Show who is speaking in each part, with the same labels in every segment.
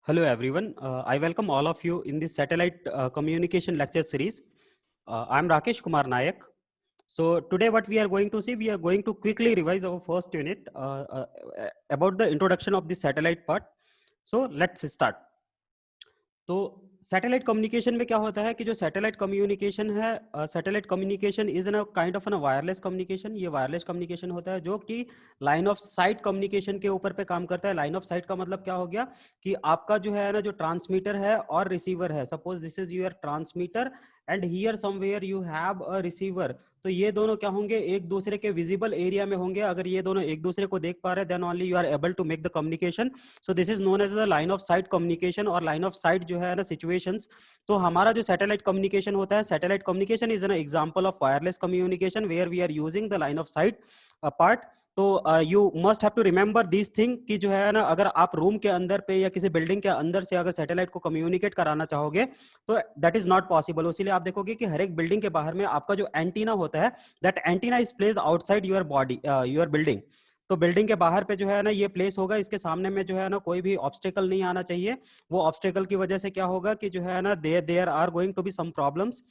Speaker 1: Hello everyone. I welcome all of you in this satellite communication lecture series. I am Rakesh Kumar Nayak. So today what we are going to see, we are going to quickly revise our first unit about the introduction of the satellite part. So let's start. तो satellite communication में क्या होता है कि जो satellite communication है, satellite communication is an kind of an wireless communication. ये wireless communication होता है जो कि लाइन ऑफ साइट कम्युनिकेशन के ऊपर पे काम करता है. लाइन ऑफ साइट का मतलब क्या हो गया कि आपका जो है ना, जो ट्रांसमीटर है और रिसीवर है, suppose this is your transmitter and here somewhere you have a receiver. तो ये दोनों क्या होंगे, एक दूसरे के विजिबल एरिया में होंगे. अगर ये दोनों एक दूसरे को देख पा रहे हैं, then only you are able to make the communication. So this is known as the line of sight communication. और लाइन ऑफ साइट जो है ना, सिचुएशंस. तो हमारा जो सैटेलाइट कम्युनिकेशन होता है, satellite communication is an example of wireless communication where we are using the line of sight part. तो you must have to remember this thing कि जो है ना, अगर आप रूम के अंदर पे या किसी बिल्डिंग के अंदर से अगर सैटेलाइट को कम्युनिकेट कराना चाहोगे तो दैट इज नॉट पॉसिबल. इसीलिए आप देखोगे कि हर एक बिल्डिंग के बाहर में आपका जो एंटीना होता है, that antenna is placed outside your body, your building. तो बिल्डिंग के बाहर पे जो है ना ये प्लेस होगा. इसके सामने में जो है ना कोई भी ऑब्स्टेकल नहीं आना चाहिए. वो ऑब्स्टेकल की वजह से क्या होगा कि जो है ना, there are going to be some problems.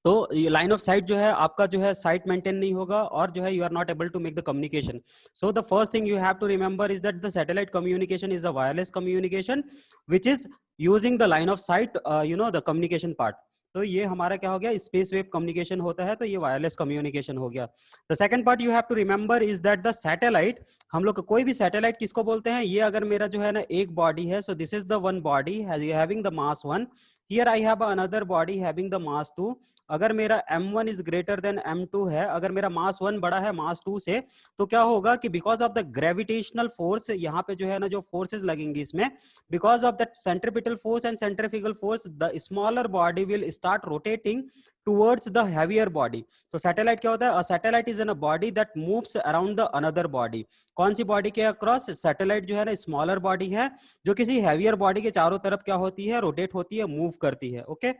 Speaker 1: तो लाइन ऑफ साइट जो है आपका, जो है साइट मेंटेन नहीं होगा और जो है you are not able to make the communication. So the first thing you have to remember is that the satellite communication is a wireless communication which is using the line of sight, the communication part. तो ये हमारा क्या हो गया, space wave communication होता है. तो ये वायरलेस कम्युनिकेशन हो गया. The second part you have to remember is that the satellite, हम लोग कोई भी सैटेलाइट किसको बोलते हैं, ये अगर मेरा जो है ना एक बॉडी है, so this is the one body having the mass 1. Here I have another body having the mass 2. अगर मेरा m1 is greater than m2 है, अगर मेरा मास 1 बड़ा है मास 2 से, तो क्या होगा कि because of the gravitational force, यहाँ पे जो है ना जो फोर्सेस लगेंगी इसमें, because of that centripetal force and centrifugal force, the smaller body will start rotating towards the heavier body. तो सैटेलाइट क्या होता है, satellite is in a body that moves around the another body. कौन सी body के across, satellite जो है ना smaller body है जो किसी हैवियर बॉडी के चारों तरफ क्या होती है, रोटेट होती है, मूव करती है. Okay.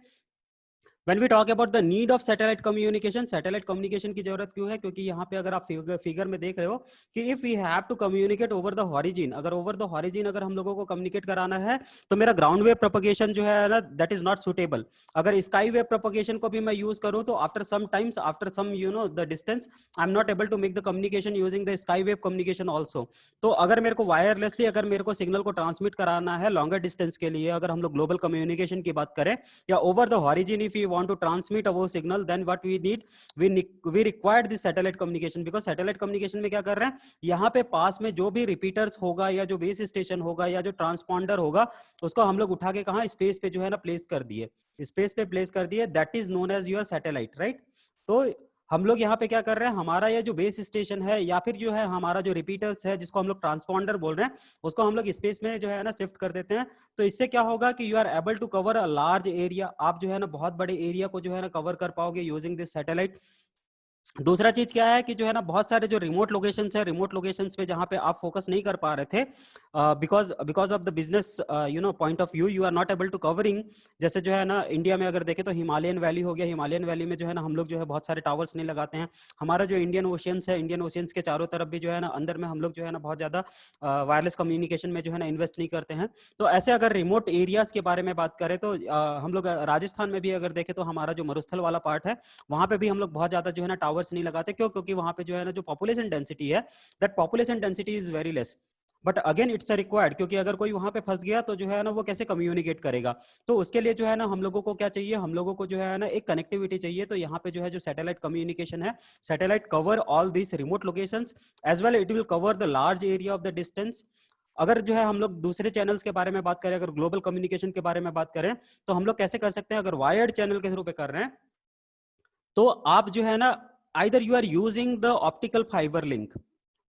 Speaker 1: When we talk about the need of satellite communication, satellite communication की जरूरत क्यों है, क्योंकि यहाँ पे अगर आप फिगर में देख रहे हो कि if we have to communicate over the horizon, अगर over the horizon अगर हम लोगों को communicate कराना है तो मेरा ground wave propagation जो है ना, that is not suitable. अगर sky wave propagation को भी मैं use करूँ तो after some times, after some the distance, I'm not able to make the communication using the sky wave communication also. तो अगर मेरे को वायरलेसली अगर मेरे को सिग्नल को ट्रांसमिट कराना है लॉन्गर डिस्टेंस के लिए, अगर हम लोग ग्लोबल कम्युनिकेशन की बात करें या over the horizon, if you want to transmit our signal, then what we need, we required this satellite communication. Because satellite communication में क्या कर रहे हैं, यहाँ पे पास में जो भी रिपीटर्स होगा या जो बेस स्टेशन होगा या जो ट्रांसपॉन्डर होगा, उसको हम लोग उठा के कहाँ, स्पेस पे जो है ना प्लेस कर दिए, स्पेस पे प्लेस कर दिए. That is known as your satellite, right. तो हम लोग यहाँ पे क्या कर रहे हैं, हमारा ये जो बेस स्टेशन है या फिर जो है हमारा जो रिपीटर्स है जिसको हम लोग ट्रांसपॉन्डर बोल रहे हैं, उसको हम लोग स्पेस में जो है ना शिफ्ट कर देते हैं. तो इससे क्या होगा कि you are able to cover a large area. आप जो है ना बहुत बड़े एरिया को जो है ना कवर कर पाओगे यूजिंग दिस सैटेलाइट. दूसरा चीज क्या है कि जो है ना बहुत सारे जो रिमोट लोकेशंस है, रिमोट लोकेशंस पे जहां पे आप फोकस नहीं कर पा रहे थे because of the business point of view, you are not able to covering. जैसे जो है ना इंडिया में अगर देखें तो हिमालयन वैली हो गया. हिमालयन वैली में जो है ना हम लोग जो है बहुत सारे टावर्स नहीं लगाते हैं. हमारा जो इंडियन ओशियंस है, इंडियन ओशियंस के चारों तरफ भी जो है ना अंदर में हम लोग जो है ना बहुत ज्यादा वायरलेस कम्युनिकेशन में जो है ना इन्वेस्ट नहीं करते हैं. तो ऐसे अगर रिमोट एरियाज के बारे में बात करें तो हम लोग राजस्थान में भी अगर देखें तो हमारा जो मरुस्थल वाला पार्ट है, वहां पे भी हम लोग बहुत ज्यादा जो है ना टावर्स नहीं लगाते. क्यों? क्योंकि वहां पे जो है ना जो पॉपुलेशन डेंसिटी है, that population density is very less. But again it's a required, क्योंकि अगर कोई वहां पे फंस गया तो जो है ना वो कैसे कम्युनिकेट करेगा. तो उसके लिए जो है ना हम लोगों को क्या चाहिए, हम लोगों को जो है ना एक कनेक्टिविटी चाहिए. तो यहाँ पे जो है जो सैटेलाइट कम्युनिकेशन है, satellite cover all this remote locations as well, it will cover the large area of the distance. अगर जो है हम लोग दूसरे चैनल्स के बारे में बात करें, अगर ग्लोबल कम्युनिकेशन के बारे में बात करें, तो हम लोग कैसे कर सकते हैं, अगर वायर्ड चैनल के थ्रू पे कर रहे हैं तो आप जो है ना either you are using the optical fibre link.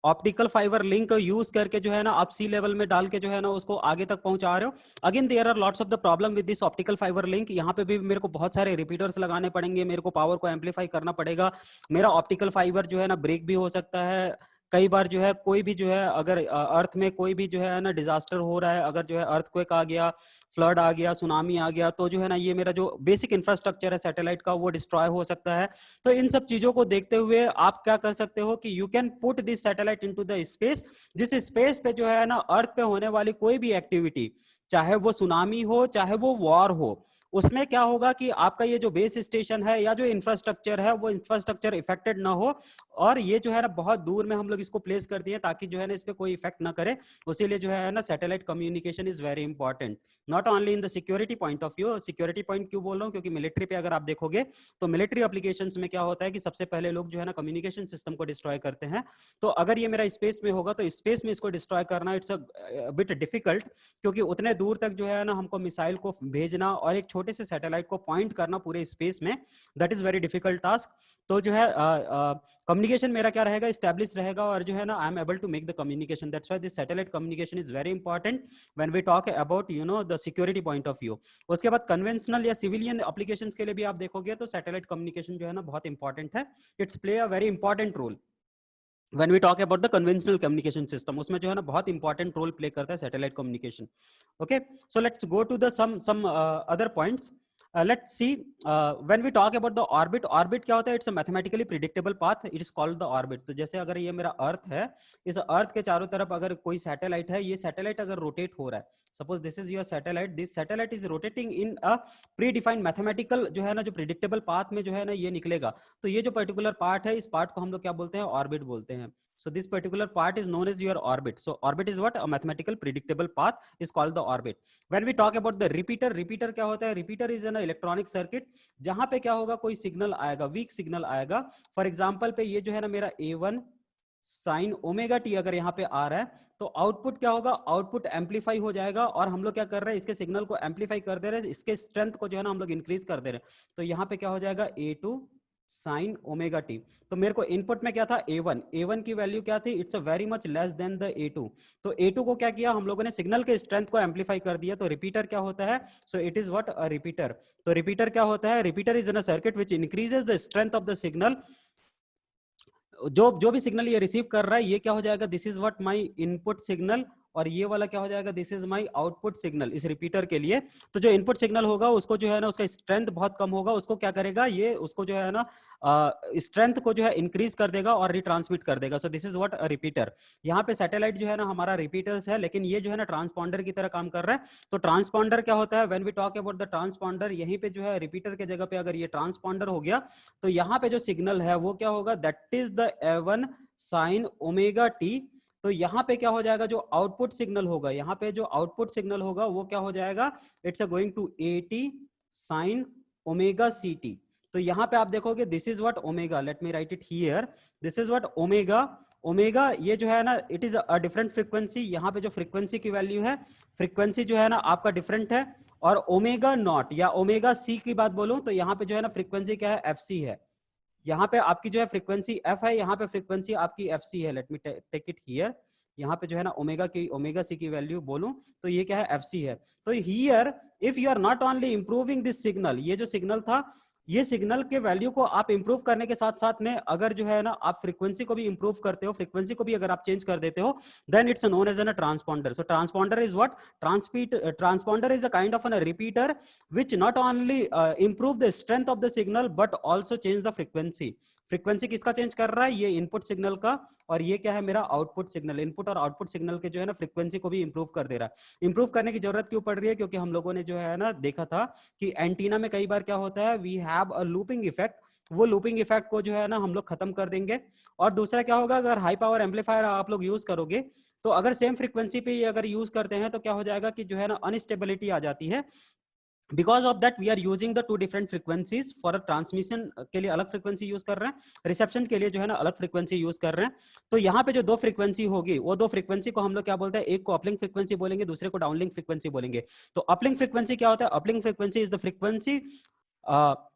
Speaker 1: Optical fibre link use करके जो है ना आप सी लेवल में डाल के जो है ना उसको आगे तक पहुंचा रहे हो. Again there are lots of the problem with this optical fibre link. यहाँ पे भी मेरे को बहुत सारे रिपीटर्स लगाने पड़ेंगे, मेरे को पावर को एम्पलीफाई करना पड़ेगा. मेरा ऑप्टिकल फाइबर जो है ना ब्रेक भी हो सकता है. कई बार जो है कोई भी जो है अगर अर्थ में कोई भी जो है ना डिजास्टर हो रहा है, अगर जो है अर्थक्वेक आ गया, फ्लड आ गया, सुनामी आ गया, तो जो है ना ये मेरा जो बेसिक इंफ्रास्ट्रक्चर है सैटेलाइट का वो डिस्ट्रॉय हो सकता है. तो इन सब चीजों को देखते हुए आप क्या कर सकते हो कि you can put this satellite into the space. जिस स्पेस पे जो है ना अर्थ पे होने वाली कोई भी एक्टिविटी, चाहे वो सुनामी हो, चाहे वो वॉर हो, उसमें क्या होगा कि आपका ये जो बेस स्टेशन है या जो इंफ्रास्ट्रक्चर है वो इंफ्रास्ट्रक्चर इफेक्टेड ना हो, और ये जो है ना बहुत दूर में हम लोग इसको प्लेस कर दिए ताकि जो है ना इस पे कोई इफेक्ट ना करे। उसीलिए जो है ना satellite communication is very important, not only in the security point of view. Security point क्यों बोल रहा हूँ, क्योंकि मिलिट्री पे अगर आप देखोगे तो मिलिट्री एप्लीकेशंस में क्या होता है कि सबसे पहले लोग जो है ना कम्युनिकेशन सिस्टम को डिस्ट्रॉय करते हैं। तो अगर ये मेरा स्पेस में होगा तो स्पेस में इसको डिस्ट्रॉय करना इट्स अ बिट डिफिकल्ट, क्योंकि उतने दूर तक जो है ना हमको मिसाइल को भेजना और एक छोटे से सैटेलाइट को पॉइंट करना पूरे स्पेस में, that is very difficult task. तो जो है कम्युनिकेशन मेरा क्या रहेगा, स्टैब्लिश रहेगा, और जो है ना I am able to make the communication. That's why this satellite communication is very important when we talk about the security point of view. उसके बाद कन्वेंशनल या सिविलियन एप्लीकेशंस के लिए भी आप देखोगे तो सैटेलाइट कम्युनिकेशन जो है ना बहुत इंपॉर्टेंट है, it's play a very important role. When we talk about the conventional communication system, उसमें जो है ना बहुत इंपॉर्टेंट रोल प्ले करता है satellite communication. Okay, so let's go to the some other points. Let's see, when we talk about the orbit, orbit क्या होता है, it's a mathematically predictable path, it is called the orbit। तो जैसे अगर ये मेरा अर्थ है, इस अर्थ के चारों तरफ अगर कोई सैटेलाइट है, ये सैटेलाइट अगर रोटेट हो रहा है, suppose this is your satellite, this satellite is rotating in a pre defined mathematical जो है ना जो प्रिडिक्टेबल पाथ में जो है ना ये निकलेगा, तो ये जो पर्टिकुलर पार्ट है, इस पार्ट को हम लोग क्या बोलते हैं, ऑर्बिट बोलते हैं। So this particular part is known as your orbit. So orbit is what? A mathematical predictable path is called the orbit. When we talk about the repeater, repeater क्या होता है, repeater is an electronic circuit, जहां पे क्या होगा, कोई signal आएगा, weak signal आएगा। फॉर एग्जाम्पल पे ये जो है ना मेरा A1 साइन ओमेगा टी अगर यहाँ पे आ रहा है, तो आउटपुट क्या होगा, आउटपुट एम्पलीफाई हो जाएगा, और हम लोग क्या कर रहे हैं, इसके सिग्नल को एम्पलीफाई कर दे रहे हैं, इसके स्ट्रेंथ को जो है ना हम लोग इंक्रीज कर दे रहे हैं। तो यहाँ पे क्या हो जाएगा, A2 साइन ओमेगा टी। तो मेरे को इनपुट में क्या था, A1, A1 की वैल्यू क्या थी, it's a very much less than the A2। तो A2 को क्या किया हम लोगों ने, सिग्नल के स्ट्रेंथ को एम्पलीफाई कर दिया। तो रिपीटर क्या होता है, so it is what, a repeater. तो रिपीटर क्या होता है, repeater is in a circuit which increases the strength of the signal. जो भी सिग्नल ये रिसीव कर रहा है, ये क्या हो जाएगा, this is what my input signal, और ये वाला क्या हो जाएगा, this is my output signal इस रिपीटर के लिए। तो जो इनपुट सिग्नल होगा उसको जो है ना उसका स्ट्रेंथ बहुत कम होगा, उसको क्या करेगा, ये उसको जो है ना स्ट्रेंथ को जो है इंक्रीज कर देगा और रिट्रांसमिट कर देगा। सो this is what a repeater. यहाँ पे सैटेलाइट जो है ना हमारा रिपीटर्स है, लेकिन ये जो है ना ट्रांसपॉन्डर की तरह काम कर रहा है। तो ट्रांसपॉन्डर क्या होता है, when we talk about the transponder, यहीं पे जो है रिपीटर के जगह पे अगर ये ट्रांसपॉन्डर हो गया, तो यहाँ पे जो सिग्नल है वो क्या होगा, that is the A1 sine omega T. तो यहाँ पे क्या हो जाएगा, जो आउटपुट सिग्नल होगा, यहाँ पे जो आउटपुट सिग्नल होगा वो क्या हो जाएगा, it's going to AT sine omega c t. तो यहाँ पे आप देखोगे this is what omega, let me write it here, this is what omega. Omega ये जो है ना it is a different frequency, यहाँ पे जो फ्रीक्वेंसी की वैल्यू है, फ्रीक्वेंसी जो है ना आपका डिफरेंट है। और ओमेगा नॉट या ओमेगा सी की बात बोलूं तो यहाँ पे जो है ना फ्रीक्वेंसी क्या है, FC है। यहाँ पे आपकी जो है फ्रीक्वेंसी F है, यहाँ पे फ्रीक्वेंसी आपकी FC है। Let me take it here, यहाँ पे जो है ना ओमेगा सी की वैल्यू बोलूं तो ये क्या है, FC है। तो here if you are not only improving this signal, ये जो सिग्नल था, ये सिग्नल के वैल्यू को आप इंप्रूव करने के साथ साथ में अगर जो है ना आप फ्रीक्वेंसी को भी इंप्रूव करते हो, फ्रीक्वेंसी को भी अगर आप चेंज कर देते हो, then it's known as an transponder. So transponder is what, transponder is a kind of an repeater which not only improve the strength of the signal but also change the frequency। Frequency किसका change कर रहा है, ये input signal का, और ये क्या है मेरा आउटपुट सिग्नल। इनपुट और आउटपुट सिग्नल के जो है ना फ्रीक्वेंसी को भी इंप्रूव कर दे रहा है। इंप्रूव करने की जरूरत क्यों पड़ रही है, क्योंकि हम लोगों ने जो है ना देखा था कि एंटीना में कई बार क्या होता है, we have a looping effect, वो लूपिंग इफेक्ट को जो है ना हम लोग खत्म कर देंगे। और दूसरा क्या होगा, अगर हाई पावर एम्पलीफायर आप लोग यूज करोगे, तो अगर सेम फ्रीक्वेंसी पे अगर यूज करते हैं तो क्या हो जाएगा कि जो है ना अनस्टेबिलिटी आ जाती है। Because of that we are using the two different frequencies. For transmission के लिए अलग फ्रीक्वेंसी यूज कर रहे हैं, रिसेप्शन के लिए जो है ना अलग फ्रीक्वेंसी यूज कर रहे हैं। तो यहाँ पे जो दो फ्रीक्वेंसी होगी, वो दो फ्रीक्वेंसी को हम लोग क्या बोलते हैं, एक को अपलिंक फ्रीक्वेंसी बोलेंगे, दूसरे को डाउनलिंक फ्रीक्वेंसी बोलेंगे। तो अपलिंक फ्रीक्वेंसी क्या होता है, uplink frequency is the frequency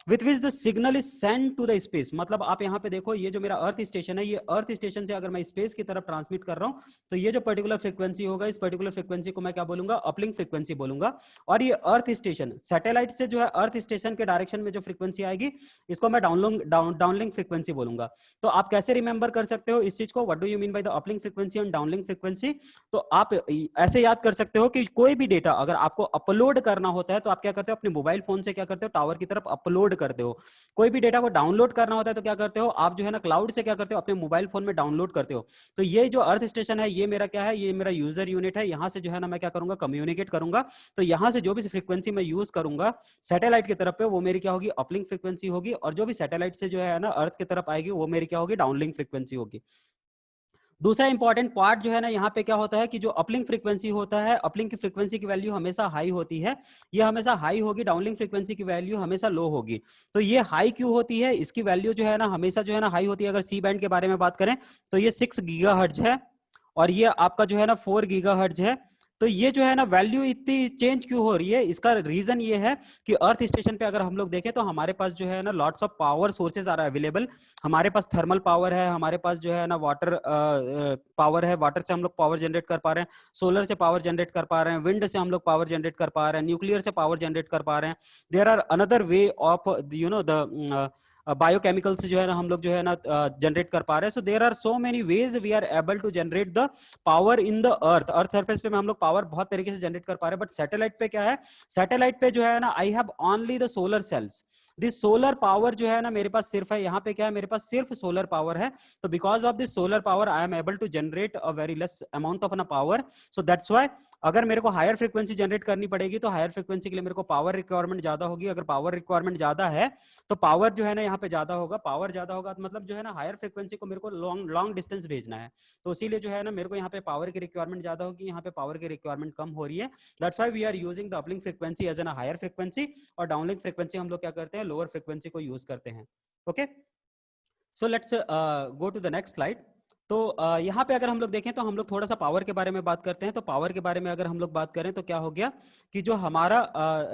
Speaker 1: with which the signal is send to the space. मतलब आप यहाँ पे देखो, ये जो मेरा अर्थ स्टेशन है, ये अर्थ स्टेशन से अगर मैं स्पेस की तरफ ट्रांसमिट कर रहा हूँ, तो ये जो पर्टिकुलर फ्रीक्वेंसी होगा, इस पर्टिकुलर फ्रीक्वेंसी को मैं क्या बोलूंगा, अपलिंक फ्रीक्वेंसी बोलूंगा। और ये अर्थ स्टेशन, सैटेलाइट से जो है अर्थ स्टेशन के डायरेक्शन में जो फ्रीक्वेंसी आएगी, इसको मैं डाउनलिंक फ्रीक्वेंसी बोलूंगा। तो आप कैसे रिमेंबर कर सकते हो इस चीज को, what do you mean by the uplink frequency and downlink frequency. तो आप ऐसे याद कर सकते हो कि कोई भी डेटा अगर आपको अपलोड करना होता है, तो आप क्या करते हो, अपने मोबाइल फोन से क्या करते हो, टावर की तरफ अपलोड करते हो। कोई भी डेटा को डाउनलोड करना होता है तो क्या करते हो आप, जो है ना क्लाउड से क्या करते हो, अपने मोबाइल फोन में डाउनलोड करते हो। तो ये जो अर्थ स्टेशन है ये मेरा क्या है, ये मेरा यूजर यूनिट है। यहाँ से जो है ना मैं क्या करूंगा, कम्युनिकेट करूंगा। तो यहाँ से जो भी फ्रीक्वेंसी मैं यूज करूंगा सैटेलाइट की तरफ पे, वो मेरी क्या होगी, अपलिंक फ्रीक्वेंसी होगी। और जो भी सैटेलाइट से जो है ना अर्थ की तरफ आएगी वो मेरी क्या होगी, डाउनलिंक फ्रीक्वेंसी होगी। दूसरा इंपॉर्टेंट पार्ट जो है ना यहाँ पे क्या होता है कि जो अपलिंक फ्रीक्वेंसी होता है, अपलिंक की फ्रीक्वेंसी की वैल्यू हमेशा हाई होती है, ये हमेशा हाई होगी। डाउनलिंक फ्रीक्वेंसी की वैल्यू हमेशा लो होगी। तो ये हाई क्यों होती है, इसकी वैल्यू जो है ना हमेशा जो है ना हाई होती है। अगर सी बैंड के बारे में बात करें तो ये 6 गीगाहर्ट्ज है और ये आपका जो है ना 4 गीगाहर्ट्ज है। तो ये जो है ना वैल्यू इतनी चेंज क्यों हो रही है, इसका रीजन ये है कि अर्थ स्टेशन पे अगर हम लोग देखें तो हमारे पास जो है ना lots of power sources are available. हमारे पास थर्मल पावर है, हमारे पास जो है ना वाटर पावर है, वाटर से हम लोग पावर जनरेट कर पा रहे हैं, सोलर से पावर जनरेट कर पा रहे हैं, विंड से हम लोग पावर जनरेट कर पा रहे हैं, न्यूक्लियर से पावर जनरेट कर पा रहे हैं। There are another way of the biochemical से जो है ना हम लोग जो है ना जनरेट कर पा रहे हैं। So there are so many ways we are able to generate the power in the earth surface पे हम लोग पावर बहुत तरीके से जनरेट कर पा रहे हैं। बट सैटेलाइट पे क्या है, सैटेलाइट पे जो है ना I have only the solar cells. This solar power जो है ना मेरे पास सिर्फ है, यहाँ पे क्या है, मेरे पास सिर्फ सोलर पावर है। तो because of this solar power I am able to generate a very less amount of power. So that's why अगर मेरे को हायर फ्रीक्वेंसी जनरेट करनी पड़ेगी तो हायर फ्रीक्वेंसी के लिए मेरे को पावर रिक्वायरमेंट ज्यादा होगी। अगर पावर रिक्वायरमेंट ज्यादा है तो पावर जो है ना यहाँ पे ज्यादा होगा। पावर ज्यादा होगा तो मतलब जो है ना हायर फ्रीक्वेंसी को मेरे को लॉन्ग लॉन्ग डिस्टेंस भेजना है। तो इसीलिए जो है ना मेरे को यहाँ पे पावर की रिक्वायरमेंट ज्यादा होगी, यहाँ पे पावर की रिक्वायरमेंट कम हो रही है। That's why we are using the uplink frequency as an higher frequency, और डाउनलिंक फ्रीक्वेंसी हम लोग क्या करते हैं, लोअर फ्रीक्वेंसी को यूज करते हैं। Okay, so let's go to the next slide. तो यहाँ पे अगर हम लोग देखें तो हम लोग थोड़ा सा पावर के बारे में बात करते हैं। तो पावर के बारे में अगर हम लोग बात करें तो क्या हो गया कि जो हमारा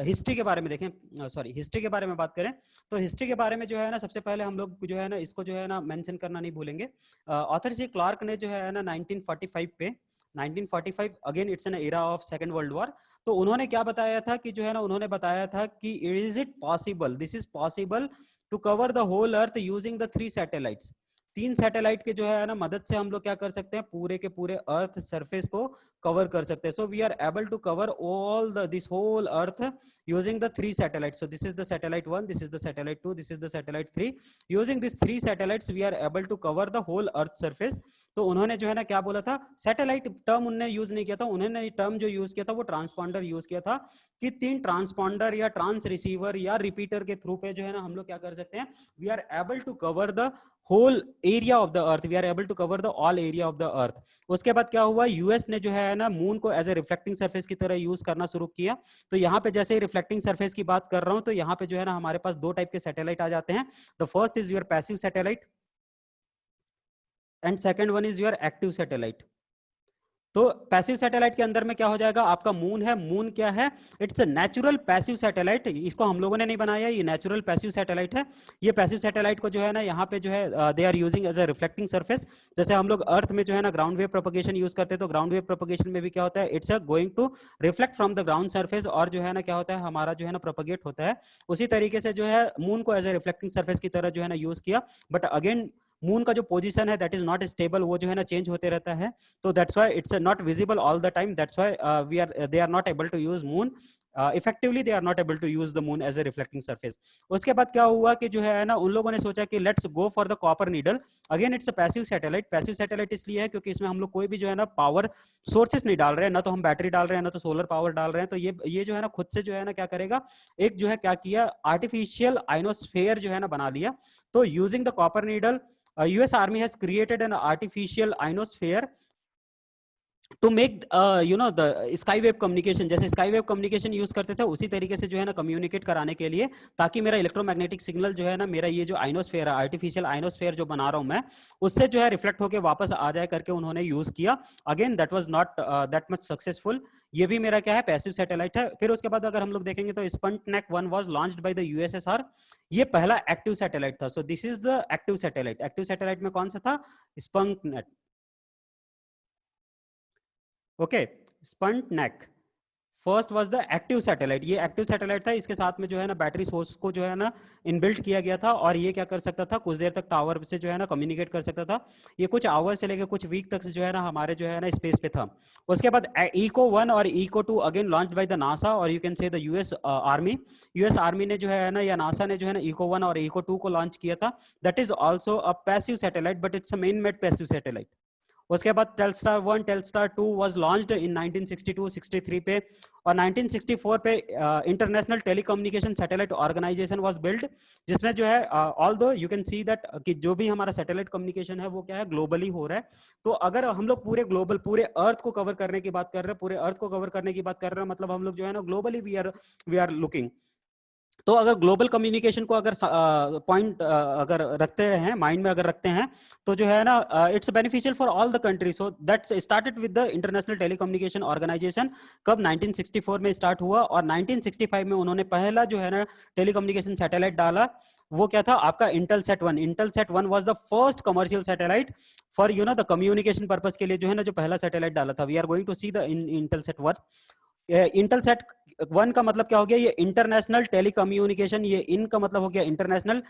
Speaker 1: हिस्ट्री के बारे में देखें, सॉरी हिस्ट्री के बारे में बात करें तो हिस्ट्री के बारे में जो है ना सबसे पहले हम लोग जो है ना इसको जो है ना मेंशन करना नहीं भूलेंगे। ऑथर सी क्लार्क ने जो है ना 1945 पे, 1945 again it's an era of second world war. तो उन्होंने क्या बताया था कि जो है ना उन्होंने बताया था कि is it possible, this is possible to cover the whole earth using the 3 satellites. 3 satellite के जो है ना मदद से हम लोग क्या कर सकते हैं, पूरे के पूरे अर्थ सरफेस को कवर कर सकते हैं। So we are able to cover all the this whole earth using the 3 satellites. So this is the satellite 1, this is the satellite 2, this is the satellite 3। Using this 3 satellites we are able to cover the whole earth surface. तो उन्होंने जो है ना क्या बोला था, satellite term उन्होंने use नहीं किया था, उन्होंने टर्म जो यूज किया था वो ट्रांसपॉन्डर यूज किया था कि 3 ट्रांसपॉन्डर या ट्रांस रिसीवर या रिपीटर के थ्रू पे जो है ना हम लोग क्या कर सकते हैं, we are able to cover the whole area of the earth, we are able to cover the all area of the earth. उसके बाद क्या हुआ, यूएस ने जो है ना मून को एज ए रिफ्लेक्टिंग सरफेस की तरह यूज करना शुरू किया। तो यहाँ पे जैसे रिफ्लेक्टिंग सरफेस की बात कर रहा हूं तो यहाँ पे जो है ना हमारे पास 2 टाइप के सैटेलाइट आ जाते हैं। The first is your passive satellite and second one is your active satellite. तो पैसिव सैटेलाइट के अंदर में क्या हो जाएगा, आपका मून है। मून क्या है, it's a natural passive satellite, इसको हम लोगों ने नहीं बनाया, ये नेचुरल पैसिव सैटेलाइट है। ये पैसिव सैटेलाइट को जो है ना यहाँ पे जो है they are using as a reflecting surface. जैसे हम लोग अर्थ में जो है ना ग्राउंड वेव प्रोपगेशन यूज करते हैं, तो ग्राउंड वेव प्रोपगेशन में भी क्या होता है, it's a going to reflect from the ground surface, और जो है ना क्या होता है हमारा जो है ना प्रोपगेट होता है। उसी तरीके से जो है मून को एज ए रिफ्लेक्टिंग सरफेस की तरह जो है ना यूज किया। बट अगेन मून का जो पोजीशन है दैट इज नॉट स्टेबल, वो जो है ना चेंज होते रहता है। तो that's why it's not visible all the time, that's why we are they are not able to use moon effectively, they are not able to use the moon as a reflecting surface. उसके बाद क्या हुआ कि जो है ना उन लोगों ने सोचा कि let's go for the copper needle. Again it's a passive satellite. Passive satellite इसलिए है क्योंकि इसमें हम लोग कोई भी जो है ना पावर सोर्सेस नहीं डाल रहे हैं, ना तो हम बैटरी डाल रहे हैं, ना तो सोलर पावर डाल रहे हैं। तो ये जो है ना खुद से जो है ना क्या करेगा, एक जो है क्या किया, आर्टिफिशियल आइनोस्फेयर जो है ना बना लिया। तो using the copper needle US Army has created an artificial ionosphere to make the sky wave communication. जैसे स्काई वेव कम्युनिकेशन यूज करते थे उसी तरीके से जो है ना कम्युनिकेट कराने के लिए, ताकि मेरा इलेक्ट्रोमैग्नेटिक सिग्नल जो है ना, मेरा ये जो आइनोस्फेयर है, आर्टिफिशियल आइनोस्फेयर जो बना रहा हूं मैं, उससे जो है रिफ्लेक्ट होकर वापस आ जाए करके उन्होंने यूज किया। Again that was not that much successful. ये भी मेरा क्या है, पैसिव सैटेलाइट है। फिर उसके बाद अगर हम लोग देखेंगे तो Sputnik 1 was launched by the USSR. ये पहला एक्टिव सैटेलाइट था। सो this is the active satellite. Active satellite में कौन सा था, Sputnik. Okay, Sputnik. First was the active satellite, ये एक्टिव सैटेलाइट था, इसके साथ में जो है ना बैटरी सोर्स को जो है ना इनबिल्ट किया गया था, और ये क्या कर सकता था, कुछ देर तक टावर से जो है ना कम्युनिकेट कर सकता था। ये कुछ आवर से लेकर कुछ वीक तक जो है ना हमारे जो है ना स्पेस पे था। उसके बाद इको 1 और Echo 2 again launched by the NASA, और you can say the US Army. US Army ने जो है ना या नासा ने जो है ना इको 1 और इको 2 को लॉन्च किया था। That is also a passive satellite, but it's a man made passive satellite. उसके बाद Telstar 1 Telstar 2 was launched in 1962-63 पे, और 1964 पे International Telecommunication Satellite Organization was build, जिसमें जो है although you can see that कि जो भी हमारा सैटेलाइट कम्युनिकेशन है वो क्या है, ग्लोबली हो रहा है। तो अगर हम लोग पूरे ग्लोबल, पूरे अर्थ को कवर करने की बात कर रहे हैं, पूरे अर्थ को कवर करने की बात कर रहे हैं, मतलब हम लोग जो है ना ग्लोबली वी आर लुकिंग। तो अगर ग्लोबल कम्युनिकेशन को अगर पॉइंट अगर रखते हैं, माइंड में अगर रखते हैं, तो जो है ना it's beneficial for all the country. So that's started with the International Telecommunication Organization. कब? 1964 में स्टार्ट हुआ, और 1965 में उन्होंने पहला जो है ना टेलीकम्युनिकेशन सैटेलाइट डाला। वो क्या था आपका? इंटेलसेट 1। Intelsat 1 was the first commercial satellite for the communication purpose के लिए जो है ना, जो पहला सैटेलाइट डाला था। We are going to see the Intelsat 1। Intelsat 1 का मतलब क्या हो गया? ये इंटरनेशनल टेलीकम्युनिकेशन, ये इन का मतलब हो गया इंटरनेशनल,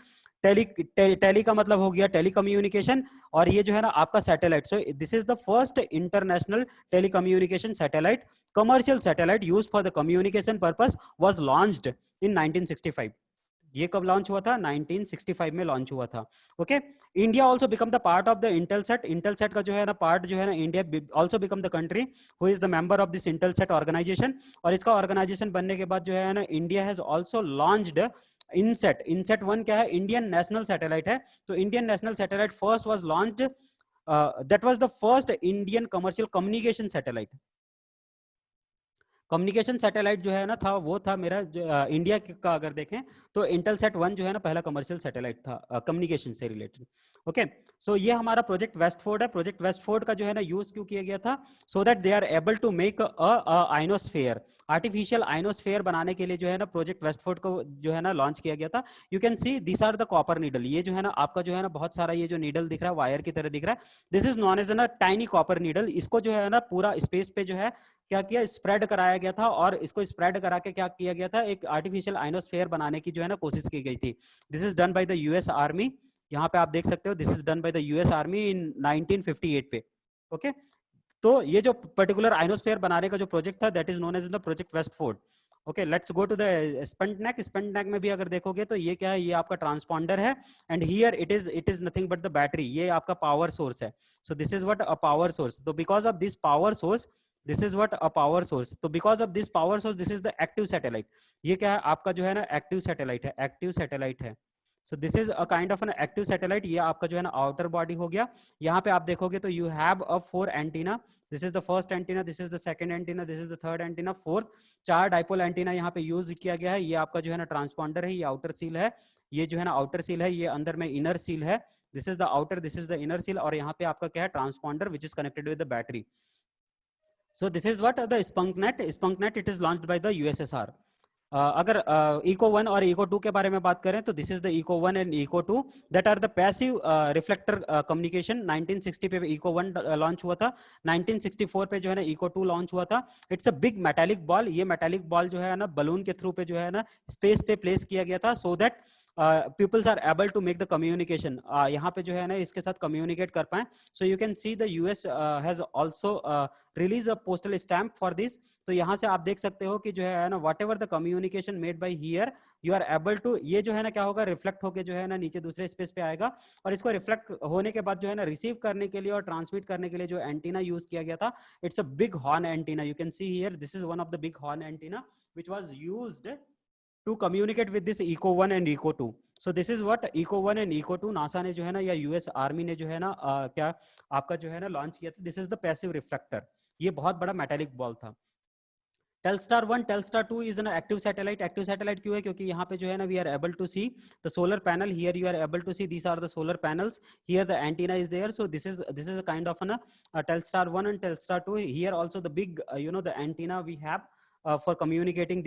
Speaker 1: टेली का मतलब हो गया टेलीकम्युनिकेशन, और ये जो है ना आपका satellite. So this is the first international Telecommunication satellite, commercial satellite used for the communication purpose was launched इन 1965। ये कब लॉन्च हुआ था? 1965 में लॉन्च हुआ था। Okay, India also become the part of the Intelsat. Intelsat का जो है ना पार्ट जो है ना, India also become the country who is the member of this Intelsat organization. और इसका ऑर्गेनाइजेशन बनने के बाद जो है ना, India has also launched INSAT. INSAT 1 क्या है? इंडियन नेशनल सैटेलाइट है। तो Indian national satellite first was launched, that was the first Indian commercial communication satellite. Communication satellite जो है ना था, वो था मेरा इंडिया का अगर देखें तो इंटेलसेट 1 जो है ना पहला कमर्शियल सैटेलाइट था कम्युनिकेशन से रिलेटेड। ओके, सो ये हमारा प्रोजेक्ट वेस्टफोर्ड है। प्रोजेक्ट वेस्टफोर्ड का जो है ना यूज क्यों किया गया था? So that they are able to make ionosphere, artificial ionosphere बनाने के लिए जो है ना प्रोजेक्ट वेस्टफोर्ड को जो है ना लॉन्च किया गया था। You can see this are the copper needle. ये जो है ना आपका जो है ना बहुत सारा ये जो नीडल दिख रहा है वायर की तरह दिख रहा है, this is known as an tiny copper needle. इसको जो है ना पूरा स्पेस पे जो है क्या किया? स्प्रेड कराया गया था, और इसको स्प्रेड करा के क्या किया गया था? एक आर्टिफिशियल आइनोस्फेयर बनाने की जो है ना कोशिश की गई थी। This is done by the US army. यहाँ पे आप देख सकते हो, this is done by the US army इन 1958 पे। ओके, तो ये जो पर्टिकुलर आइनोस्फेयर बनाने का जो प्रोजेक्ट था, that is known as the project Westford. Okay, let's go to the Sputnik. Sputnik में भी अगर देखोगे तो ये क्या है? ये आपका ट्रांसपॉन्डर है, and here it is nothing but the battery. ये आपका पावर सोर्स है। So this is what a power source. तो because of this power source, this is what a power source, तो because of this power source this is the active satellite. ये क्या है? आपका जो है ना एक्टिव सैटेलाइट है, एक्टिव सैटेलाइट है। So this is a kind of an active satellite. ये आपका जो है ना आउटर बॉडी हो गया। यहाँ पे आप देखोगे तो you have a 4 antenna. This is the first antenna, this is the second antenna, this is the third antenna, fourth. 4 dipole antenna यहाँ पे यूज किया गया है। ये आपका जो है ना ट्रांसपॉन्डर है, ये आउटर सील है। ये जो है ना आउटर सील है, ये अंदर में इनर सील है। This is the outer, this is the inner seal, और यहाँ पे आपका क्या है? Transponder which is connected with the battery. So this is what the spunknet. spunknet it is launched by the USSR. अगर eco 1 और Echo 2 के बारे में बात करें तो this is the Echo 1 and Echo 2 that are the passive reflector communication. 1960 पे eco 1 launch हुआ था, 1964 पे जो है ना इको 2 लॉन्च हुआ था। It's a big metallic ball. ये मेटालिक बॉल जो है ना बलून के थ्रू पे जो है ना स्पेस पे प्लेस किया गया था, so that peoples are able to make the communication. यहाँ पे जो है ना इसके साथ कम्युनिकेट कर पाए। सो you can see the US has also release a postal stamp for this. तो यहाँ से आप देख सकते हो कि जो है ना whatever the communication made by here you are able to, ये जो है ना क्या होगा? रिफ्लेक्ट होकर जो है ना नीचे दूसरे स्पेस पे आएगा, और इसको रिफ्लेक्ट होने के बाद जो है ना रिसीव करने के लिए और ट्रांसमिट करने के लिए जो एंटीना यूज किया गया था, it's a big horn antenna. You can see here this is one of the big horn antenna which was used to communicate with this eco 1 and eco 2. so this is what eco 1 and eco 2 NASA ने जो है ना या US Army ने जो है ना क्या आपका जो है ना लॉन्च किया था। This is the passive reflector. ये बहुत बड़ा मेटालिक बॉल था। Telstar 1 Telstar 2 is an active satellite. Active satellite क्यों है? क्योंकि यहाँ पे जो है ना we are able to see the solar panel. Here you are able to see these are the solar panels. Here the antenna is there. So this is a kind of an Telstar 1 and Telstar 2। Here also the big the antenna we have for communicating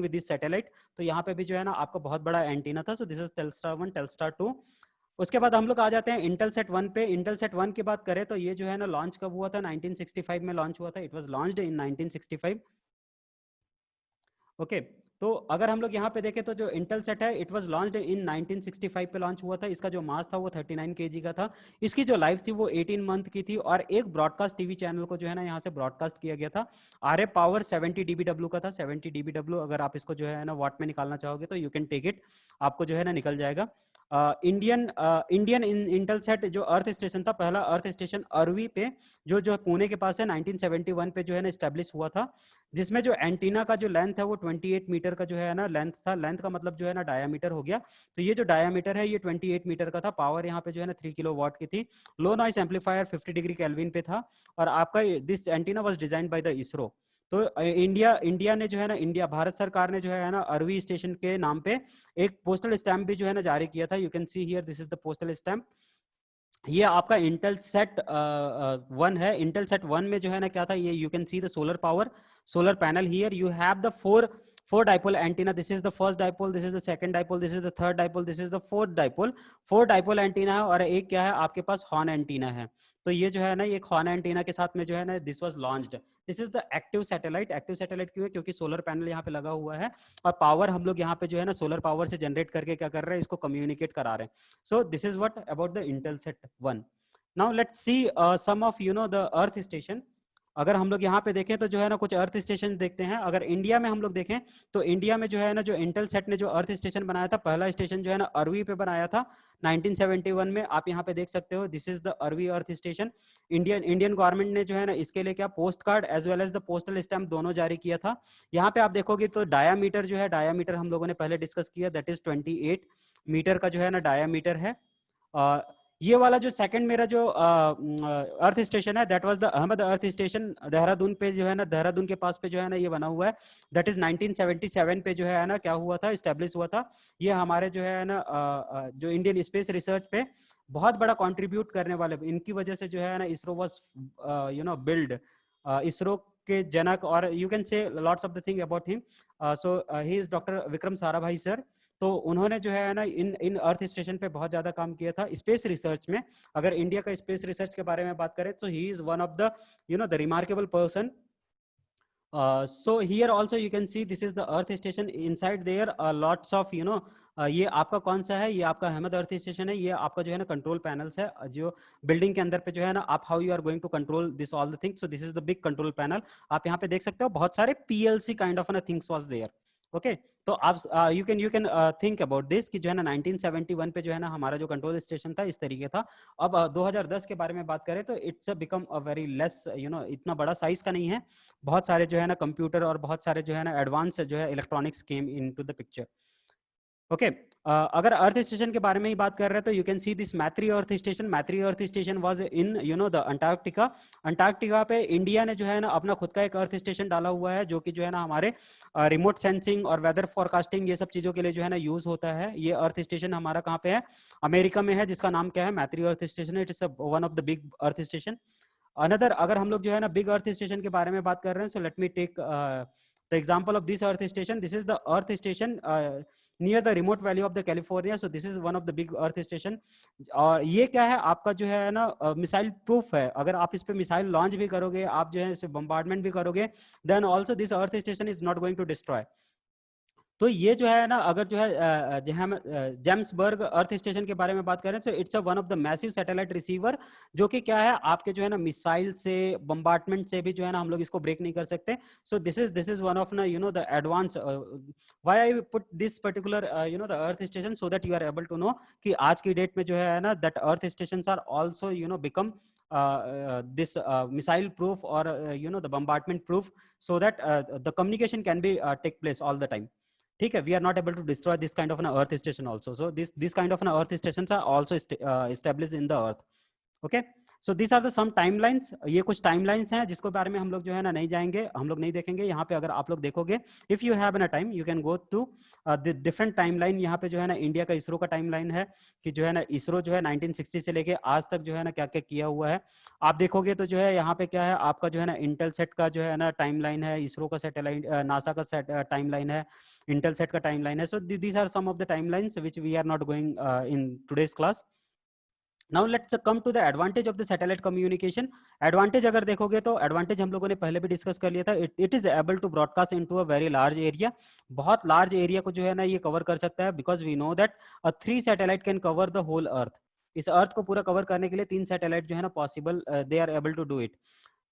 Speaker 1: with this satellite. तो यहाँ पे भी जो है ना आपका बहुत बड़ा एंटीना था। सो दिस इज टेलस्टार 1 टेलस्टार 2। उसके बाद हम लोग आ जाते हैं इंटेलसेट 1 पे। इंटेलसेट 1 की बात करें तो ये जो है ना लॉन्च कब हुआ था? 1965 में लॉन्च हुआ था। It was launched in 1965। Okay, तो अगर हम लोग यहाँ पे देखें तो जो इंटेलसेट है इट वाज लॉन्च्ड इन 1965 पे लॉन्च हुआ था। इसका जो मास था वो 39 केजी का था। इसकी जो लाइफ थी वो 18 मंथ की थी और एक ब्रॉडकास्ट टीवी चैनल को जो है ना यहाँ से ब्रॉडकास्ट किया गया था। आरए पावर 70 डीबीडब्ल्यू का था। 70 डीबीडब्ल्यू अगर आप इसको जो है ना वाट में निकालना चाहोगे तो यू कैन टेक इट, आपको जो है ना निकल जाएगा। इंडियन इंटेलसेट जो अर्थ स्टेशन था, पहला अर्थ स्टेशन अरवी पे जो पुणे के पास है 1971 पे जो है ना स्टैब्लिश हुआ था, जिसमें जो एंटीना का जो लेंथ है वो 28 मीटर का जो है ना लेंथ था। लेंथ का मतलब जो है ना डायामीटर हो गया। तो ये जो डायामीटर है ये 28 मीटर का था। पावर यहाँ पे जो है ना 3 किलो वाट की थी। Low noise amplifier 50 degree kelvin पे था। और आपका this antenna was designed by the ISRO. तो इंडिया ने जो है ना, इंडिया भारत सरकार ने जो है ना अरवी स्टेशन के नाम पे एक पोस्टल स्टैंप भी जो है ना जारी किया था। You can see here, this is the postal stamp. ये आपका इंटेल सेट 1 है। इंटेल सेट 1 में जो है ना क्या था, ये you can C the solar power, solar panel here. You have the four dipole antenna. This is the first dipole, this is the second dipole, this is the third dipole, this is the fourth dipole. Four dipole antenna है और एक क्या है आपके पास horn antenna है। तो ये जो है ना ये हॉर्न एंटीना के साथ में जो है ना this was launched. This is the active satellite. Active satellite क्यों है? क्योंकि सोलर पैनल यहाँ पे लगा हुआ है और पावर हम लोग यहाँ पे जो है ना सोलर पावर से जनरेट करके क्या कर रहे हैं, इसको कम्युनिकेट करा रहे हैं। So this is what about the Intelsat 1। Now let's see some of the earth station. अगर हम लोग यहाँ पे देखें तो जो है ना कुछ अर्थ स्टेशन देखते हैं। अगर इंडिया में हम लोग देखें तो इंडिया में जो है ना जो इंटेलसेट ने जो अर्थ स्टेशन बनाया था, पहला स्टेशन जो है ना अरवी पे बनाया था 1971 में। आप यहाँ पे देख सकते हो, दिस इज द अरवी अर्थ स्टेशन। इंडियन गवर्नमेंट ने जो है ना इसके लिए क्या postcard as well as the postal stamp दोनों जारी किया था। यहाँ पे आप देखोगे तो डायामीटर जो है, डायामीटर हम लोगों ने पहले डिस्कस किया, दैट इज 28 मीटर का जो है ना डायामीटर है। ये वाला जो सेकंड मेरा जो अर्थ स्टेशन है that was the Ahmad earth station, Dehradun पे जो है ना, देहरादून के पास पे जो है ना ये बना हुआ है। दैट इज 1977 पे जो है ना क्या हुआ था, स्टैब्लिश हुआ था। ये हमारे जो है ना जो इंडियन स्पेस रिसर्च पे बहुत बड़ा कंट्रीब्यूट करने वाले, इनकी वजह से जो है ना इसरो वाज बिल्ड। इसरो के जनक, और यू कैन से lots of the thing about him. So he is doctor Vikram Sarabhai sir. तो उन्होंने जो है ना इन इन अर्थ स्टेशन पे बहुत ज्यादा काम किया था स्पेस रिसर्च में। अगर इंडिया का स्पेस रिसर्च के बारे में बात करें तो he is one of the the remarkable person. So here also you can see this is the earth station. Inside there lots of ये आपका कौन सा है, ये आपका अहमद अर्थ स्टेशन है। ये आपका जो है ना कंट्रोल पैनल्स है जो बिल्डिंग के अंदर पे जो है ना आप how you are going to control this all the things. So this is the big control panel. आप यहाँ पे देख सकते हो बहुत सारे PLC kind of things was there. Okay, तो आप you can think about this कि जो है ना 1971 पे जो है ना हमारा जो कंट्रोल स्टेशन था इस तरीके था। अब 2010 के बारे में बात करें तो it's become a very less, इतना बड़ा साइज का नहीं है। बहुत सारे जो है ना कंप्यूटर और बहुत सारे जो है ना एडवांस जो है electronics came into the picture. Okay, अगर अर्थ स्टेशन के बारे में ही बात कर रहे हैं तो यू कैन सी दिस मैत्री अर्थ स्टेशन। मैत्री earth station was in the Antarctica. Antarctica पे इंडिया ने जो है ना अपना खुद का एक अर्थ स्टेशन डाला हुआ है, जो कि जो है ना हमारे रिमोट सेंसिंग और वेदर फोरकास्टिंग ये सब चीजों के लिए जो है ना यूज होता है। ये अर्थ स्टेशन हमारा कहाँ पे है, अमेरिका में है, जिसका नाम क्या है, मैत्री earth station. It is one of the big earth station. Another, अगर हम लोग जो है ना बिग अर्थ स्टेशन के बारे में बात कर रहे हैं, so let me take the example of this earth station. This is the earth station near the remote valley of the California. So this is one of the big earth station. और ये क्या है आपका जो है ना missile proof है। अगर आप इस पे मिसाइल लॉन्च भी करोगे, आप जो है इसे बम्बार्डमेंट भी करोगे, then also this earth station is not going to destroy. तो ये जो है ना अगर जो है जेम्सबर्ग अर्थ स्टेशन के बारे में बात करें तो it's one of the massive satellite receiver, जो कि क्या है आपके जो है ना मिसाइल से, बम्बार्टमेंट से भी जो है ना हम लोग इसको ब्रेक नहीं कर सकते। So this is one of ना the advance. Why I put this particular the earth station, so that you are able to know कि आज की डेट में जो है ना that earth station are also become this missile proof or the bombardment proof, so that the communication can be take place all the time. ठीक है, we are not able to destroy this kind of an earth station also. So this kind of an earth stations are also established in the earth. Okay, so this are the some timelines. ये कुछ timelines हैं जिसके बारे में हम लोग जो है ना नहीं जाएंगे, हम लोग नहीं देखेंगे। यहाँ पे अगर आप लोग देखोगे, if you have an time you can go to the different timeline. यहाँ पे जो है ना इंडिया का इसरो का टाइमलाइन है कि जो है ना इसरो जो है 1960 से लेके आज तक जो है ना क्या क्या किया हुआ है। आप देखोगे तो जो है यहाँ पे क्या है आपका जो है ना इंटेलसेट का जो है ना टाइमलाइन है, इसरो का सैटेलाइट, नासा का टाइमलाइन है, इंटेलसेट का टाइमलाइन है। So these are some of the timelines which we are not going in today's class. Now let's come to the advantage of the satellite communication. Advantage अगर देखोगे तो advantage हम लोगों ने पहले भी डिस्कस कर लिया था, it is able to broadcast into a very large area. बहुत लार्ज एरिया को जो है ना ये कवर कर सकता है, because we know that a 3 satellite can cover the whole earth. इस अर्थ को पूरा कवर करने के लिए 3 सैटेलाइट जो है ना possible, they are able to do it.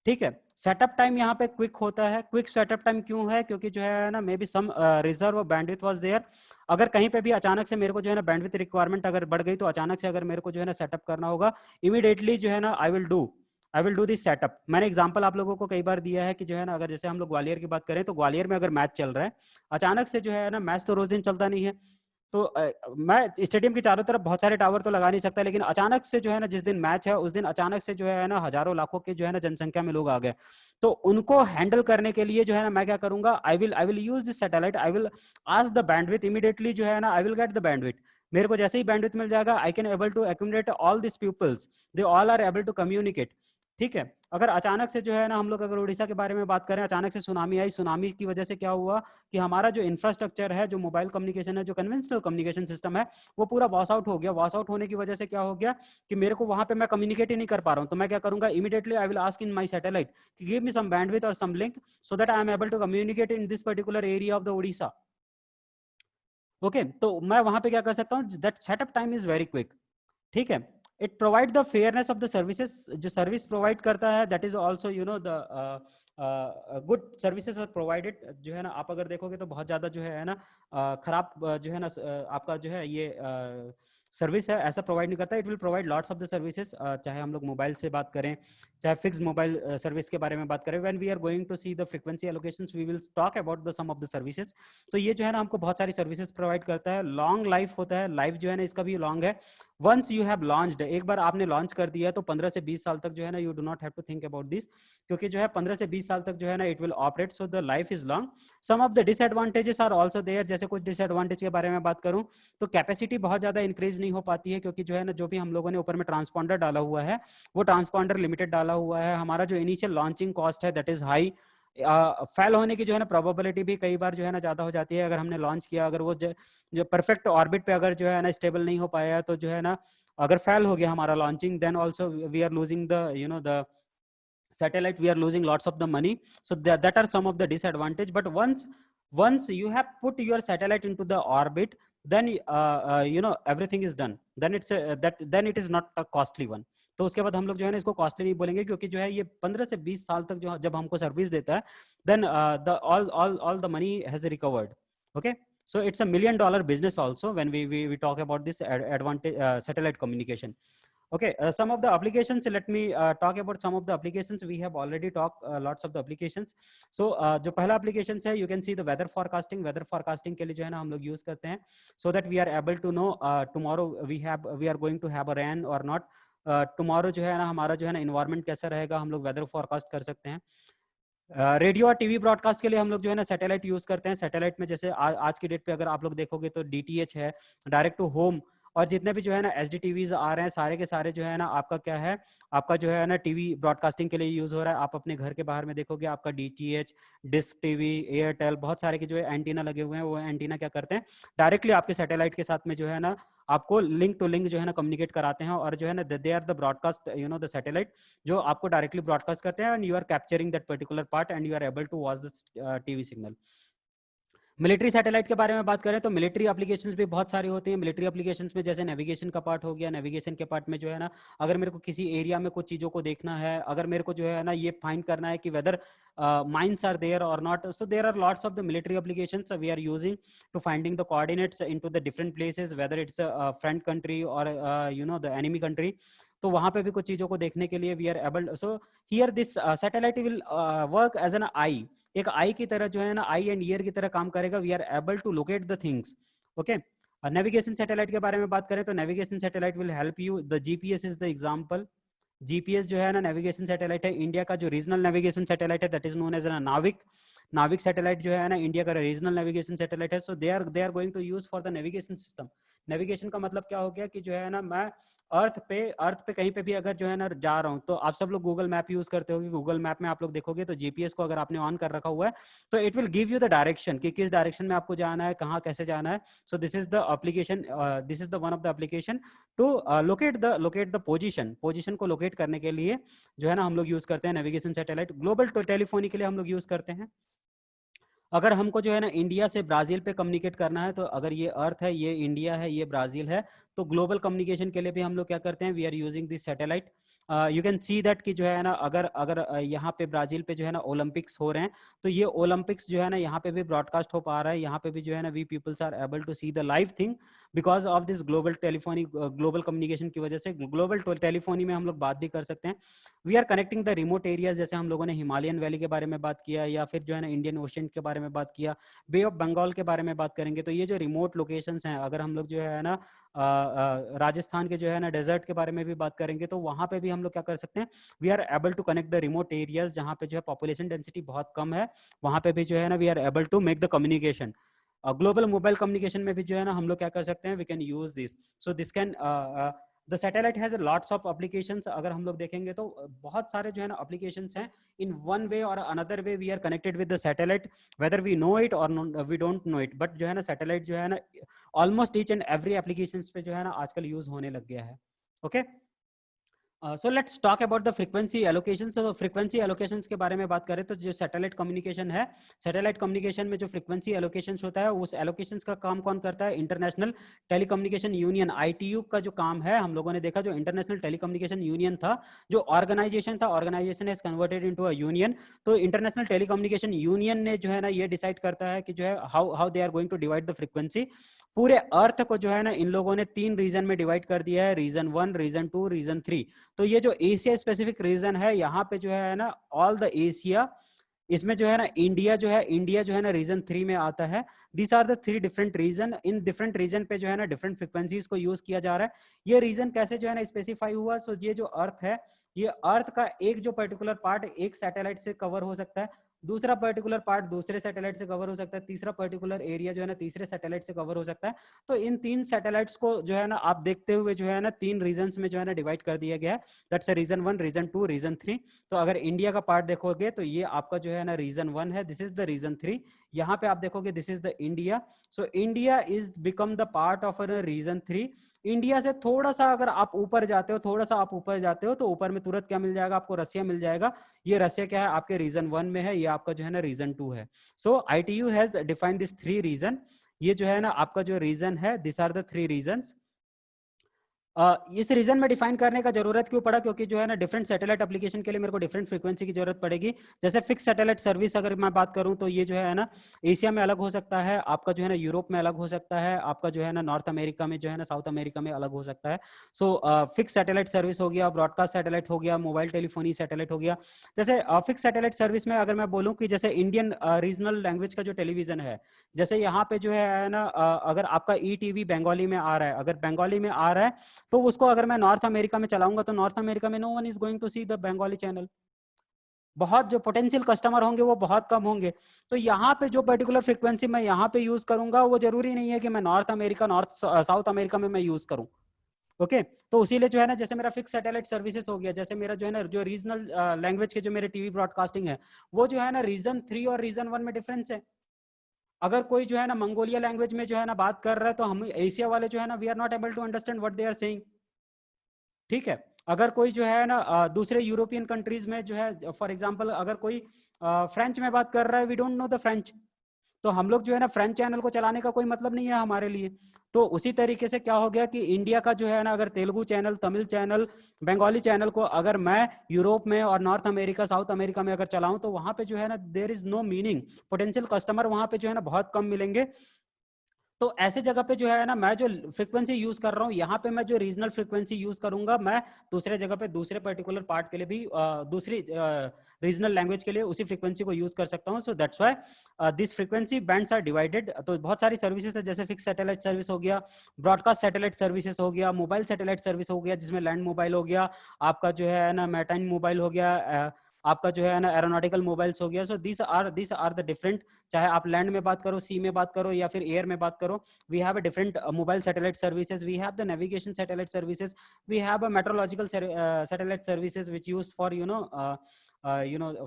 Speaker 1: ठीक है। सेटअप टाइम यहाँ पे क्विक होता है। क्विक सेटअप टाइम क्यों है? क्योंकि जो है ना may be some reserve bandwidth was there. अगर कहीं पे भी अचानक से मेरे को जो है ना बैंडविड्थ रिक्वायरमेंट अगर बढ़ गई, तो अचानक से अगर मेरे को जो है ना सेटअप करना होगा, इमीडिएटली जो है ना I will do this setup. मैंने एग्जांपल आप लोगों को कई बार दिया है कि जो है ना, अगर जैसे हम लोग ग्वालियर की बात करें, तो ग्वालियर में अगर मैच चल रहा है, अचानक से जो है ना, मैच तो रोज दिन चलता नहीं है, तो मैं स्टेडियम के चारों तरफ बहुत सारे टावर तो लगा नहीं सकता, लेकिन अचानक से जो है ना, जिस दिन मैच है उस दिन अचानक से जो है ना हजारों लाखों के जो है ना जनसंख्या में लोग आ गए, तो उनको हैंडल करने के लिए जो है ना मैं क्या करूंगा, I will use this satellite, I will ask the bandwidth immediately, जो है ना I will get the bandwidth. मेरे को जैसे ही बैंडविड्थ मिल जाएगा, I can able to accumulate all this peoples, they all are able to communicate. ठीक है। अगर अचानक से जो है ना, हम लोग अगर उड़ीसा के बारे में बात करें, अचानक से सुनामी आई, सुनामी की वजह से क्या हुआ कि हमारा जो इंफ्रास्ट्रक्चर है, जो मोबाइल कम्युनिकेशन है, जो कन्वेंशनल कम्युनिकेशन सिस्टम है, वो पूरा वॉश आउट हो गया। वॉश आउट होने की वजह से क्या हो गया कि मेरे को वहां पे मैं कम्युनिकेट ही नहीं कर पा रहा हूं। तो मैं क्या करूंगा, immediately I will ask in my satellite give me some bandwidth और some link, so that I am able to communicate in this particular area of the Orissa. Okay, तो मैं वहां पे क्या कर सकता हूँ, that setup time is very quick. ठीक है। It provide the fairness of the services, जो सर्विस प्रोवाइड करता है, that is also you know the good services are provided. जो है ना, आप अगर देखोगे तो बहुत ज्यादा जो है ना खराब जो है ना आपका जो है ये सर्विस है, ऐसा प्रोवाइड नहीं करता। It will provide lots of the services, चाहे हम लोग मोबाइल से बात करें, चाहे फिक्स मोबाइल सर्विस के बारे में बात करें। When we are going to see the frequency allocations, we will talk about the some of the services. तो ये जो है ना हमको बहुत सारी सर्विसेज प्रोवाइड करता है। लॉन्ग लाइफ होता है, लाइफ जो है ना इसका भी लॉन्ग है। वंस यू हैव लॉन्च्ड, एक बार आपने लॉन्च कर दिया तो 15 से 20 साल तक जो है ना, you do not have to think about this, क्योंकि जो है 15 से 20 साल तक जो है ना it will operate, so the life is long. Some of the disadvantages are also there. जैसे कुछ डिसएडवांटेज के बारे में बात करूं, तो कैपेसिटी बहुत ज्यादा इंक्रीज नहीं हो पाती है, क्योंकि जो है ना, जो भी हम लोगों ने ऊपर में ट्रांसपॉन्डर डाला हुआ है, वो ट्रांसपॉन्डर लिमिटेड डाला हुआ है। हमारा जो इनिशियल लॉन्चिंग कॉस्ट है, दैट इज हाई। फेल होने की जो है ना प्रोबेबिलिटी भी कई बार जो है ना ज्यादा हो जाती है। अगर हमने लॉन्च किया, अगर वो जो परफेक्ट ऑर्बिट पे अगर जो है ना स्टेबल नहीं हो पाया, तो जो है ना अगर फेल हो गया हमारा launching, then also we are losing the you know the satellite, we are losing lots of the money. So that are some of the disadvantage. But once you have put your satellite into the orbit, then everything is done, then it's then it is not a costly one. तो उसके बाद हम लोग जो है ना इसको costly नहीं बोलेंगे, क्योंकि जो है ये 15 से 20 साल तक जो जब हमको सर्विस देता है, then the all the money has recovered. Okay, so it's a $1 million business also when we talk about this advantage satellite communication. Okay, some of the applications, let me talk about some of the applications. We have already talked lots of the applications. So जो पहला application है, you can see the weather forecasting. Weather forecasting के लिए जो है ना हम लोग use करते हैं, so that we are able to know tomorrow we are going to have a rain or not. tomorrow जो है ना हमारा जो है ना environment कैसा रहेगा, हम लोग weather forecast कर सकते हैं। रेडियो और टीवी ब्रॉडकास्ट के लिए हम लोग जो है ना सैटेलाइट यूज करते हैं। सैटेलाइट में जैसे आज की डेट पे अगर आप लोग देखोगे तो डीटीएच है, डायरेक्ट टू होम, और जितने भी जो है ना एचडी टीवीज आ रहे हैं, सारे के सारे जो है ना आपका क्या है, आपका जो है ना टीवी ब्रॉडकास्टिंग के लिए यूज हो रहा है। आप अपने घर के बाहर में देखोगे, आपका डीटीएच, डिस्क टीवी, एयरटेल, बहुत सारे के जो है एंटीना लगे हुए हैं। वो एंटीना क्या करते हैं, डायरेक्टली आपके सैटेलाइट के साथ में जो है ना आपको लिंक टू लिंक जो है ना कम्युनिकेट कराते हैं, और जो है ना they are the broadcast the satellite, जो आपको डायरेक्टली ब्रॉडकास्ट करते हैं, and you are capturing that particular part and you are able to watch the TV signal. Military satellite के बारे में बात करें तो मिलिट्री एप्लीकेशंस भी बहुत सारी होती हैं। मिलिट्री एप्लीकेशंस में जैसे नेविगेशन का पार्ट हो गया, नेविगेशन के पार्ट में जो है ना, अगर मेरे को किसी एरिया में कुछ चीज़ों को देखना है, अगर मेरे को जो है ना ये फाइंड करना है कि वेदर माइंस आर देयर और not, so there are lots of the military applications we are using to finding the coordinates into the different places, whether it's friend country और द एनिमी कंट्री। तो वहां पे भी कुछ चीजों को देखने के लिए we are able, so here this satellite will work as an eye, एक आई की तरह जो है ना, आई एंड ईयर की तरह काम करेगा। We are able to locate the things. Okay, navigation satellite के बारे में बात करें तो navigation satellite will help you, the GPS is the example. GPS जो है ना नेविगेशन सैटेलाइट है, इंडिया का जो रीजनल नेविगेशन सैटेलाइट है, that is known as NavIC. NavIC satellite जो है ना इंडिया का रीजनल नेविगेशन सैटेलाइट है। So they are going to use for the navigation system. Navigation का मतलब क्या हो गया कि जो है ना मैं अर्थ पे कहीं पे भी अगर जो है ना जा रहा हूँ, तो आप सब लोग गूगल मैप यूज करते होगे। गूगल मैप में आप लोग देखोगे तो जीपीएस को अगर आपने ऑन कर रखा हुआ है तो it will give you the direction कि किस डायरेक्शन में आपको जाना है, कहाँ कैसे जाना है। So this is the application, this is the one of the application to locate the position को लोकेट करने के लिए जो है ना हम लोग यूज करते हैं नेविगेशन सैटेलाइट। ग्लोबल टेलीफोनी के लिए हम लोग यूज करते हैं। अगर हमको जो है ना इंडिया से ब्राजील पे कम्युनिकेट करना है, तो अगर ये अर्थ है, ये इंडिया है, ये ब्राजील है, तो ग्लोबल कम्युनिकेशन के लिए भी हम लोग क्या करते हैं, we are using this satellite. You can see that कि जो है ना अगर अगर यहाँ पे ब्राजील पे जो है ना ओलंपिक्स हो रहे हैं, तो ये ओलंपिक्स जो है ना यहाँ पे भी ब्रॉडकास्ट हो पा रहा है। यहाँ पे भी जो है ना we peoples are able to see the live thing because of this global telephony, global communication की वजह से। ग्लोबल टेलीफोनी में हम लोग बात भी कर सकते हैं। We are connecting the remote areas, जैसे हम लोगों ने हिमालयन वैली के बारे में बात किया, या फिर जो है ना इंडियन ओशन के बारे में बात किया, बे ऑफ बंगाल के बारे में बात करेंगे। तो ये जो रिमोट लोकेशंस हैं, अगर हम लोग जो है ना राजस्थान के जो है ना डेजर्ट के बारे में भी बात करेंगे, तो वहां पे भी हम लोग क्या कर सकते हैं, we are able to connect the remote areas जहां पे जो है पॉपुलेशन डेंसिटी बहुत कम है, वहां पे भी जो है ना we are able to make the communication. Global mobile communication में भी जो है ना हम लोग क्या कर सकते हैं, we can use this. So this can the satellite has lots of applications. अगर हम लोग देखेंगे तो बहुत सारे जो है ना एप्लीकेशंस हैं। इन one way or another way we are connected with the satellite, whether we know it or we don't know it, but जो है ना सैटेलाइट जो है ना almost each and every applications पे जो है ना आजकल यूज होने लग गया है। Okay, so let's talk about the frequency allocation. तो फ्रीक्वेंसी एलोकेशंस के बारे में बात करें तो जो सैटेलाइट कम्युनिकेशन है, सैटेलाइट कम्युनिकेशन में जो फ्रीक्वेंसी एलोकेशंस होता है, उस एलोकेशंस का काम कौन करता है, इंटरनेशनल टेलीकम्युनिकेशन यूनियन आईटीयू का जो काम है। हम लोगों ने देखा जो इंटरनेशनल टेलीकम्युनिकेशन यूनियन था, जो ऑर्गेनाइजेशन था, organization has converted into a union. तो इंटरनेशनल टेलीकम्युनिकेशन यूनियन ने जो है ना ये डिसाइड करता है कि जो है how they are going to divide the frequency. पूरे अर्थ को जो है ना इन लोगों ने 3 रीजन में डिवाइड कर दिया है, रीजन 1, रीजन 2, रीजन 3। तो ये जो एशिया स्पेसिफिक रीजन है, यहाँ पे जो है ना ऑल द एशिया, इसमें जो है ना इंडिया जो है ना रीजन 3 में आता है। These are the 3 different region. इन डिफरेंट रीजन पे जो है ना डिफरेंट फ्रीक्वेंसीज को यूज किया जा रहा है। ये रीजन कैसे जो है ना स्पेसिफाई हुआ, सो ये जो अर्थ है, ये अर्थ का एक जो पर्टिकुलर पार्ट एक सैटेलाइट से कवर हो सकता है, दूसरा पर्टिकुलर पार्ट दूसरे सैटेलाइट से कवर हो सकता है, तीसरा पर्टिकुलर एरिया जो है ना तीसरे सैटेलाइट से कवर हो सकता है। तो इन 3 सैटेलाइट्स को जो है ना आप देखते हुए जो है ना 3 रीजन्स में जो है ना डिवाइड कर दिया गया है। That's region 1, region 2, region 3। तो अगर इंडिया का पार्ट देखोगे तो ये आपका जो है ना रीजन 1 है, दिस इज द रीजन 3। यहाँ पे आप देखोगे this is the India. So India is become the part of region 3। India से थोड़ा सा अगर आप ऊपर जाते हो, थोड़ा सा आप ऊपर जाते हो, तो ऊपर में तुरंत क्या मिल जाएगा आपको, रसिया मिल जाएगा। ये रसिया क्या है, आपके रीजन 1 में है, ये आपका जो है ना रीजन 2 है। So ITU has defined this 3 region. ये जो है ना आपका जो रीजन है, दिस आर द 3 रीजन्स। इस रीजन में डिफाइन करने का जरूरत क्यों पड़ा, क्योंकि जो है ना डिफरेंट सैटेलाइट एप्लीकेशन के लिए मेरे को डिफरेंट फ्रीक्वेंसी की जरूरत पड़ेगी। जैसे फिक्स सैटेलाइट सर्विस अगर मैं बात करूं तो ये जो है ना एशिया में अलग हो सकता है, आपका जो है ना यूरोप में अलग हो सकता है, आपका जो है ना नॉर्थ अमेरिका में, जो है ना साउथ अमेरिका में अलग हो सकता है। सो फिक्स सैटेलाइट सर्विस हो गया, ब्रॉडकास्ट सैटेलाइट हो गया, मोबाइल टेलीफोनी सैटेलाइट हो गया। जैसे फिक्स सैटेलाइट सर्विस में अगर मैं बोलूँ कि जैसे इंडियन रीजनल लैंग्वेज का जो टेलीविजन है, जैसे यहाँ पे जो है ना अगर आपका ईटीवी बंगाली में आ रहा है, अगर बंगाली में आ रहा है, तो उसको अगर मैं नॉर्थ अमेरिका में चलाऊंगा तो नॉर्थ अमेरिका में no one is going to see the Bengali channel. बहुत जो पोटेंशियल कस्टमर होंगे वो बहुत कम होंगे। तो यहाँ पे जो पर्टिकुलर फ्रीक्वेंसी मैं यहाँ पे यूज करूंगा, वो जरूरी नहीं है कि मैं north America, north south America में मैं यूज करूं। ओके, तो उसीलिए जो है ना जैसे मेरा फिक्स सैटेलाइट सर्विसेज हो गया, जैसे मेरा जो है ना जो रीजनल लैंग्वेज के जो मेरे टीवी ब्रॉडकास्टिंग है, वो जो है ना रीजन 3 और रीजन 1 में डिफरेंस है। अगर कोई जो है ना मंगोलिया लैंग्वेज में जो है ना बात कर रहा है, तो हम एशिया वाले जो है ना we are not able to understand what they are saying. ठीक है, अगर कोई जो है ना दूसरे यूरोपियन कंट्रीज में जो है, फॉर एग्जांपल अगर कोई फ्रेंच में बात कर रहा है, we don't know the French, तो हम लोग जो है ना फ्रेंच चैनल को चलाने का कोई मतलब नहीं है हमारे लिए। तो उसी तरीके से क्या हो गया कि इंडिया का जो है ना अगर Telugu channel, Tamil channel, Bengali channel को अगर मैं यूरोप में और नॉर्थ अमेरिका, साउथ अमेरिका में अगर चलाऊं, तो वहां पे जो है ना there is no meaning, potential customer वहां पे जो है ना बहुत कम मिलेंगे। तो ऐसे जगह पे जो है ना मैं जो फ्रीक्वेंसी यूज कर रहा हूँ, यहाँ पे मैं जो रीजनल फ्रीक्वेंसी यूज करूंगा, मैं दूसरे जगह पे दूसरे पर्टिकुलर पार्ट के लिए भी दूसरी रीजनल लैंग्वेज के लिए उसी फ्रीक्वेंसी को यूज कर सकता हूँ। So that's why this frequency bands are divided. तो बहुत सारी सर्विसेज है, जैसे फिक्स सैटेलाइट सर्विस हो गया, ब्रॉडकास्ट सैटेलाइट सर्विसेज हो गया, मोबाइल सैटेलाइट सर्विस हो गया जिसमें लैंड मोबाइल हो गया, आपका जो है ना मैटाइन मोबाइल हो गया, आपका जो है ना एरोनॉटिकल मोबाइल्स हो गया। So this are the different, चाहे आप लैंड में बात करो, सी में बात करो या फिर एयर में बात करो, we have a different mobile satellite services, we have the navigation satellite services, we have a meteorological satellite services which used for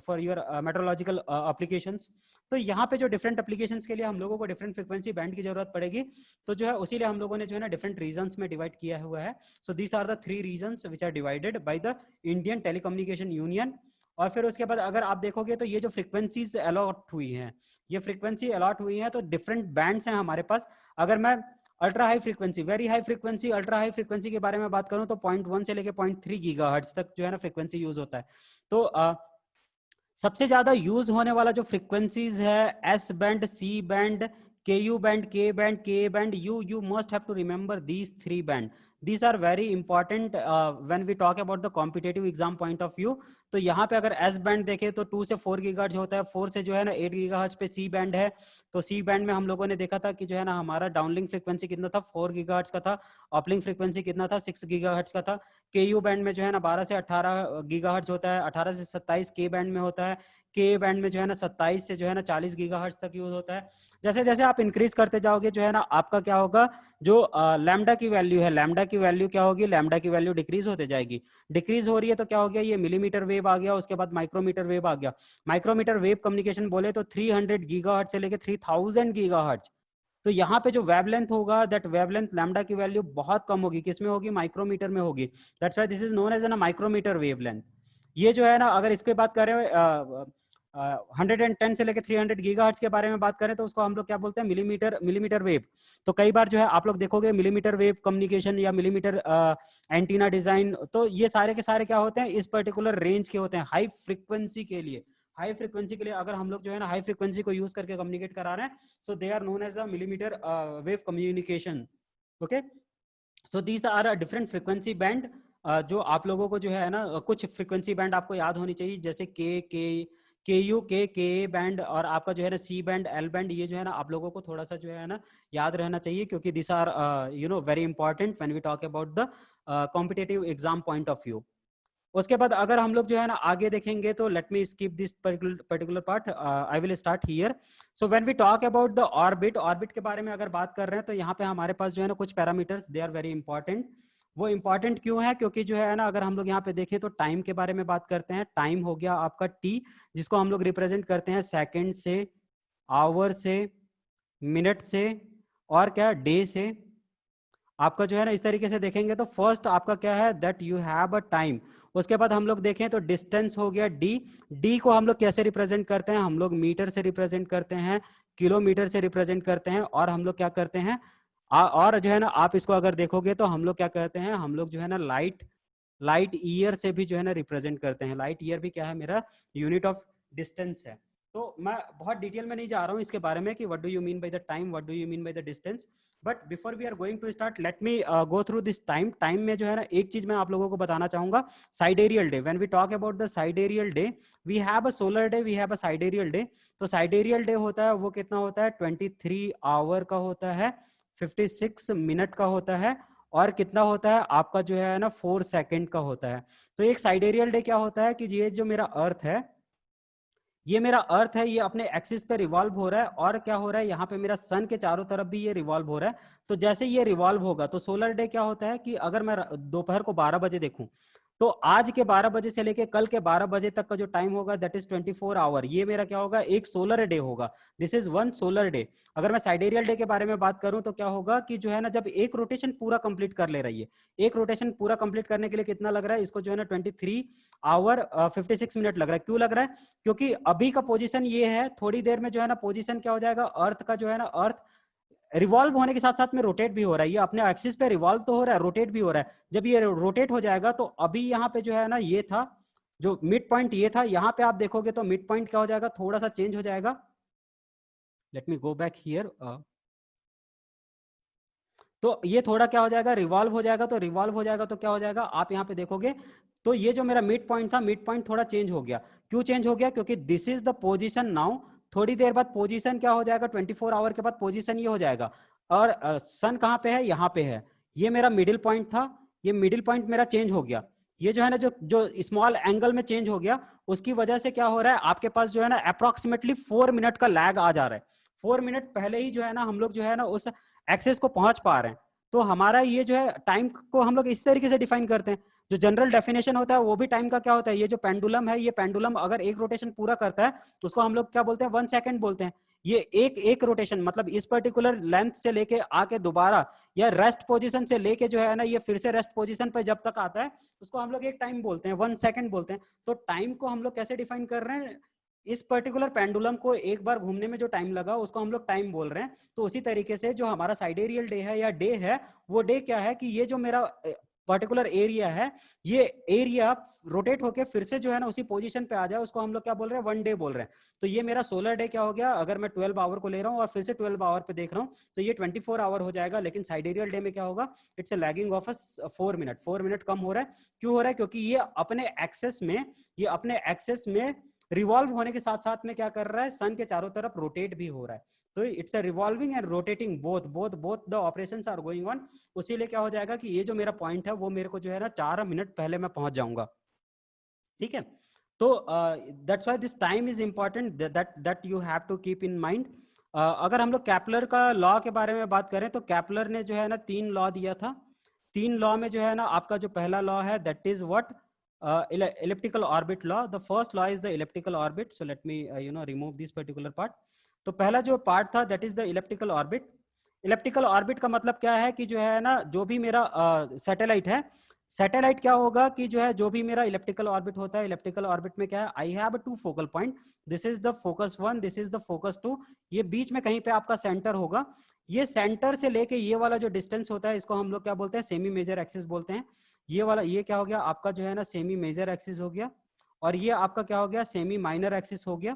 Speaker 1: for your meteorological applications. तो यहाँ पे जो डिफरेंट एप्लीकेशंस के लिए हम लोगों को डिफरेंट फ्रीक्वेंसी बैंड की जरूरत पड़ेगी, तो जो है उसी लिए हम लोगों ने जो है ना डिफरेंट रीजन्स में डिवाइड किया हुआ है। So these are the 3 regions which are divided by the Indian telecommunication union. और फिर उसके बाद अगर आप देखोगे तो ये जो फ्रीक्वेंसीज अलॉट हुई हैं, ये फ्रीक्वेंसी अलॉट हुई है, तो डिफरेंट बैंड्स हैं हमारे पास। अगर मैं ultra high frequency, very high frequency, ultra high frequency के बारे में बात करूं तो 0.1 से लेके 0.3 गीगाहर्ट्ज तक जो है ना फ्रीक्वेंसी यूज होता है। तो सबसे ज्यादा यूज होने वाला जो फ्रीक्वेंसीज है S band, C band, KU band, K band, you must have to remember these 3 band. These are very important when we talk about the competitive exam point of view। तो यहाँ पे अगर S band देखें तो 2 से 4 gigahertz होता है, 4 से जो है ना 8 गीगाहर्ट्ज पे C बैंड है। तो C बैंड में हम लोगों ने देखा था कि जो है ना हमारा डाउनलिंक फ्रीक्वेंसी कितना था, 4 गीगाहर्ट्ज का था, अपलिंक फ्रीक्वेंसी कितना था, 6 गीगाहर्ट्ज का था। KU बैंड में जो है ना 12 से 18 गीगाहर्ट्ज होता है, 18 से 27 K बैंड में होता है, के बैंड में जो है ना 27 से जो है ना 40 गीगाहर्ट्ज तक यूज होता है। जैसे जैसे आप इंक्रीज करते जाओगे जो है ना आपका क्या होगा, जो लैम्डा की वैल्यू है, लैम्डा की वैल्यू क्या होगी, लैम्डा की वैल्यू डिक्रीज होते जाएगी। डिक्रीज हो रही है तो क्या हो गया, ये मिलीमीटर वेव आ गया, उसके बाद माइक्रोमीटर वेव आ गया। माइक्रोमीटर वेव कम्युनिकेशन बोले तो 300 गीगाहर्ट्ज से लेके 3000 गीगाहर्ट्ज। तो यहाँ पे जो वेवलेंथ होगा, दैट वेवलेंथ लैम्डा की वैल्यू बहुत कम होगी, किसमें होगी, माइक्रोमीटर में होगी। That's why this is known as an micrometer wavelength. ये जो है ना अगर इसके बात करें 110 से लेकर 300 गीगाहर्ट्ज के बारे में बात करें तो उसको हम लोग क्या बोलते हैं, मिलीमीटर वेव। तो कई बार जो है आप लोग देखोगे मिलीमीटर वेव कम्युनिकेशन या मिलीमीटर एंटीना डिजाइन, तो ये सारे के सारे क्या होते हैं, इस पर्टिकुलर रेंज के होते हैं, हाई फ्रीक्वेंसी के लिए। हाई फ्रीक्वेंसी के लिए अगर हम लोग जो है ना हाई फ्रीक्वेंसी को यूज करके कम्युनिकेट करा रहे हैं, so they are known as a millimeter wave communication. Okay, so these are different frequency band. जो आप लोगों को जो है ना कुछ फ्रीक्वेंसी बैंड आपको याद होनी चाहिए, जैसे KU के बैंड, और आपका जो है ना C बैंड, L बैंड, ये जो है ना आप लोगों को थोड़ा सा जो है ना याद रहना चाहिए, क्योंकि this are very important when we talk about the competitive exam point of view. उसके बाद अगर हम लोग जो है ना आगे देखेंगे तो let me skip this particular part, I will start here. So when we talk about the orbit के बारे में अगर बात कर रहे हैं तो यहाँ पे हमारे पास जो है ना कुछ parameters, they are very important. वो इंपॉर्टेंट क्यों है, क्योंकि जो है ना अगर हम लोग यहाँ पे देखें तो टाइम के बारे में बात करते हैं। टाइम हो गया आपका T, जिसको हम लोग रिप्रेजेंट करते हैं सेकेंड से, आवर से, मिनट से, और क्या, डे से। आपका जो है ना इस तरीके से देखेंगे तो फर्स्ट आपका क्या है, that you have a time. उसके बाद हम लोग देखें तो डिस्टेंस हो गया डी को हम लोग कैसे रिप्रेजेंट करते हैं, हम लोग मीटर से रिप्रेजेंट करते हैं, किलोमीटर से रिप्रेजेंट करते हैं, और हम लोग क्या करते हैं, और जो है ना आप इसको अगर देखोगे तो हम लोग क्या करते हैं, हम लोग जो है ना लाइट ईयर से भी जो है ना रिप्रेजेंट करते हैं। लाइट ईयर भी क्या है, मेरा यूनिट ऑफ डिस्टेंस है। तो मैं बहुत डिटेल में नहीं जा रहा हूं इसके बारे में कि what do you mean by the time, what do you mean by the distance, but before we are going to start let me go through this time में जो है ना एक चीज मैं आप लोगों को बताना चाहूंगा, sidereal day. When we talk about the sidereal day, we have a solar day, we have a sidereal day. तो साइडेरियल डे होता है वो कितना होता है, 23 आवर का होता है, 56 मिनट का होता है, और कितना होता है आपका जो है ना 4 सेकंड का होता है। तो एक साइडेरियल डे क्या होता है कि ये जो मेरा अर्थ है, ये मेरा अर्थ है, ये अपने एक्सिस पे रिवॉल्व हो रहा है, और क्या हो रहा है, यहाँ पे मेरा सन के चारों तरफ भी ये रिवॉल्व हो रहा है। तो जैसे ये रिवॉल्व होगा तो सोलर डे क्या होता है कि अगर मैं दोपहर को 12 बजे देखूं तो आज के 12 बजे से लेके कल के 12 बजे तक का जो टाइम होगा, दैट इज 24 आवर, ये मेरा क्या होगा, एक सोलर डे होगा। This is one solar day. अगर मैं साइडेरियल डे के बारे में बात करूं तो क्या होगा कि जो है ना जब एक रोटेशन पूरा कंप्लीट कर ले रही है, एक रोटेशन पूरा कंप्लीट करने के लिए कितना लग रहा है, इसको जो है ना 23 आवर 56 मिनट लग रहा है। क्यों लग रहा है, क्योंकि अभी का पोजीशन ये है, थोड़ी देर में जो है ना पोजीशन क्या हो जाएगा, अर्थ का जो है ना, अर्थ रिवॉल्व होने के साथ साथ में रोटेट भी हो रहा है, ये अपने एक्सिस पे रिवॉल्व तो हो रहा है, रोटेट भी हो रहा है। जब ये रोटेट हो जाएगा तो अभी यहाँ पे जो है ना ये था, जो मिड पॉइंट ये था, यहाँ पे आप देखोगे तो मिड पॉइंट क्या हो जाएगा, थोड़ा सा चेंज हो जाएगा। Late me go back here. तो ये थोड़ा क्या हो जाएगा, रिवॉल्व हो जाएगा। तो रिवॉल्व हो जाएगा तो क्या हो जाएगा, आप यहाँ पे देखोगे तो ये जो मेरा मिड पॉइंट था, मिड पॉइंट थोड़ा चेंज हो गया। क्यों चेंज हो गया, क्योंकि this is the position now. थोड़ी देर बाद पोजीशन क्या हो जाएगा, 24 आवर के बाद पोजीशन ये हो जाएगा, और सन कहाँ पे है, यहाँ पे है। ये मेरा मिडिल पॉइंट था, ये मिडिल पॉइंट मेरा चेंज हो गया। ये जो है ना, जो स्मॉल एंगल में चेंज हो गया, उसकी वजह से क्या हो रहा है, आपके पास जो है ना अप्रोक्सीमेटली 4 मिनट का लैग आ जा रहा है। 4 मिनट पहले ही जो है ना हम लोग जो है ना उस एक्सेस को पहुंच पा रहे हैं। तो हमारा ये जो है टाइम को हम लोग इस तरीके से डिफाइन करते हैं। जो जनरल डेफिनेशन होता है वो भी टाइम का क्या होता है, ये जो पेंडुलम है, ये पेंडुलम अगर एक रोटेशन पूरा करता है तो उसको हम लोग क्या बोलते हैं, 1 सेकंड बोलते हैं। ये एक रोटेशन मतलब इस पर्टिकुलर लेंथ से लेके आके दोबारा या रेस्ट पोजीशन से लेके जो है ना ये फिर से रेस्ट पोजीशन पर जब तक आता है उसको हम लोग एक टाइम बोलते हैं, 1 सेकंड बोलते हैं। तो टाइम को हम लोग कैसे डिफाइन कर रहे हैं, इस पर्टिकुलर पेंडुलम को एक बार घूमने में जो टाइम लगा उसको हम लोग टाइम बोल रहे हैं। तो उसी तरीके से जो हमारा साइडेरियल डे है या डे है, वो डे क्या है कि ये जो मेरा पर्टिकुलर एरिया है, ये एरिया रोटेट होके फिर से जो है ना उसी पोजीशन पे आ जाए, उसको हम लोग क्या बोल रहे हैं, 1 डे बोल रहे हैं। तो ये मेरा सोलर डे क्या हो गया, अगर मैं 12 आवर को ले रहा हूँ और फिर से 12 आवर पे देख रहा हूँ तो ये 24 आवर हो जाएगा। लेकिन साइडेरियल डे में क्या होगा, it's a lagging of 4 minute कम हो रहा है। क्यों हो रहा है, क्योंकि ये अपने एक्सेस में रिवॉल्व होने के साथ साथ में क्या कर रहा है, सन के चारों तरफ रोटेट भी हो रहा है। तो it's a revolving and rotating, both the operations are going on. उसीलिए क्या हो जाएगा कि ये जो मेरा पॉइंट है वो मेरे को जो है ना 4 मिनट पहले मैं पहुंच जाऊंगा। ठीक है, तो that's why this time is important, that you have to keep in mind. अगर हम लोग कैपलर का लॉ के बारे में बात करें तो कैपलर ने जो है ना 3 लॉ दिया था। 3 लॉ में जो है ना आपका जो पहला लॉ है that is what, elliptical orbit law. The first law is the elliptical orbit. So let me remove this particular part. तो पहला जो पार्ट था that is the elliptical orbit. Elliptical orbit का मतलब क्या है कि जो है ना जो भी मेरा सैटेलाइट है, सैटेलाइट क्या होगा कि जो है जो भी मेरा इलेप्टिकल ऑर्बिट होता है, इलेप्टिकल ऑर्बिट में क्या है, I have 2 focal point, this is the focus 1, this is the focus 2। ये बीच में कहीं पे आपका सेंटर होगा। ये सेंटर से लेके ये वाला जो डिस्टेंस होता है इसको हम लोग क्या बोलते हैं, सेमी मेजर एक्सिस बोलते हैं। ये वाला ये क्या हो गया आपका जो है ना सेमी मेजर एक्सिस हो गया, और ये आपका क्या हो गया, सेमी माइनर एक्सिस हो गया।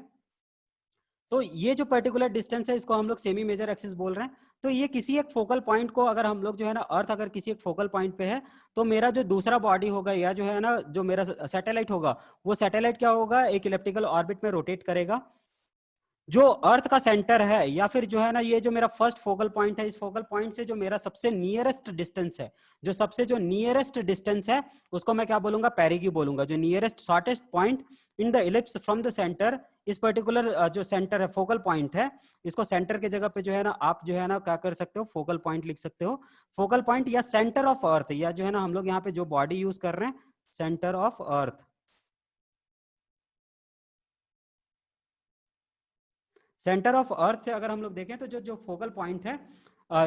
Speaker 1: तो ये जो पर्टिकुलर डिस्टेंस है इसको हम लोग सेमी मेजर एक्सिस बोल रहे हैं। तो ये किसी एक फोकल पॉइंट को अगर हम लोग जो है ना अर्थ अगर किसी एक फोकल पॉइंट पे है, तो मेरा जो दूसरा बॉडी होगा या जो है ना जो मेरा सैटेलाइट होगा, वो सैटेलाइट क्या होगा, एक इलेप्टिकल ऑर्बिट में रोटेट करेगा। जो अर्थ का सेंटर है या फिर जो है ना ये जो मेरा फर्स्ट फोकल पॉइंट है, इस फोकल पॉइंट से जो मेरा सबसे नियरेस्ट डिस्टेंस है, जो नियरेस्ट डिस्टेंस है उसको मैं क्या बोलूंगा, पेरिगी बोलूंगा। जो nearest shortest point in the ellipse from the centre, इस पर्टिकुलर जो सेंटर है फोकल पॉइंट है, इसको सेंटर की जगह पे जो है ना आप जो है ना क्या कर सकते हो, फोकल पॉइंट लिख सकते हो। फोकल पॉइंट या सेंटर ऑफ अर्थ, या जो है ना हम लोग यहाँ पे जो बॉडी यूज कर रहे हैं, centre of earth. Centre of earth से अगर हम लोग देखें तो जो जो फोकल पॉइंट है,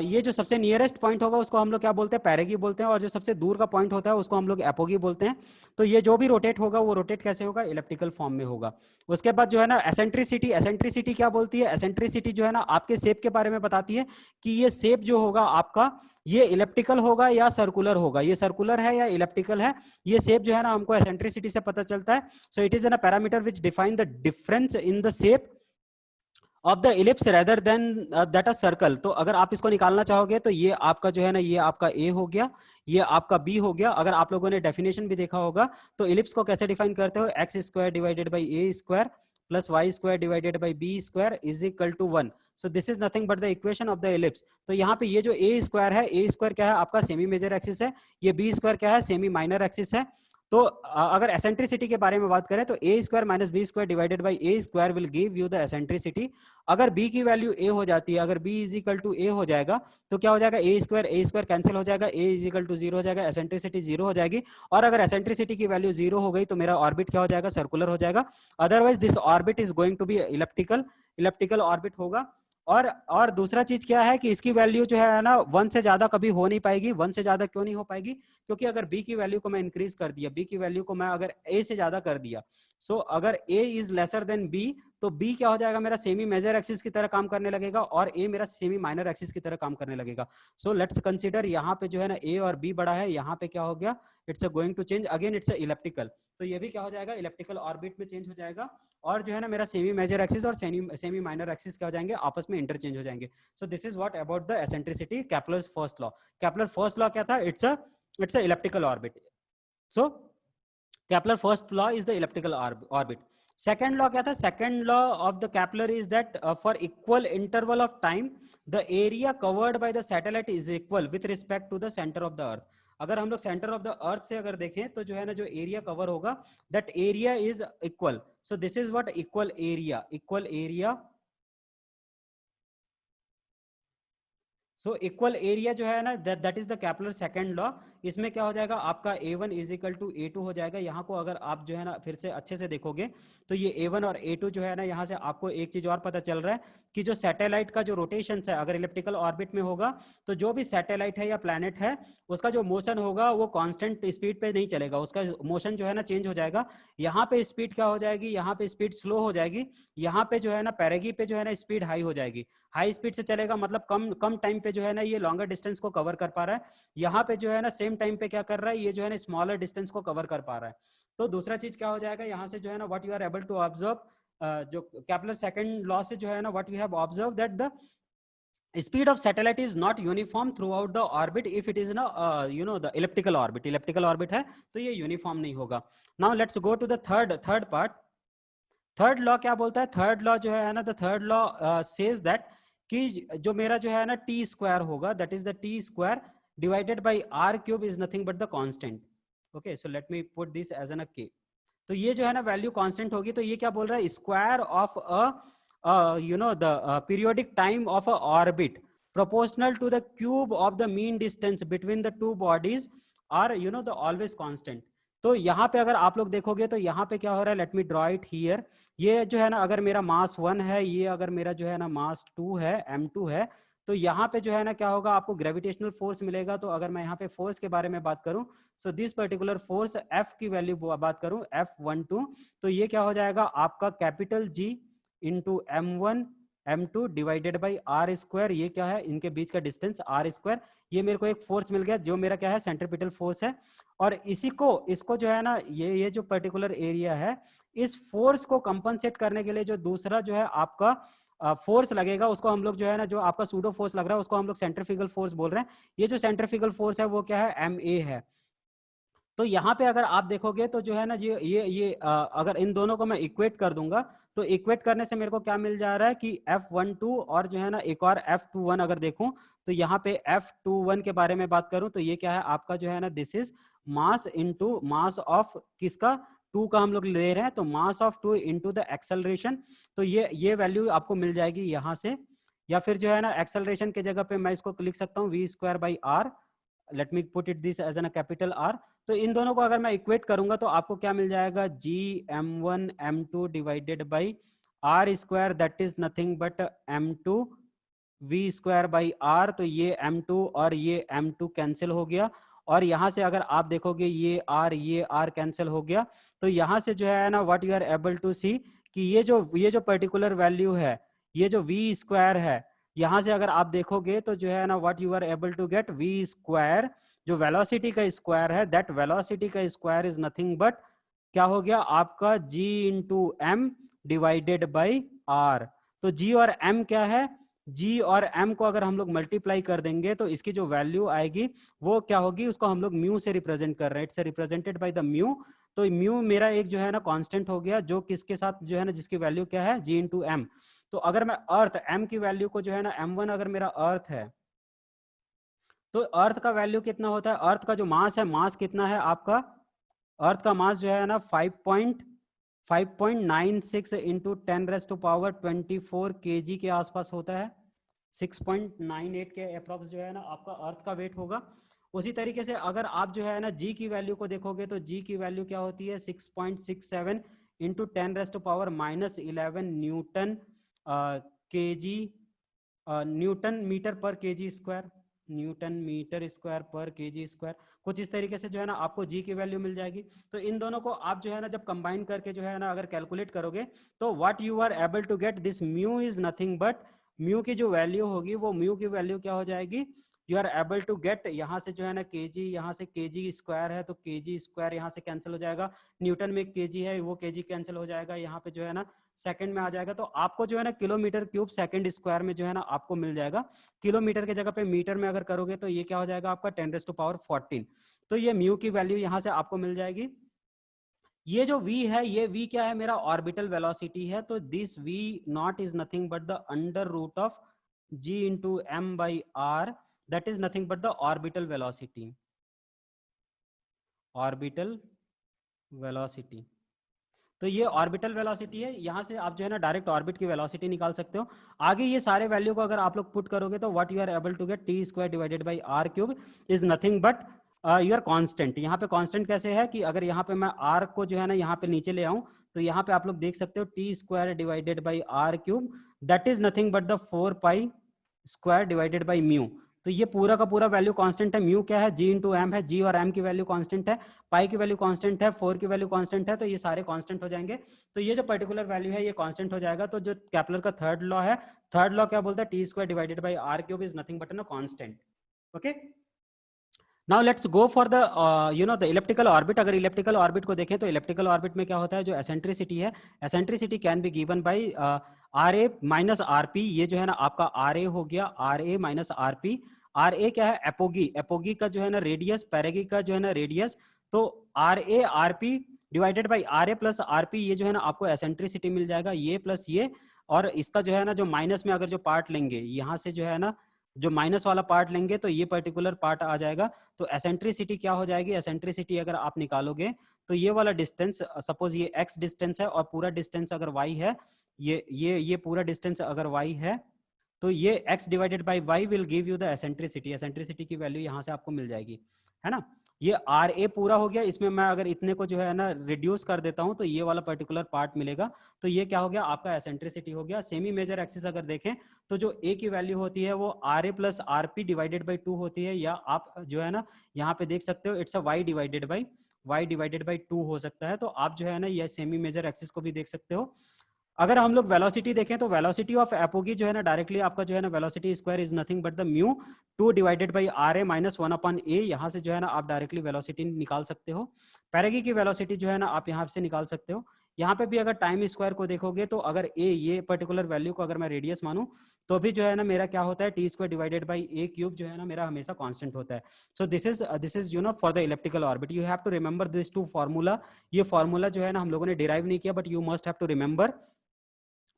Speaker 1: ये जो सबसे नियरेस्ट पॉइंट होगा उसको हम लोग क्या बोलते हैं, पेरेगी बोलते हैं, और जो सबसे दूर का पॉइंट होता है उसको हम लोग एपोगी बोलते हैं। तो ये जो भी रोटेट होगा वो रोटेट कैसे होगा, इलेप्टिकल फॉर्म में होगा। उसके बाद जो है ना एसेंट्रिसिटी, एसेंट्रिसिटी क्या बोलती है, एसेंट्रिसिटी जो है ना आपके शेप के बारे में बताती है कि ये शेप जो होगा आपका, ये इलेप्टिकल होगा या सर्कुलर होगा, ये सर्कुलर है या इलेप्टिकल है। ये शेप जो है ना हमको एसेंट्रिसिटी से पता चलता है। So it is N parameter which define the difference in the shape of the ellipse rather than that a circle. तो अगर आप इसको निकालना चाहोगे तो ये आपका जो है ना ये आपका ए हो गया, ये आपका बी हो गया। अगर आप लोगों ने डेफिनेशन भी देखा होगा तो इलिप्स को कैसे डिफाइन करते हो, X square divided by A square plus Y square divided by B square is equal to 1। So this is nothing but the equation of the ellipse. तो यहाँ पे ये जो ए स्क्वायर है, ए स्क्वायर क्या है आपका सेमी मेजर एक्सिस है, ये बी स्क्वायर क्या है सेमी माइनर एक्सिस है। तो अगर एसेंट्रिसिटी के बारे में बात करें तो a square minus b square divided by A square will give you the eccentricity. अगर b की वैल्यू a हो जाती है, अगर b is equal to a हो जाएगा तो क्या हो जाएगा, ए स्क्वायर कैंसिल हो जाएगा, a इज इक्वल टू 0 हो जाएगा, एसेंट्रिसिटी 0 हो जाएगी। और अगर एसेंट्रिसिटी की वैल्यू 0 हो गई तो मेरा ऑर्बिट क्या हो जाएगा, सर्कुलर हो जाएगा। Otherwise this orbit is going to be elliptical orbit होगा। और दूसरा चीज क्या है कि इसकी वैल्यू जो है ना 1 से ज्यादा कभी हो नहीं पाएगी। 1 से ज्यादा क्यों नहीं हो पाएगी, क्योंकि अगर b की वैल्यू को मैं इंक्रीज कर दिया, b की वैल्यू को मैं अगर a से ज्यादा कर दिया, सो अगर a is lesser than b तो b क्या हो जाएगा, मेरा सेमी मेजर एक्सिस की तरह काम करने लगेगा और a मेरा सेमी माइनर एक्सिस की तरह काम करने लगेगा। सो लेट्स कंसीडर यहाँ पे जो है ना a और b बड़ा है, यहाँ पे क्या हो गया, it's going to change again, it's elliptical. तो ये भी क्या हो जाएगा, इलेप्टिकल ऑर्बिट में चेंज हो जाएगा। और जो है ना मेरा सेमी मेजर एक्सिस और सेमी माइनर एक्सिस क्या हो जाएंगे, आपस में इंटरचेंज हो जाएंगे। सो this is what about the eccentricity, Kepler's first law. Kepler first law क्या था, it's a elliptical orbit. So Kepler first law is the elliptical orbit. Second law क्या था, second law of the Kepler is that for equal interval of time the area covered by the satellite is equal with respect to the centre of the earth. अगर हम लोग centre of the अर्थ से अगर देखें तो जो है ना जो एरिया कवर होगा that area is equal, so this is what equal area, equal area. So equal area जो है ना that is the कैपलर second law. इसमें क्या हो जाएगा आपका A1 is equal to A2 हो जाएगा। यहाँ को अगर आप जो है ना फिर से अच्छे से देखोगे तो ये A1 और A2 जो है ना, यहाँ से आपको एक चीज और पता चल रहा है कि जो सैटेलाइट का जो रोटेशन है अगर इलिप्टिकल ऑर्बिट में होगा तो जो भी सैटेलाइट है या प्लैनेट है उसका जो मोशन होगा वो कांस्टेंट स्पीड पे नहीं चलेगा, उसका मोशन जो है ना चेंज हो जाएगा। यहाँ पे स्पीड क्या हो जाएगी, यहाँ पे स्पीड स्लो हो जाएगी, यहाँ पे जो है ना पेरेगी पे जो है ना स्पीड हाई हो जाएगी। हाई स्पीड से चलेगा मतलब कम कम टाइम पे जो है ना ये लॉन्गर डिस्टेंस को कवर कर पा रहा है। यहाँ पे जो है ना सेम टाइम पे क्या कर रहा है, ये जो है ना स्मॉलर डिस्टेंस को कवर कर पा रहा है। तो दूसरा चीज क्या हो जाएगा यहाँ से जो है ना what you are able to observe, जो कैपलर सेकंड लॉ से जो है ना what we have observe that the speed of satellite is not uniform throughout the orbit if it is in a the elliptical orbit, elliptical orbit है तो ये uniform नहीं होगा। now let's go to the third part। Third law क्या बोलता है, third law जो है ना the third law says that कि जो मेरा जो है ना टी स्क्वायर होगा that is the T square divided by R cube is nothing but the constant. Okay, so let me put this as an K. तो ये जो है ना वैल्यू कांस्टेंट होगी, तो ये क्या बोल रहा है, square of the periodic time of a orbit proportional to the cube of the mean distance between the two bodies are the always constant। तो यहाँ पे अगर आप लोग देखोगे तो यहाँ पे क्या हो रहा है, let me draw it here. ये जो है ना अगर मेरा मास 1 है, ये अगर मेरा जो है ना मास 2 है, m2 है, तो यहाँ पे जो है ना क्या होगा, आपको ग्रेविटेशनल फोर्स मिलेगा। तो अगर मैं यहाँ पे फोर्स के बारे में बात करूं, so this particular force F की वैल्यू बात करूं F12, तो ये क्या हो जाएगा आपका capital G into M1 M2 divided by R square. ये क्या है, इनके बीच का डिस्टेंस आर स्क्वायर। ये मेरे को एक फोर्स मिल गया जो मेरा क्या है, सेंट्रीपिटल फोर्स है। और इसी को इसको जो है ना ये जो पर्टिकुलर एरिया है, इस फोर्स को कंपनसेट करने के लिए जो दूसरा जो है आपका फोर्स लगेगा, उसको हम लोग जो है ना जो आपका सूडो फोर्स लग रहा है उसको हम लोग सेंट्रीफ्यूगल फोर्स बोल रहे हैं। ये जो सेंट्रीफ्यूगल फोर्स है वो क्या है, MA है। तो यहाँ पे अगर आप देखोगे तो जो है ना ये अगर इन दोनों को मैं इक्वेट कर दूंगा तो इक्वेट करने से मेरे को क्या मिल जा रहा है कि F12 और जो है ना एक और F21 अगर देखूं तो यहाँ पे F21 के बारे में बात करूं तो ये क्या है आपका जो है ना this is mass into mass of किसका, 2 का हम लोग ले रहे हैं, तो mass of 2 into the acceleration. तो ये वैल्यू आपको मिल जाएगी यहाँ से। या फिर जो है ना एक्सेलरेशन के जगह पे मैं इसको लिख सकता हूँ v²/r। Let me put it this as an capital R. तो इन दोनों को अगर मैं इक्वेट करूंगा तो आपको क्या मिल जाएगा, GM1 M2 divided by R square that is nothing but M2 v²/r। तो ये M2 और ये M2 कैंसिल हो गया, और यहां से अगर आप देखोगे ये R कैंसिल हो गया। तो यहां से जो है ना what you are able to see कि ये जो पर्टिकुलर वैल्यू है, ये जो v² है, यहां से अगर आप देखोगे तो जो है ना what you are able to get v², जो वेलोसिटी का स्क्वायर है, दैट वेलोसिटी का स्क्वायर इज नथिंग बट क्या हो गया आपका G into M divided by R। तो G और M क्या है, G और M को अगर हम लोग मल्टीप्लाई कर देंगे तो इसकी जो वैल्यू आएगी वो क्या होगी, उसको हम लोग म्यू से रिप्रेजेंट कर रहे हैं, it's represented by the mu. तो म्यू मेरा एक जो है ना कांस्टेंट हो गया जो किसके साथ जो है ना जिसकी वैल्यू क्या है, G इंटू M। तो अगर मैं अर्थ M की वैल्यू को जो है ना M1 अगर मेरा अर्थ है तो अर्थ का वैल्यू कितना होता है, अर्थ का जो मास है, मास कितना है आपका, अर्थ का मास जो है ना 5.96 इंटू 10⁻24 kg के आसपास होता है। 6.98 के अप्रॉक्स जो है ना आपका अर्थ का वेट होगा। उसी तरीके से अगर आप जो है ना जी की वैल्यू को देखोगे तो जी की वैल्यू क्या होती है, 6.67 into 10⁻11 newton KG, newton meter per KG square, newton meter square per KG square. कुछ इस तरीके से जो है ना आपको जी की वैल्यू मिल जाएगी। तो इन दोनों को आप जो है ना जब कंबाइन करके जो है ना अगर कैलकुलेट करोगे तो what you are able to get, this mu is nothing but, mu की जो वैल्यू होगी वो म्यू की वैल्यू क्या हो जाएगी, you are able to get, यहाँ से जो है ना केजी, यहाँ से केजी स्क्वायर है तो केजी स्क्वायर यहाँ से कैंसिल हो जाएगा, न्यूटन में केजी है वो केजी कैंसिल हो जाएगा, यहाँ पे जो है ना सेकंड में आ जाएगा। तो आपको जो है ना किलोमीटर क्यूब सेकंड स्क्वायर में जो है ना आपको मिल जाएगा। किलोमीटर के जगह पे मीटर में अगर करोगे तो ये क्या हो जाएगा आपका 10⁻14। तो ये म्यू की वैल्यू यहाँ से आपको मिल जाएगी। ये जो v है, ये v क्या है, मेरा ऑर्बिटल वेलोसिटी है। तो this v0 is nothing but the under root of g into M by R, that is nothing but the orbital velocity. Orbital velocity. तो ये ऑर्बिटल वेलोसिटी है, यहाँ से आप जो है ना डायरेक्ट ऑर्बिट की वेलोसिटी निकाल सकते हो। आगे ये सारे वैल्यू को अगर आप लोग पुट करोगे तो what you are able to get T square divided by R cube is nothing but your constant. यहाँ पे कांस्टेंट कैसे है कि अगर यहाँ पे मैं आर को जो है ना यहाँ पे नीचे ले आऊं तो यहाँ पे आप लोग देख सकते हो T square divided by R cube, that is nothing but the 4 pi square divided by mu. तो ये पूरा का पूरा वैल्यू कांस्टेंट है। म्यू क्या है, जी इंटू एम है, जी और एम की वैल्यू कांस्टेंट है, पाई की वैल्यू कांस्टेंट है, 4 की वैल्यू कांस्टेंट है, तो ये सारे कांस्टेंट हो जाएंगे। तो ये जो पर्टिकुलर वैल्यू है ये कांस्टेंट हो जाएगा। तो जो केपलर का थर्ड लॉ है, थर्ड लॉ क्या बोलता है, T square divided by R cube is nothing but a constant. Okay, now let's go for the the elliptical orbit. अगर इलेप्टिकल ऑर्बिट को देखें तो इलेप्टिकल ऑर्बिट में क्या होता है, जो एसेंट्रिसिटी है, eccentricity can be given by are a minus r P. ये जो है ना आपका आर ए हो गया, r a minus r p. R a क्या है, एपोगी, एपोगी का जो है ना रेडियस, पैरेगी का जो है ना रेडियस। तो R A R P divided by are A plus R P, ये जो है ना आपको एसेंट्रिसिटी मिल जाएगा, ये प्लस ये। और इसका जो है ना जो माइनस में अगर जो पार्ट लेंगे, यहाँ से जो है ना जो माइनस वाला पार्ट लेंगे तो ये पर्टिकुलर पार्ट आ जाएगा। तो एसेंट्रिसिटी क्या हो जाएगी, एसेंट्रिसिटी अगर आप निकालोगे तो ये वाला डिस्टेंस, सपोज ये x डिस्टेंस है और पूरा डिस्टेंस अगर y है, ये पूरा डिस्टेंस अगर y है, तो ये x divided by y will give you the eccentricity. Eccentricity की वैल्यू यहाँ से आपको मिल जाएगी, है ना। ये आर ए पूरा हो गया, इसमें मैं अगर इतने को जो है ना रिड्यूस कर देता हूं तो ये वाला पर्टिकुलर पार्ट मिलेगा। तो ये क्या हो गया, आपका एसेंट्रिसिटी हो गया। सेमी मेजर एक्सिस अगर देखें तो जो ए की वैल्यू होती है वो R A plus R P divided by 2 होती है, या आप जो है ना यहाँ पे देख सकते हो it's a Y divided by 2 हो सकता है। तो आप जो है ना ये सेमी मेजर एक्सिस को भी देख सकते हो। अगर हम लोग वेलोसिटी देखें तो वेलोसिटी ऑफ एपोगी जो है ना डायरेक्टली आपका जो है ना velocity square is nothing but the mu 2 divided by are a minus 1 upon a. यहाँ से जो है ना आप डायरेक्टली वेलोसिटी निकाल सकते हो। पैरेगी की वेलोसिटी जो है ना आप यहाँ से निकाल सकते हो। यहाँ पे भी अगर टाइम स्क्वायर को देखोगे तो अगर ए, ये पर्टिकुलर वैल्यू को अगर मैं रेडियस मानूं तो भी जो है ना मेरा क्या होता है, T square divided by A cube जो है ना मेरा हमेशा कांस्टेंट होता है। So this is for the elliptical orbit you have to remember this two formula. ये फॉर्मूला जो है ना हम लोगों ने डिराइव नहीं किया but you must have to remember.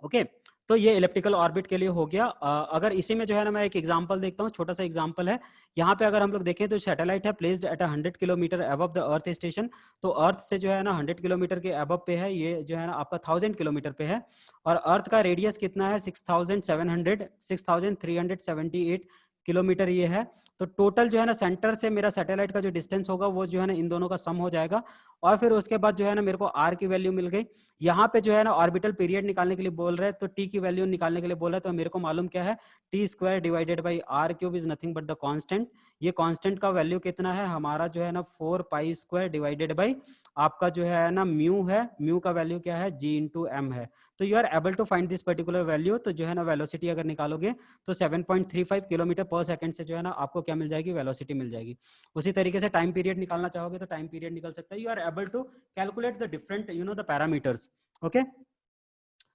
Speaker 1: Okay, तो ये इलेप्टिकल ऑर्बिट के लिए हो गया। अगर इसी में जो है ना मैं एक एग्जांपल देखता हूँ, छोटा सा एग्जांपल है। यहाँ पे अगर हम लोग देखें तो सैटेलाइट है placed at 100 kilometre above the earth station. तो अर्थ से जो है ना 100 किलोमीटर के अबव पे है, ये जो है ना आपका 1000 किलोमीटर पे है। और अर्थ का रेडियस कितना है, 6378 किलोमीटर ये है। तो टोटल जो है ना सेंटर से मेरा सैटेलाइट का जो डिस्टेंस होगा वो जो है ना इन दोनों का सम हो जाएगा। और फिर उसके बाद जो है ना मेरे को आर की वैल्यू मिल गई। यहाँ पे जो है ना ऑर्बिटल पीरियड निकालने के लिए बोल रहे हैं, तो टी की वैल्यू निकालने के लिए बोल रहे हैं। तो मेरे को मालूम क्या है, T square divided by R cube is nothing but the constant. ये कांस्टेंट का वैल्यू कितना है हमारा जो है ना 4 पाई स्क्वायर डिवाइडेड बाई आपका जो है ना म्यू है, म्यू का वैल्यू क्या है, जी इंटू एम है। तो you are able to find this particular value. तो जो है ना वेलोसिटी अगर निकालोगे तो 7.35 किलोमीटर पर सेकंड से जो है ना आपको क्या मिल जाएगी, वेलोसिटी मिल जाएगी। उसी तरीके से टाइम पीरियड निकालना चाहोगे तो टाइम पीरियड निकल सकता है। You are able to calculate the different the parameters. Okay,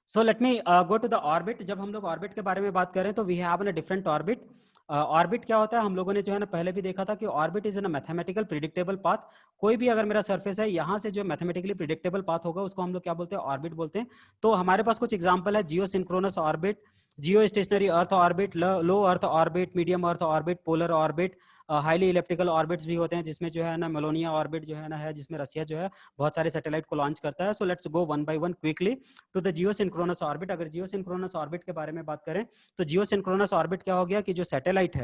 Speaker 1: so let me go to the orbit. जब हम लोग ऑर्बिट के बारे में बात करें तो we have a different orbit. Orbit क्या होता है, हम लोगों ने जो है ना पहले भी देखा था कि orbit is an mathematical predictable path. कोई भी अगर मेरा सरफेस है, यहाँ से जो मैथमेटिकली प्रिडिक्टेबल पाथ होगा उसको हम लोग क्या बोलते हैं, ऑर्बिट बोलते हैं। तो हमारे पास कुछ एग्जांपल है, geosynchronous orbit, geostationary earth orbit, low earth orbit, medium earth orbit, polar orbit, highly elliptical orbits भी होते हैं जिसमें जो है ना मेलोनिया ऑर्बिट जो है ना है, जिसमें रसिया जो है बहुत सारे सैटेलाइट को लॉन्च करता है। So let's go one by one quickly to the geosynchronous orbit. अगर जियो सिंक्रोनस ऑर्बिट के बारे में बात करें तो जियो सिंक्रोनस ऑर्बिट क्या हो गया कि जो सैटेलाइट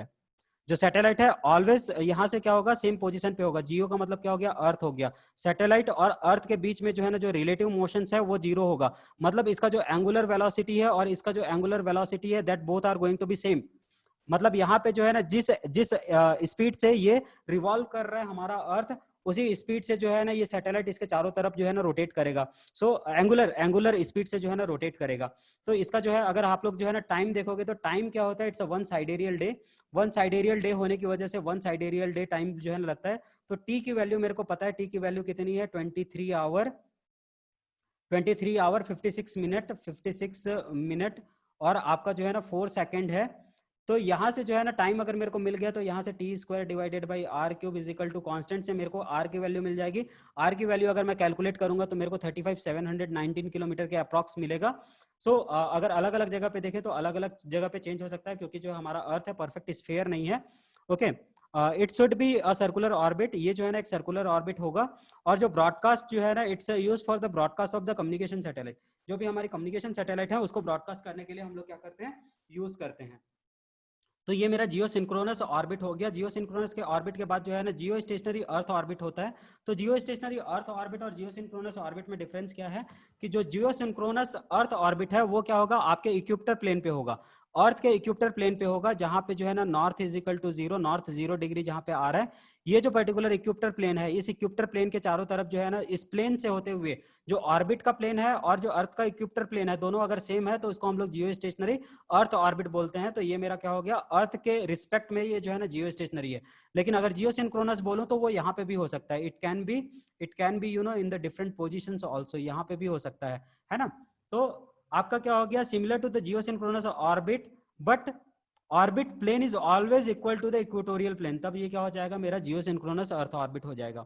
Speaker 1: है ऑलवेज यहाँ से क्या होगा, सेम पोजीशन पे होगा। जियो का मतलब क्या हो गया, अर्थ हो गया। सैटेलाइट और अर्थ के बीच में जो है ना जो रिलेटिव मोशंस है वो जीरो होगा। मतलब इसका जो एंगुलर वेलोसिटी है और इसका जो एंगुलर वेलोसिटी है that both are going to be same. मतलब यहाँ पे जो है ना जिस जिस स्पीड से ये रिवॉल्व कर रहा है हमारा अर्थ, उसी स्पीड से जो है ना ये सैटेलाइट इसके चारों तरफ जो है ना रोटेट करेगा। सो एंगुलर स्पीड से जो है ना रोटेट करेगा। तो इसका जो है अगर आप लोग जो है ना टाइम देखोगे तो टाइम क्या होता है, it's a one sidereal day. One sidereal day होने की वजह से वन साइडेरियल डे टाइम जो है ना लगता है। तो टी की वैल्यू मेरे को पता है, टी की वैल्यू कितनी है, 23 आवर 56 मिनट और आपका जो है ना 4 सेकेंड है। तो यहाँ से जो है ना टाइम अगर मेरे को मिल गया तो यहाँ से T square divided by R cube is equal to constant से मेरे को आर की वैल्यू मिल जाएगी। आर की वैल्यू अगर मैं कैलकुलेट करूंगा तो मेरे को 35,719 किलोमीटर के अप्रॉक्स मिलेगा। सो अगर अलग अलग जगह पे देखें तो अलग अलग जगह पे चेंज हो सकता है क्योंकि जो हमारा अर्थ है परफेक्ट स्फेयर नहीं है। Okay, it should be a circular orbit, ये जो है ना एक सर्कुलर ऑर्बिट होगा। और जो ब्रॉडकास्ट जो है ना, it's use for the broadcast of the communication satellite, जो भी हमारी कम्युनिकेशन सैटेलाइट है उसको ब्रॉडकास्ट करने के लिए हम लोग क्या करते हैं, यूज करते हैं। तो ये मेरा जियो सिंक्रोनस ऑर्बिट हो गया। जियो सिंक्रोनस के ऑर्बिट के बाद जो है ना जियो स्टेशनरी अर्थ ऑर्बिट होता है। तो जियो स्टेशनरी अर्थ ऑर्बिट और जियो सिंक्रोनस ऑर्बिट में डिफरेंस क्या है कि जो जियो सिंक्रोनस अर्थ ऑर्बिट है वो क्या होगा, आपके इक्विप्टर प्लेन पे होगा, अर्थ के इक्विप्टर प्लेन पे होगा, जहां पे जो है ना north is equal to 0, north 0 degree जहां पे आ रहा है। ये जो पर्टिकुलर इक्विप्टर प्लेन है, इस इक्विप्टर प्लेन के चारों तरफ जो है ना, इस प्लेन से होते हुए जो ऑर्बिट का प्लेन है और जो अर्थ का इक्विप्टर प्लेन है, दोनों अगर सेम है तो उसको हम लोग जियो स्टेशनरी अर्थ ऑर्बिट बोलते हैं। तो ये मेरा क्या हो गया, अर्थ के रिस्पेक्ट में ये जो है ना जियो स्टेशनरी है। लेकिन अगर जियो सिंक्रोनस बोलूं तो वो यहाँ पे भी हो सकता है, it can be you know in the different position also, यहाँ पे भी हो सकता है ना। तो आपका क्या हो गया, similar to the geosynchronous orbit, but orbit plane is always equal to the equatorial plane, तब ये क्या हो जाएगा, मेरा जियो सिंक्रोनस अर्थ ऑर्बिट हो जाएगा।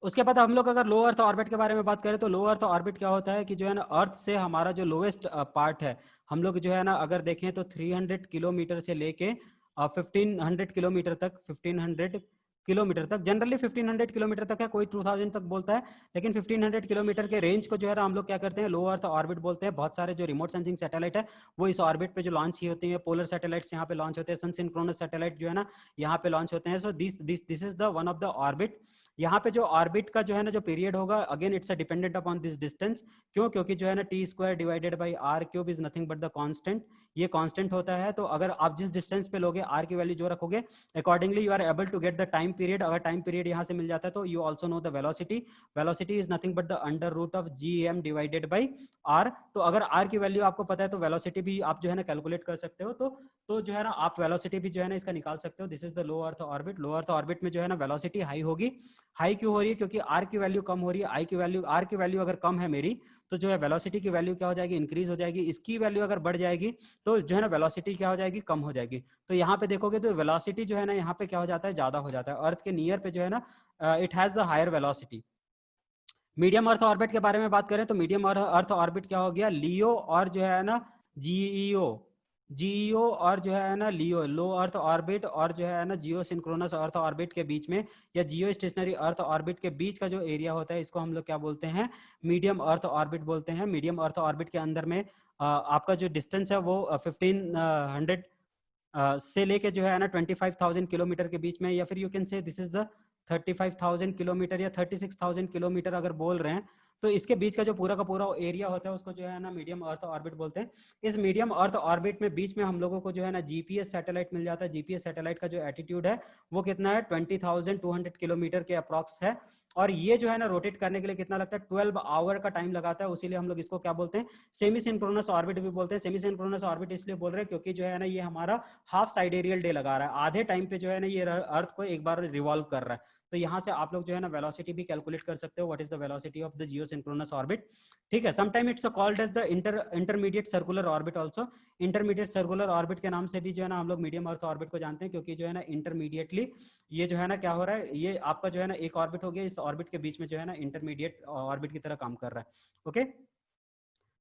Speaker 1: उसके बाद हम लोग अगर लो अर्थ ऑर्बिट के बारे में बात करें तो लो अर्थ ऑर्बिट क्या होता है कि जो है ना अर्थ से हमारा जो लोवेस्ट पार्ट है, हम लोग जो है ना अगर देखें तो 300 किलोमीटर से लेके 1500 किलोमीटर तक, 1500 किलोमीटर तक, जनरली 1500 किलोमीटर तक है, कोई 2000 तक बोलता है, लेकिन 1500 किलोमीटर के रेंज को जो है ना हम लोग क्या करते हैं, लो अर्थ ऑर्बिट बोलते हैं। बहुत सारे जो रिमोट सेंसिंग सैटेलाइट है वो इस ऑर्बिट पे जो लॉन्च ही होती है, पोलर सैटेलाइट्स यहाँ पे लॉन्च होते हैं, सन सिंक्रोनस सैटेलाइट जो है ना यहाँ पे लॉन्च होते हैं। So this is the one of the orbit. यहाँ पे जो ऑर्बिट का जो है ना जो पीरियड होगा, again it's dependent upon this distance. क्यों? क्योंकि जो है ना T square divided by R cube is nothing but the constant, ये कांस्टेंट होता है। तो अगर आप जिस डिस्टेंस पे लोगे आर की वैल्यू जो रखोगे, accordingly you are able to get the time period. अगर टाइम पीरियड यहाँ से मिल जाता है तो you also know the velocity, velocity is nothing but the under root of G M divided by R. तो अगर आर की वैल्यू आपको पता है तो वेलोसिटी भी आप जो है ना कैलकुलेट कर सकते हो। तो जो है ना आप वेलोसिटी भी जो है ना इसका निकाल सकते हो। This is the low earth orbit. Low earth orbit में जो है ना वेलोसिटी हाई होगी। हाई क्यों हो रही है? क्योंकि आर की वैल्यू कम हो रही है। आर की वैल्यू अगर कम है मेरी, तो जो है वेलोसिटी की वैल्यू क्या हो जाएगी, इंक्रीज हो जाएगी। इसकी वैल्यू अगर बढ़ जाएगी तो जो है ना वेलोसिटी क्या हो जाएगी, कम हो जाएगी। तो यहाँ पे देखोगे तो वेलोसिटी जो है ना यहाँ पे क्या हो जाता है, ज्यादा हो जाता है। अर्थ के नियर पे जो है ना it has the higher velocity. Medium earth orbit के बारे में बात करें तो मीडियम अर्थ ऑर्बिट क्या हो गया, लियो और जो है ना जीईओ, जीईओ और जो है ना लियो, लो अर्थ ऑर्बिट और जो है ना जियो सिंक्रोनस अर्थ ऑर्बिट के बीच में या जियो स्टेशनरी अर्थ ऑर्बिट के बीच का जो एरिया होता है, इसको हम लोग क्या बोलते हैं, मीडियम अर्थ ऑर्बिट बोलते हैं। मीडियम अर्थ ऑर्बिट के अंदर में आपका जो डिस्टेंस है वो 1500 से लेके जो है ना 25,000 किलोमीटर के बीच में, या फिर यू कैन से दिस इज द 35,000 किलोमीटर या 36,000 किलोमीटर अगर बोल रहे हैं, तो इसके बीच का जो पूरा का पूरा एरिया होता है उसको जो है ना मीडियम अर्थ ऑर्बिट बोलते हैं। इस मीडियम अर्थ ऑर्बिट में बीच में हम लोगों को जो है ना जीपीएस सैटेलाइट मिल जाता है। जीपीएस सैटेलाइट का जो एटीट्यूड है वो कितना है, 20,200 किलोमीटर के अप्रॉक्स है। और ये जो है ना रोटेट करने के लिए कितना लगता है, 12 आवर का टाइम लगाता है। उसीलिए हम लोग इसको क्या बोलते हैं, सेमी सिंक्रोनस ऑर्बिट भी बोलते हैं। सेमी सिंक्रोनस ऑर्बिट इसलिए बोल रहे हैं क्योंकि जो है ना ये हमारा हाफ साइडेरियल डे लगा रहा है, आधे टाइम पे जो है ना ये अर्थ को एक बार रिवॉल्व कर रहा है। तो यहाँ से आप लोग जो है ना वेलोसिटी भी कैलकुलेट कर सकते हो, what is the velocity of the geosynchronous orbit. ठीक है, sometime it's called as the intermediate circular orbit also. Intermediate circular orbit के नाम से भी जो है ना हम लोग मीडियम अर्थ ऑर्बिट को जानते हैं, क्योंकि जो है ना इंटरमीडिएटली ये जो है ना क्या हो रहा है, ये आपका जो है ना एक ऑर्बिट हो गया, इस ऑर्बिट के बीच में जो है ना इंटरमीडिएट ऑर्बिट की तरह काम कर रहा है। ओके,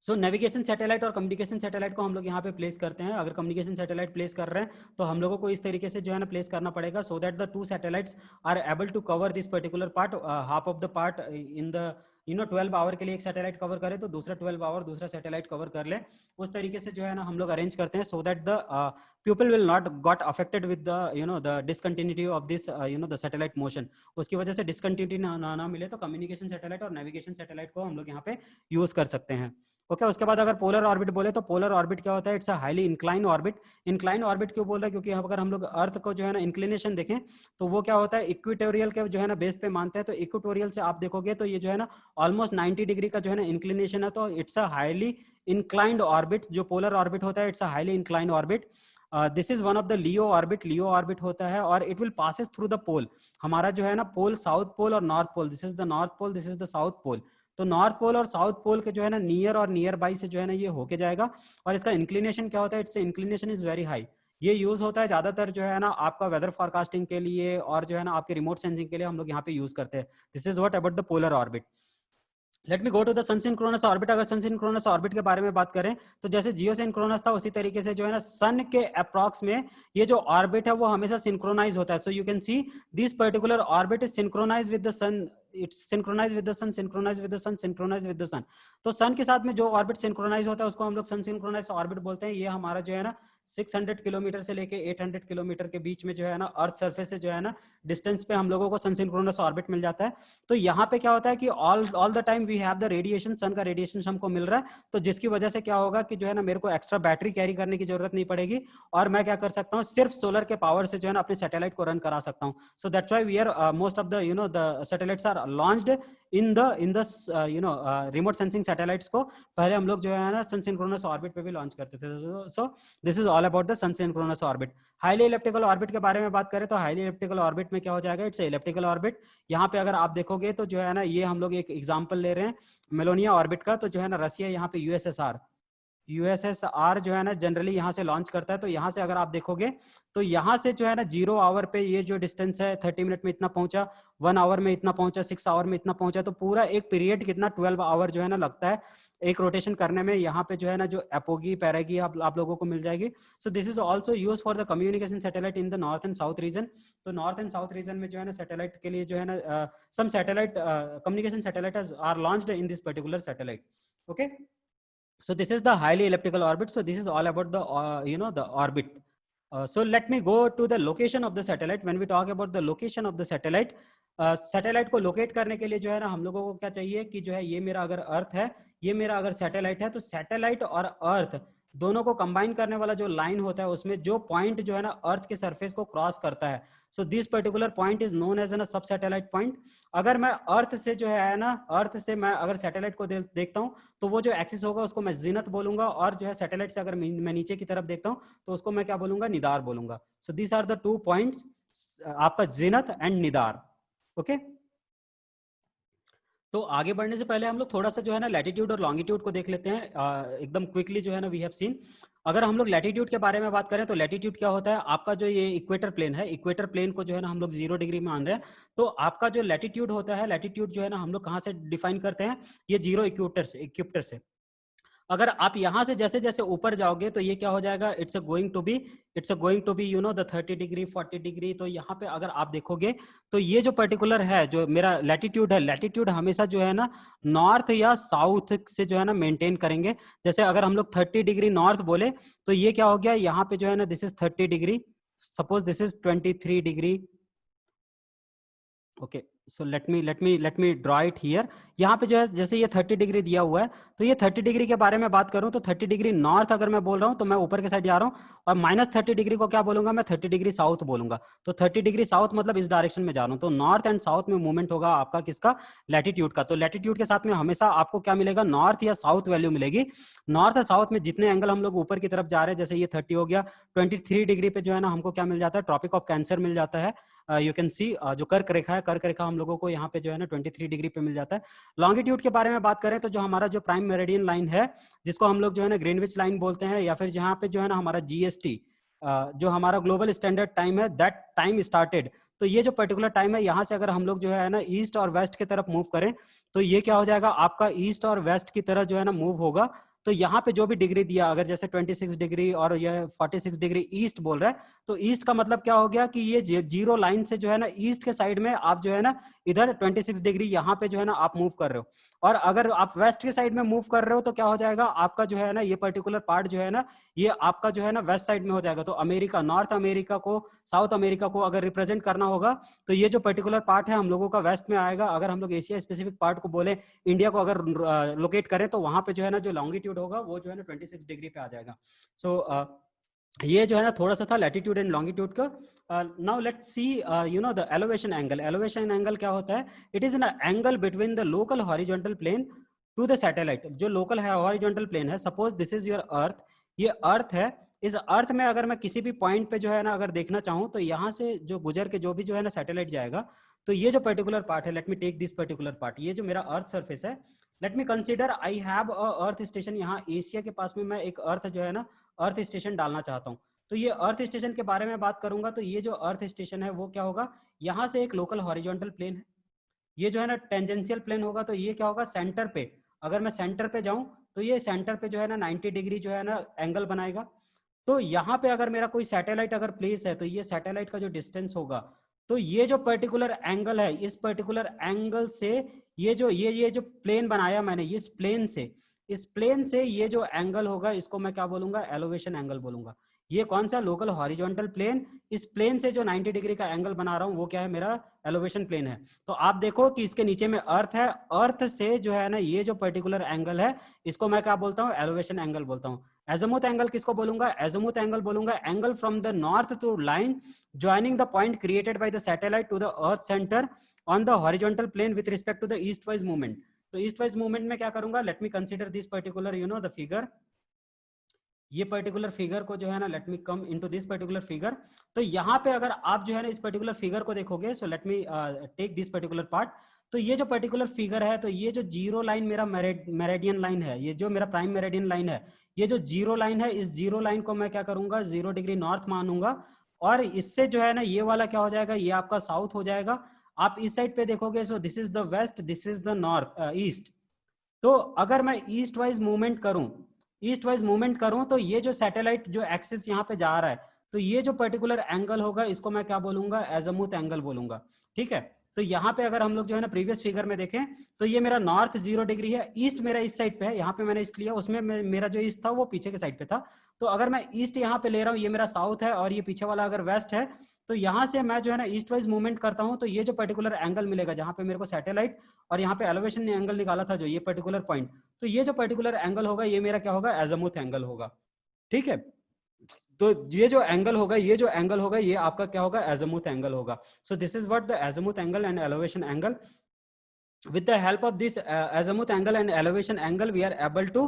Speaker 1: सो नेविगेशन सैटेलाइट और कम्युनिकेशन सैटेलाइट को हम लोग यहाँ पे प्लेस करते हैं। अगर कम्युनिकेशन सैटेलाइट प्लेस कर रहे हैं तो हम लोगों को इस तरीके से जो है ना प्लेस करना पड़ेगा, so that the two satellites are able to cover this particular part, half of the part in the 12 hour के लिए एक सैटेलाइट कवर करे तो दूसरा 12 आवर दूसरा सैटेलाइट कवर कर ले। उस तरीके से जो है ना हम लोग अरेंज करते हैं, सो that the people will not got affected with the the discontinuity of this the satellite motion. उसकी वजह से डिसकंटिन्यूटी ना मिले तो कम्युनिकेशन सैटेलाइट और नेविगेशन सैटेलाइट को हम लोग यहाँ पे यूज कर सकते हैं। ओके उसके बाद अगर पोलर ऑर्बिट बोले तो पोलर ऑर्बिट क्या होता है, it's a highly incline orbit. Incline orbit क्यों बोल रहा है, क्योंकि अगर हम लोग अर्थ को जो है ना इंक्लिनेशन देखें तो वो क्या होता है, इक्वेटोरियल के जो है ना बेस पे मानते हैं। तो इक्वेटोरियल से आप देखोगे तो ये जो है ना ऑलमोस्ट 90 डिग्री का जो है ना इंक्लिनेशन है। तो it's a highly inclined orbit. जो पोलर ऑर्बिट होता है it's a highly inclined orbit. This is one of the LEO orbit. LEO orbit होता है और it will passes through the pole. हमारा जो है ना पोल, साउथ पोल और north pole, this is the north pole, this is the south pole. तो north pole और साउथ पोल के जो है ना नियर और नियर बाई से जो है ना ये होके जाएगा। और इसका इंक्लिनेशन क्या होता है, it's inclination is very high. ये यूज होता है ज्यादातर जो है ना आपका वेदर फोरकास्टिंग के लिए और जो है ना आपके रिमोट सेंसिंग के लिए हम लोग यहाँ पे यूज करते हैं। This is what about the polar orbit. Let me go to the sun synchronous orbit. अगर सन सिंक्रोनस ऑर्बिट के बारे में बात करें तो जैसे जियो सिंक्रोनस था उसी तरीके से जो है ना सन के अप्रॉक्स में ये जो ऑर्बिट है वो हमेशा सिंक्रोनाइज होता है। So you can see this particular orbit is synchronize with the sun, it's synchronize with the sun, synchronize with the sun, synchronize with the sun. तो सन के साथ में जो ऑर्बिट सिंक्रोनाइज होता है उसको हम लोग सन सिंक्रोनाइज ऑर्बिट बोलते हैं। ये हमारा जो है ना 600 किलोमीटर से लेके 800 किलोमीटर के बीच में जो है ना अर्थ सरफेस से जो है ना डिस्टेंस पे हम लोगों को सन सिंक्रोनस ऑर्बिट मिल जाता है। तो यहाँ पे क्या होता है कि all the time we have the radiation, sun का रेडिएशन हमको मिल रहा है। तो जिसकी वजह से क्या होगा कि जो है ना मेरे को एक्स्ट्रा बैटरी कैरी करने की जरूरत नहीं पड़ेगी और मैं क्या कर सकता हूँ सिर्फ सोलर के पावर से जो है ना अपने सैटेलाइट को रन करा सकता हूँ। So that's why we are most of the the satellites are launched in the remote sensing satellites को पहले हम लोग जो है ना सन सिंक्रोनस ऑर्बिट पे भी लॉन्च करते थे। So this is all about the sun synchronous orbit. Highly elliptical orbit के बारे में बात करें तो हाईली इलेप्टिकल ऑर्बिट में क्या हो जाएगा, इट्स इलेप्टिकल ऑर्बिट। यहाँ पे अगर आप देखोगे तो जो है ना ये हम लोग एक एग्जांपल ले रहे हैं मेलोनिया ऑर्बिट का। तो जो है ना रसिया यहाँ पे यूएसएसआर जो है ना जनरली यहाँ से लॉन्च करता है। तो यहाँ से अगर आप देखोगे तो यहाँ से जो है ना 0 आवर पे ये जो डिस्टेंस है 30 मिनट में इतना पहुंचा, 1 आवर में इतना पहुंचा, 6 आवर में इतना पहुंचा। तो पूरा एक पीरियड कितना 12 आवर जो है ना लगता है एक रोटेशन करने में। यहाँ पे जो है ना जो एपोगी पैरागी आप लोगों को मिल जाएगी। सो this is also use for the communication satellite in the north and south region. तो नॉर्थ एंड साउथ रीजन में जो है ना सैटेलाइट के लिए जो है ना some satellite communication satellite are launched in this particular satellite. Okay, so this is the highly elliptical orbit. So this is all about the the orbit. So let me go to the location of the satellite. When we talk about the location of the satellite, satellite को लोकेट करने के लिए जो है ना हम लोगों को क्या चाहिए कि जो है ये मेरा अगर अर्थ है, ये मेरा अगर सैटेलाइट है, तो सैटेलाइट और अर्थ दोनों को कंबाइन करने वाला जो लाइन होता है उसमें जो पॉइंट जो है ना अर्थ के सरफेस को क्रॉस करता है, so this particular point is known as an sub satellite point. अगर मैं अर्थ से जो है ना अर्थ से मैं अगर सैटेलाइट को देखता हूं तो वो जो एक्सिस होगा उसको मैं जीनत बोलूंगा, और जो है सैटेलाइट से अगर मैं नीचे की तरफ देखता हूं तो उसको मैं क्या बोलूंगा, निदार बोलूंगा। So these are the 2 points, आपका जीनत एंड निदार। ओके, तो आगे बढ़ने से पहले हम लोग थोड़ा सा जो है ना लैटिट्यूड और लॉन्गिट्यूड को देख लेते हैं एकदम क्विकली जो है ना वी हैव सीन। अगर हम लोग लैटिट्यूड के बारे में बात करें तो लैटिट्यूड क्या होता है, आपका जो ये इक्वेटर प्लेन है, इक्वेटर प्लेन को जो है ना हम लोग 0 डिग्री मान रहे हैं। तो आपका जो लैटिट्यूड होता है, लैटिट्यूड जो है ना हम लोग कहाँ से डिफाइन करते हैं, ये 0 इक्वेटर से। अगर आप यहां से जैसे जैसे ऊपर जाओगे तो ये क्या हो जाएगा, it's going to be the 30 degree 40 degree. तो यहाँ पे अगर आप देखोगे तो ये जो पर्टिकुलर है जो मेरा लैटिट्यूड है, लैटिट्यूड हमेशा जो है ना नॉर्थ या साउथ से जो है ना मेंटेन करेंगे। जैसे अगर हम लोग 30 डिग्री नॉर्थ बोले तो ये क्या हो गया, यहाँ पे जो है ना this is 30 degree, suppose this is 23 degree. Okay, so let me draw it here. यहाँ पे जो है जैसे ये 30 डिग्री दिया हुआ है, तो ये 30 डिग्री के बारे में बात करूं तो 30 डिग्री नॉर्थ अगर मैं बोल रहा हूं तो मैं ऊपर के साइड जा रहा हूं, और -30 डिग्री को क्या बोलूंगा, मैं 30 डिग्री साउथ बोलूंगा। तो 30 डिग्री साउथ मतलब इस डायरेक्शन में जा रहा हूं। तो नॉर्थ एंड साउथ में मूवमेंट होगा आपका किसका, लैटिट्यूड का। तो लैटिट्यूड के साथ में हमेशा आपको क्या मिलेगा, नॉर्थ या साउथ वैल्यू मिलेगी। नॉर्थ और साउथ में जितने एंगल हम लोग ऊपर की तरफ जा रहे हैं, जैसे ये 30 हो गया, 23 डिग्री पे जो है ना हमको क्या मिल जाता है, ट्रॉपिक ऑफ कैंसर मिल जाता है। यू कैन सी जो कर्क रेखा है, कर्क रेखा हम लोगों को यहाँ पे जो है ना 23 डिग्री पे मिल जाता है। लॉन्गिट्यूड के बारे में बात करें तो जो हमारा जो प्राइम मेरिडियन लाइन है, जिसको हम लोग जो है ना ग्रीनविच लाइन बोलते हैं, या फिर जहाँ पे जो है ना हमारा जीएसटी जो हमारा ग्लोबल स्टैंडर्ड टाइम है, दैट टाइम स्टार्टेड। तो ये जो पर्टिकुलर टाइम है, यहाँ से अगर हम लोग जो है ना ईस्ट और वेस्ट की तरफ मूव करें तो ये क्या हो जाएगा, आपका ईस्ट और वेस्ट की तरफ जो है ना मूव होगा। तो यहाँ पे जो भी डिग्री दिया, अगर जैसे 26 डिग्री और ये 46 डिग्री ईस्ट बोल रहा है, तो ईस्ट का मतलब क्या हो गया कि ये 0 लाइन से जो है ना ईस्ट के साइड में आप जो है ना इधर 26 डिग्री यहाँ पे जो है ना आप मूव कर रहे हो। और अगर आप वेस्ट के साइड में मूव कर रहे हो तो क्या हो जाएगा, आपका जो है ना ये पर्टिकुलर पार्ट जो है ना ये आपका जो है ना वेस्ट साइड में हो जाएगा। तो अमेरिका, नॉर्थ अमेरिका को, साउथ अमेरिका को अगर रिप्रेजेंट करना होगा तो ये जो पर्टिकुलर पार्ट है हम लोगों का वेस्ट में आएगा। अगर हम लोग एशिया स्पेसिफिक पार्ट को बोले, इंडिया को अगर लोकेट करें, तो वहां पे जो है ना जो लॉन्गिट्यूड होगा वो जो है ना 26 डिग्री पे आ जाएगा। सो ये जो है ना थोड़ा सा था लैटिट्यूड एंड लॉन्गिट्यूड का। Now let's see the elevation angle. Elevation angle क्या होता है, it is an angle between the local horizontal plane to the satellite. जो लोकल है हॉरिजॉन्टल प्लेन है, suppose this is your earth, ये earth है। इस अर्थ में अगर मैं किसी भी पॉइंट पे जो है ना अगर देखना चाहूँ तो यहाँ से जो गुजर के जो भी जो है ना सैटेलाइट जाएगा, तो ये जो पर्टिकुलर पार्ट है, let me take this particular part, ये जो मेरा अर्थ सरफेस है, let me consider I have a earth station. यहाँ एशिया के पास में मैं एक अर्थ जो है ना अर्थ स्टेशन डालना चाहता हूँ। तो ये अर्थ स्टेशन के बारे में बात करूंगा तो ये जो अर्थ स्टेशन है वो क्या होगा, यहाँ से एक लोकल हॉरिजॉन्टल प्लेन है, ये जो है ना टेंजेंशियल प्लेन होगा, तो ये क्या होगा सेंटर पे, अगर मैं सेंटर पे जाऊं तो ये सेंटर पे जो है ना 90 डिग्री जो है ना एंगल बनाएगा। तो यहाँ पे अगर मेरा कोई सैटेलाइट अगर प्लेस है, तो ये सैटेलाइट का जो डिस्टेंस होगा, तो ये जो पर्टिकुलर एंगल है, इस पर्टिकुलर एंगल से ये जो प्लेन बनाया मैंने, इस प्लेन से ये जो एंगल होगा, इसको मैं क्या बोलूंगा, एलोवेशन एंगल बोलूंगा। ये कौन सा, लोकल हॉरिजॉन्टल प्लेन, इस प्लेन से जो 90 डिग्री का एंगल बना रहा हूं वो क्या है, मेरा एलोवेशन प्लेन है। तो आप देखो कि इसके नीचे में अर्थ है, अर्थ से जो है ना ये जो पर्टिकुलर एंगल है, इसको मैं क्या बोलता हूँ, एलोवेशन एंगल बोलता हूँ। एजमुथ एंगल किसको बोलूंगा, एजमुथ एंगल बोलूंगा angle from the north to line joining the point created by the satellite to the earth centre on the horizontal plane with respect to the east wise movement. तो east wise movement में क्या करूंगा, let me consider this particular the figure, ये particular figure को जो है ना, let me come into this particular figure. तो यहाँ पे अगर आप जो है ना इस पर्टिकुलर फिगर को देखोगे, so let me take this particular part. तो ये जो पर्टिकुलर फिगर है, तो ये जो जीरो लाइन मेरा मेरेडियन लाइन है, ये जो मेरा प्राइम मेरेडियन लाइन है, ये जो जीरो लाइन है, इस जीरो लाइन को मैं क्या करूंगा, 0 डिग्री नॉर्थ मानूंगा। और इससे जो है ना ये वाला क्या हो जाएगा, ये आपका साउथ हो जाएगा। आप इस साइड पे देखोगे, so this is the west, this is the north east. तो अगर मैं ईस्ट वाइज मूवमेंट करूं तो ये जो सैटेलाइट जो एक्सिस यहाँ पे जा रहा है, तो ये जो पर्टिकुलर एंगल होगा, इसको मैं क्या बोलूंगा, एजमुथ एंगल बोलूंगा। ठीक है, तो यहाँ पे अगर हम लोग जो है ना प्रीवियस फिगर में देखें, तो ये मेरा नॉर्थ 0 डिग्री है, ईस्ट मेरा इस साइड पे है, यहाँ पे मैंने ईस्ट लिया, उसमें मेरा जो ईस्ट था वो पीछे के साइड पे था। तो अगर मैं ईस्ट यहाँ पे ले रहा हूँ, ये मेरा साउथ है, और ये पीछे वाला अगर वेस्ट है, तो यहाँ से मैं जो है ना ईस्ट वाइज मूवमेंट करता हूँ, तो ये जो पर्टिकुलर एंगल मिलेगा, जहां पे मेरे को सैटेलाइट और यहाँ पे एलिवेशन एंगल निकाला था, जो ये पर्टिकुलर पॉइंट, तो ये जो पर्टिकुलर एंगल होगा, ये मेरा क्या होगा, एजमुथ एंगल होगा। ठीक है, तो ये जो एंगल होगा ये आपका क्या होगा, एजमुथ एंगल होगा। So this is what the azimuth angle and elevation angle. With the help of this azimuth angle and elevation angle, we are able to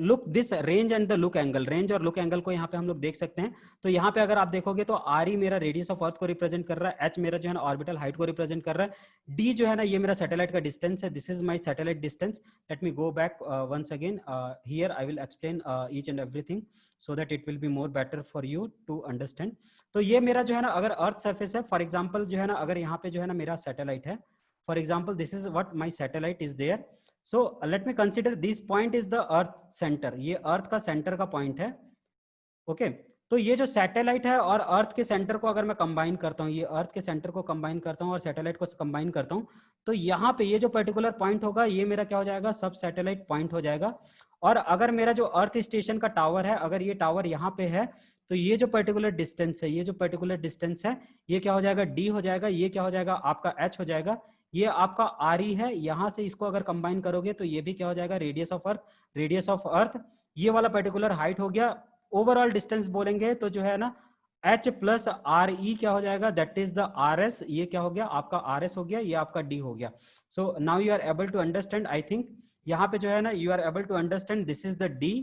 Speaker 1: look this range and the look angle, range और look angle को यहाँ पे हम लोग देख सकते हैं। तो यहाँ पे अगर आप देखोगे तो आर ई मेरा रेडियस ऑफ अर्थ को रिप्रेजेंट कर रहा है, एच मेरा जो है ना ऑर्बिटल हाइट को रिप्रेजेंट कर रहा है, डी जो है ना ये मेरा सैटेलाइट का डिस्टेंस है, this is my satellite distance. Let me go back once again, here I will explain each and everything so that it will be more better for you to understand. तो ये मेरा जो है ना अगर earth surface है, for example जो है ना अगर यहाँ पे जो है ना मेरा सैटेलाइट है, for example this is what my satellite is there, so let me consider this point is the earth center, ये अर्थ का सेंटर का पॉइंट है। ओके, तो ये जो सैटेलाइट है और अर्थ के सेंटर को अगर मैं कंबाइन करता हूँ, ये अर्थ के सेंटर को कंबाइन करता हूँ और सैटेलाइट को कंबाइन करता हूँ, तो यहाँ पे ये जो पर्टिकुलर पॉइंट होगा, ये मेरा क्या हो जाएगा, सब सैटेलाइट पॉइंट हो जाएगा। और अगर मेरा जो अर्थ स्टेशन का टावर है, अगर ये टावर यहाँ पे है, तो ये जो पर्टिकुलर डिस्टेंस है, ये जो पर्टिकुलर डिस्टेंस है, ये क्या हो जाएगा, डी हो जाएगा, ये क्या हो जाएगा, आपका एच हो जाएगा, ये आपका आर ई है। यहां से इसको अगर कंबाइन करोगे तो ये भी क्या हो जाएगा, radius of earth, radius of earth, ये वाला पर्टिकुलर हाइट हो गया। ओवरऑल डिस्टेंस बोलेंगे तो जो है ना एच प्लस आर ई क्या हो जाएगा, that is the R S, ये क्या हो गया, आपका आर एस हो गया, ये आपका डी हो गया। So now you are able to understand, I think यहाँ पे जो है ना you are able to understand, this is the D.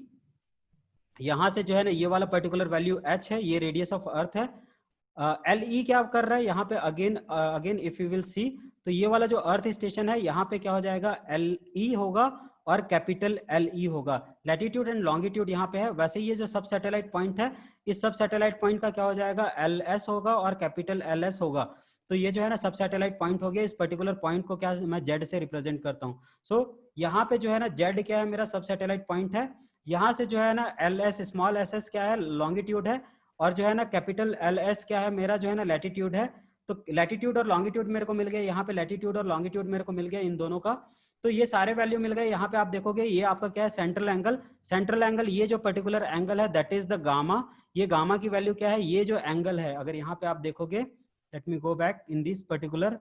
Speaker 1: यहां से जो है ना ये वाला पर्टिकुलर वैल्यू एच है, ये रेडियस ऑफ अर्थ है। एल ई क्या कर रहा है यहाँ पे, again if you will see, तो ये वाला जो अर्थ स्टेशन है यहाँ पे क्या हो जाएगा, एल ई होगा और कैपिटल एल ई होगा। लैटिट्यूड एंड लॉन्गिट्यूड यहाँ पे है, वैसे ये जो सब सैटेलाइट पॉइंट है, इस सब सैटेलाइट पॉइंट का क्या हो जाएगा, एल एस होगा और कैपिटल एल एस होगा। तो ये जो है ना सब सैटेलाइट पॉइंट हो गया, इस पर्टिकुलर पॉइंट को क्या मैं जेड से रिप्रेजेंट करता हूँ। सो यहाँ पे जो है ना जेड क्या है, मेरा सब सैटेलाइट पॉइंट है। यहाँ से जो है ना L S small S S क्या है, लॉन्गिट्यूड है, और जो है ना कैपिटल एल एस क्या है, मेरा जो है ना लैटिट्यूड है। तो लैटिट्यूड और लॉन्गिट्यूड मेरे को मिल गया, यहाँ पे लैटिट्यूड और लॉन्गिट्यूड मेरे को मिल गया इन दोनों का। तो ये सारे वैल्यू मिल गए। यहाँ पे आप देखोगे ये आपका क्या है, सेंट्रल एंगल, सेंट्रल एंगल, ये जो पर्टिकुलर एंगल है दैट इज द गामा। ये गामा की वैल्यू क्या है, ये जो एंगल है, अगर यहाँ पे आप देखोगे, let me go back in this particular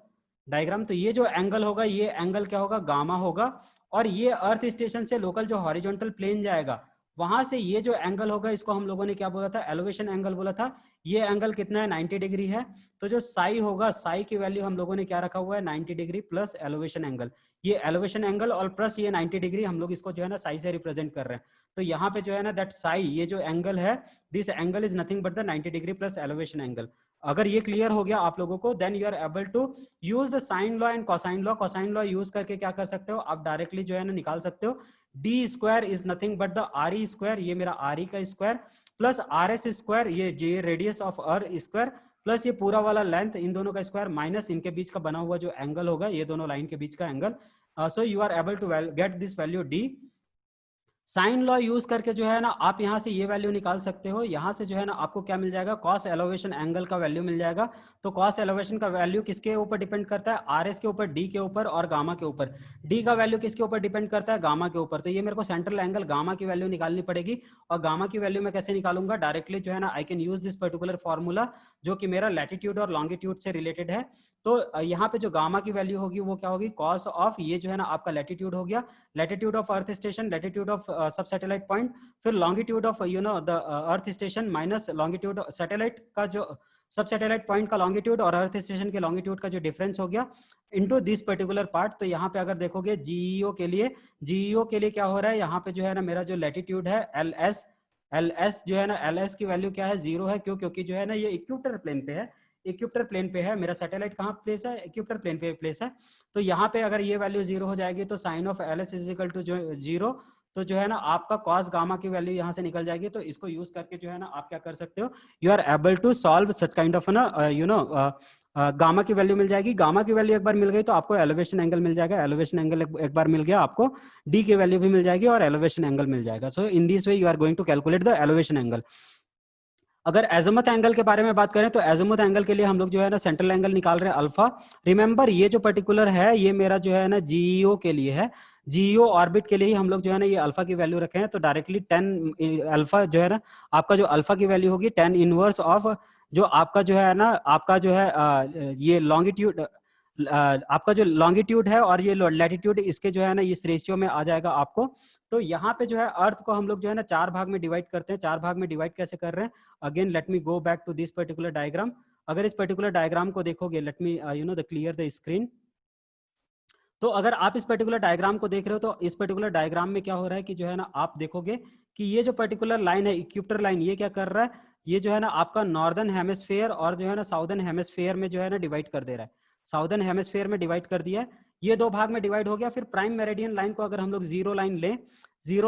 Speaker 1: diagram, तो ये जो एंगल होगा, ये एंगल क्या होगा, गामा होगा। और ये अर्थ स्टेशन से लोकल जो हॉरिजॉन्टल प्लेन जाएगा, वहां से ये जो एंगल होगा, इसको हम लोगों ने क्या बोला था, एलिवेशन एंगल बोला था। ये एंगल कितना है, 90 डिग्री है। तो जो साई होगा, साई की वैल्यू हम लोगों ने क्या रखा हुआ है, 90 डिग्री प्लस एलिवेशन एंगल। ये एलिवेशन एंगल और प्लस ये 90 डिग्री, हम लोग इसको जो है ना साई से रिप्रेजेंट कर रहे हैं। तो यहाँ पे जो है ना दैट साई, ये जो एंगल है, this angle is nothing but the 90 degree plus elevation angle. अगर ये क्लियर हो गया आप लोगों को, then you are able to use the sine law and cosine law. Cosine law use करके क्या कर सकते हो, आप डायरेक्टली जो है ना निकाल सकते हो, d square is nothing but the r e square, ये मेरा आर ई का square, plus r s square, ये radius of earth square, plus ये पूरा वाला लेंथ इन दोनों का स्क्वायर माइनस इनके बीच का बना हुआ जो एंगल होगा, ये दोनों लाइन के बीच का angle. So you are able to get this value D. Sine law use करके जो है ना आप यहां से ये वैल्यू निकाल सकते हो. यहां से जो है ना आपको क्या मिल जाएगा, कॉस एलोवेशन एंगल का वैल्यू मिल जाएगा. तो कॉस एलोवेशन का वैल्यू किसके ऊपर डिपेंड करता है, आर एस के ऊपर, डी के ऊपर और गामा के ऊपर. डी का वैल्यू किसके ऊपर डिपेंड करता है, गामा के ऊपर. तो ये मेरे को सेंट्रल एंगल गामा की वैल्यू निकालनी पड़ेगी. और गामा की वैल्यू मैं कैसे निकालूंगा, डायरेक्टली जो है ना I can use this particular formula जो कि मेरा लैटिट्यूड और लॉन्गिट्यूड से रिलेटेड है. तो यहाँ पे जो गामा की वैल्यू होगी वो क्या होगी, कॉस ऑफ ये जो है ना आपका लैटिट्यूड हो गया, latitude of earth station, latitude of सब सैटेलाइट पॉइंट, फिर longitude of you know the earth station minus longitude satellite का जो सब सैटेलाइट पॉइंट का लॉन्गिट्यूड और अर्थ स्टेशन के लॉन्गिट्यूड का जो डिफरेंस हो गया इनटू दिस पर्टिकुलर पार्ट. तो यहाँ पे अगर देखोगे जीईओ के लिए क्या हो रहा है, यहाँ पे जो है ना मेरा जो लैटिट्यूड है एल एस जो है ना एल एस की वैल्यू क्या है, 0 है. क्यों, क्योंकि जो है ना ये इक्वेटर प्लेन पे है, इक्वेटर प्लेन पे है मेरा सैटेलाइट. कहाँ प्लेस है, इक्वेटर प्लेन पे प्लेस है. तो यहाँ पे अगर ये वैल्यू 0 हो जाएगी तो sine of L S is equal to जो 0. तो जो है ना आपका कॉस गामा की वैल्यू यहाँ से निकल जाएगी. तो इसको यूज करके जो है ना आप क्या कर सकते हो, you are able to solve such kind of ना यू नो गामा की वैल्यू मिल जाएगी. गामा की वैल्यू एक बार मिल गई तो आपको एलिवेशन एंगल मिल जाएगा. एलिवेशन एंगल एक बार मिल गया आपको, डी की वैल्यू भी मिल जाएगी और एलिवेशन एंगल मिल जाएगा. So in this way you are going to calculate the elevation angle. अगर एजमुथ एंगल के बारे में बात करें तो एजमुथ एंगल के लिए हम लोग जो है ना सेंट्रल एंगल निकाल रहे हैं अल्फा. रिमेंबर ये जो पर्टिकुलर है ये मेरा जो है ना जीईओ के लिए है, जीईओ ऑर्बिट के लिए ही हम लोग जो है ना ये अल्फा की वैल्यू रखे हैं. तो डायरेक्टली 10 अल्फा जो है ना आपका जो अल्फा की वैल्यू होगी 10 इनवर्स ऑफ जो आपका जो है ना आपका जो है ये लॉन्गिट्यूड आपका जो लॉन्गिट्यूड है और ये लैटिट्यूड इसके जो है ना इस रेशियो में आ जाएगा आपको. तो यहाँ पे जो है अर्थ को हम लोग जो है ना 4 भाग में डिवाइड करते हैं. 4 भाग में डिवाइड कैसे कर रहे हैं, again let me go back to this particular diagram. अगर इस पर्टिकुलर डायग्राम को देखोगे, let me you know the clear the screen. तो अगर आप इस पर्टिकुलर डायग्राम को देख रहे हो तो इस पर्टिकुलर डायग्राम में क्या हो रहा है कि जो है ना आप देखोगे कि ये जो पर्टिकुलर लाइन है इक्वेटर लाइन, ये क्या कर रहा है, ये जो है ना आपका नॉर्दर्न हेमिस्फीयर और जो है ना साउदर्न हेमिस्फीयर में जो है ना डिवाइड कर दे रहा है. साउदर्न हेमिस्फीयर में डिवाइड कर दिया है, ये 2 भाग में डिवाइड हो गया. फिर प्राइम मेरिडियन लाइन को अगर हम लोग जीरो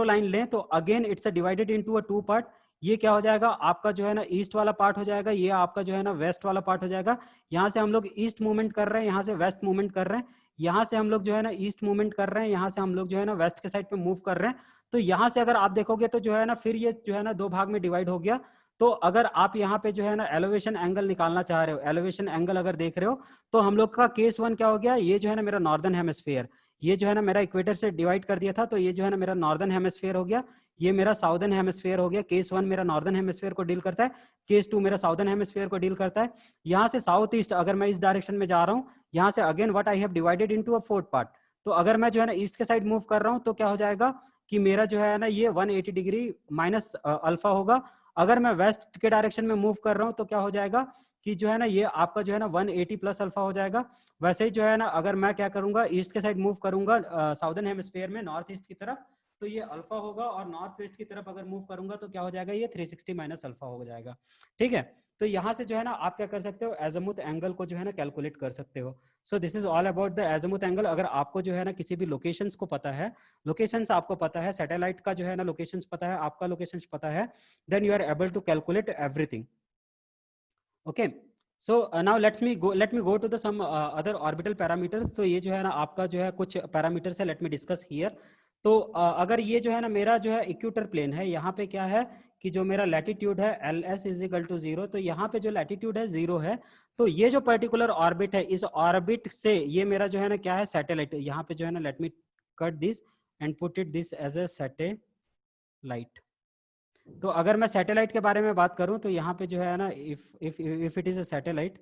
Speaker 1: लाइन लें तो again it's divided into a 2 part. ये क्या हो जाएगा आपका जो है ना ईस्ट वाला पार्ट हो जाएगा, ये आपका जो है ना वेस्ट वाला पार्ट हो जाएगा. यहाँ से हम लोग ईस्ट मूवमेंट कर रहे हैं, यहाँ से वेस्ट मूवमेंट कर रहे हैं, यहाँ से हम लोग जो है ना ईस्ट मूवमेंट कर रहे हैं, यहाँ से हम लोग जो है ना वेस्ट के साइड पे मूव कर रहे हैं. तो यहाँ से अगर आप देखोगे तो जो है ना फिर ये जो है ना 2 भाग में डिवाइड हो गया. तो अगर आप यहाँ पे जो है ना एलिवेशन एंगल निकालना चाह रहे हो, एलिवेशन एंगल अगर देख रहे हो तो हम लोग का केस 1 क्या हो गया, ये जो है ना मेरा नॉर्दर्न हेमिस्फीयर, ये जो है ना मेरा इक्वेटर से डिवाइड कर दिया था तो ये जो है ना मेरा नॉर्दर्न हेमिस्फीयर हो गया, ये मेरा साउदर्न हेमिस्फीयर हो गया. केस 1 मेरा नॉर्दर्न हेमिस्फीयर को डील करता है, केस 2 मेरा साउदर्न हेमिस्फीयर को डील करता है. यहाँ से साउथ ईस्ट अगर मैं इस डायरेक्शन में जा रहा हूँ, यहाँ से again what I have divided into a 4th part. तो अगर मैं जो है ना ईस्ट के साइड मूव कर रहा हूँ तो क्या हो जाएगा कि मेरा जो है ना ये 180 डिग्री माइनस अल्फा होगा. अगर मैं वेस्ट के डायरेक्शन में मूव कर रहा हूँ तो क्या हो जाएगा कि जो है ना ये आपका जो है ना 180 प्लस अल्फा हो जाएगा. वैसे ही जो है ना अगर मैं क्या करूंगा, ईस्ट के साइड मूव करूंगा साउदर्न हेमिस्फीयर में नॉर्थ ईस्ट की तरफ, तो ये अल्फा होगा. और नॉर्थ वेस्ट की तरफ अगर मूव करूंगा तो क्या हो जाएगा, ये 360 माइनस अल्फा हो जाएगा. ठीक है, तो यहाँ से जो है ना आप क्या कर सकते हो, एजमुथ एंगल को जो है ना कैलकुलेट कर सकते हो. So this is all about the azimuth angle. अगर आपको जो है ना किसी भी लोकेशंस को पता है, लोकेशंस आपको पता है, सैटेलाइट का जो है ना लोकेशंस पता है, आपका लोकेशंस पता है, then you are able to calculate everything. Okay, so now let me go to the some other orbital parameters. तो ये जो है ना आपका जो है कुछ पैरामीटर्स है, लेट मी डिस्कस हियर. तो अगर ये जो है ना मेरा जो है इक्वेटर प्लेन है, यहाँ पे क्या है कि जो मेरा लैटिट्यूड है L S is equal to 0, तो यहाँ पे जो लैटिट्यूड है 0 है. तो ये जो पर्टिकुलर ऑर्बिट है, इस ऑर्बिट से ये मेरा जो है ना क्या है, सैटेलाइट. यहाँ पे जो है ना let me cut this and put it this as a satellite. तो अगर मैं सैटेलाइट के बारे में बात करूं तो यहाँ पे जो है ना if it is a satellite,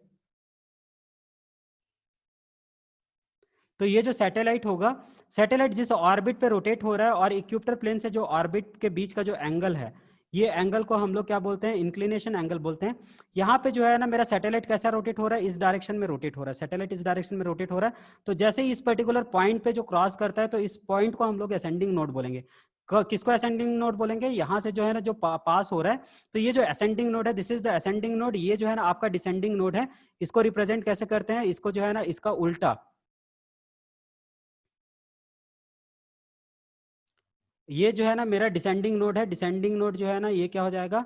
Speaker 1: तो ये जो सैटेलाइट होगा, सैटेलाइट जिस ऑर्बिट पे रोटेट हो रहा है और इक्वेटर प्लेन से जो ऑर्बिट के बीच का जो एंगल है, ये एंगल को हम लोग क्या बोलते हैं, इंक्लिनेशन एंगल बोलते हैं. यहाँ पे जो है ना मेरा सैटेलाइट कैसा रोटेट हो रहा है, इस डायरेक्शन में रोटेट हो रहा है, सैटेलाइट इस डायरेक्शन में रोटेट हो रहा है. तो जैसे ही इस पर्टिकुलर पॉइंट पे जो क्रॉस करता है तो इस पॉइंट को हम लोग असेंडिंग नोड बोलेंगे. किसको असेंडिंग नोड बोलेंगे, यहाँ से जो है ना जो पास हो रहा है, तो ये जो असेंडिंग नोड है, this is the ascending node. ये जो है ना आपका डिसेंडिंग नोड है. इसको रिप्रेजेंट कैसे करते हैं, इसको जो है ना इसका उल्टा, ये जो है ना मेरा डिसेंडिंग नोड है. डिसेंडिंग नोड जो है ना ये क्या हो जाएगा,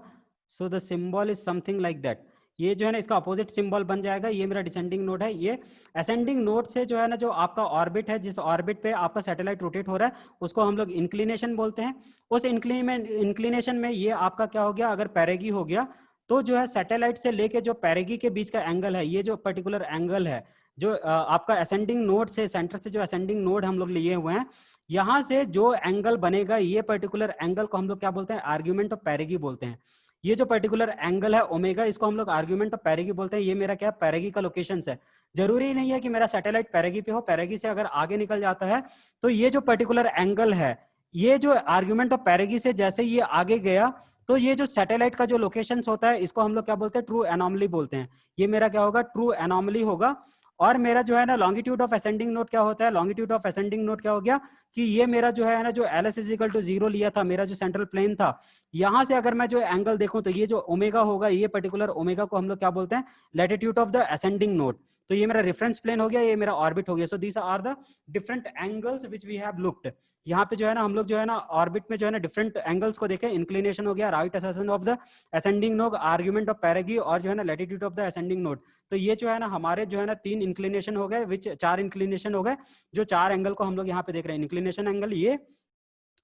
Speaker 1: so the symbol is something like that. ये जो है ना इसका अपोजिट सिंबल बन जाएगा, ये मेरा डिसेंडिंग नोड है। ये असेंडिंग नोड से जो है ना जो आपका ऑर्बिट है, जिस ऑर्बिट पे आपका सैटेलाइट रोटेट हो रहा है, उसको हम लोग इंक्लिनेशन बोलते हैं। उस इंक्लिनेशन में ये आपका क्या हो गया, अगर पैरेगी हो गया तो जो है सैटेलाइट से लेके जो पैरेगी के बीच का एंगल है, ये जो पर्टिकुलर एंगल है जो आपका असेंडिंग नोड से, सेंटर से जो असेंडिंग नोड हम लोग लिए हुए हैं, यहां से जो एंगल बनेगा, ये पर्टिकुलर एंगल को हम लोग क्या बोलते हैं, आर्ग्यूमेंट ऑफ पैरेगी बोलते हैं। ये जो पर्टिकुलर एंगल है ओमेगा, इसको हम लोग आर्ग्यूमेंट ऑफ पैरेगी बोलते हैं। ये मेरा क्या है, पैरेगी का लोकेशन है। जरूरी नहीं है कि मेरा सैटेलाइट पैरेगी पे हो, पैरेगी से अगर आगे निकल जाता है तो ये जो पर्टिकुलर एंगल है, ये जो आर्ग्यूमेंट ऑफ पैरेगी से जैसे ये आगे गया, तो ये जो सैटेलाइट का जो लोकेशन होता है, इसको हम लोग क्या बोलते हैं, ट्रू एनॉमली बोलते हैं। ये मेरा क्या होगा, ट्रू एनॉमली होगा। और मेरा जो है ना लॉन्गिट्यूड ऑफ असेंडिंग नोड क्या होता है, लॉन्गिट्यूड ऑफ असेंडिंग नोड क्या हो गया कि ये मेरा जो है ना जो LS इजिकल टू 0 लिया था, मेरा जो सेंट्रल प्लेन था, यहां से अगर मैं जो एंगल देखूं तो ये जो ओमेगा होगा, ये पर्टिकुलर ओमेगा को हम लोग क्या बोलते हैं, latitude of the ascending node. तो ये मेरा रेफरेंस प्लेन हो गया, ये मेरा ऑर्बिट हो गया। So these are the different angles which we have looked. यहाँ पे जो है ना हम लोग जो है ना ऑर्बिट में जो है ना डिफरेंट एंगल्स को देखें। इंक्लिनेशन हो गया, right ascension of the ascending node, argument of perigee, और जो है ना latitude of the ascending node. तो ये जो है ना हमारे जो है ना 3 इंक्लिनेशन हो गए, विच 4 इंक्लिनेशन हो गए, जो 4 एंगल को हम लोग यहाँ पे देख रहे हैं। इंक्लिनेशन एंगल, ये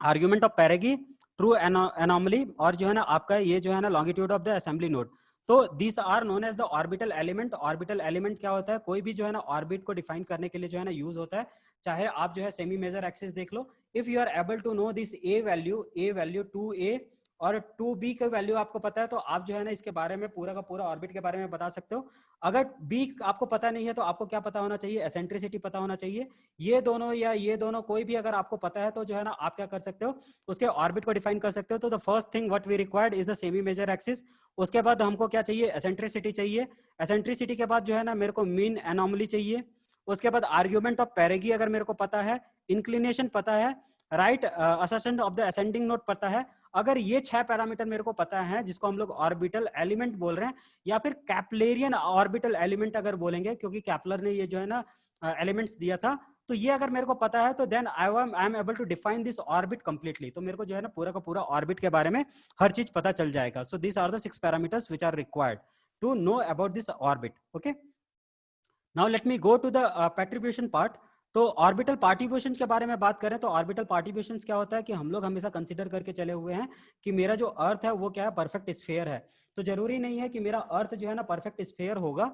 Speaker 1: argument of perigee, true anomaly, और जो है ना आपका ये जो है ना longitude of the assembly node. तो this are known as the orbital element. Orbital element क्या होता है, कोई भी जो है ना ऑर्बिट को डिफाइन करने के लिए जो है ना यूज होता है। चाहे आप जो है सेमी मेजर एक्सिस देख लो, if you are able to know this a value 2a और 2b का वैल्यू आपको पता है, तो आप जो है ना इसके बारे में पूरा का पूरा ऑर्बिट के बारे में बता सकते हो। अगर b आपको पता नहीं है तो आपको क्या पता होना चाहिए, एसेंट्रिसिटी पता होना चाहिए। ये दोनों या ये दोनों कोई भी अगर आपको पता है तो जो है ना आप क्या कर सकते हो, उसके ऑर्बिट को डिफाइन कर सकते हो। तो the first thing what we required is the semi major axis. उसके बाद हमको क्या चाहिए, एसेंट्रिसिटी चाहिए। एसेंट्रिसिटी के बाद जो है ना मेरे को मीन एनॉमली चाहिए। उसके बाद आर्ग्यूमेंट ऑफ पैरेगी अगर मेरे को पता है, इंक्लिनेशन पता है, right assertion of the ascending node पता है। अगर ये 6 पैरामीटर मेरे को पता है, जिसको हम लोग ऑर्बिटल एलिमेंट बोल रहे हैं, या फिर कैप्लेरियन ऑर्बिटल एलिमेंट अगर बोलेंगे, क्योंकि कैप्लर ने ये जो है ना एलिमेंट्स दिया था, तो ये अगर मेरे को पता है तो then I am able to define this orbit completely. तो मेरे को जो है ना पूरा का पूरा ऑर्बिट के बारे में हर चीज पता चल जाएगा। So this are the 6 parameters which are required to know about this orbit. Okay, now let me go to the perturbation part. तो ऑर्बिटल पार्टिब्यूशन के बारे में बात करें तो ऑर्बिटल पार्टिब्यूशन क्या होता है कि हम लोग हमेशा कंसीडर करके चले हुए हैं कि मेरा जो अर्थ है वो क्या है, परफेक्ट स्फीयर है। तो जरूरी नहीं है कि मेरा अर्थ जो है ना परफेक्ट स्फीयर होगा।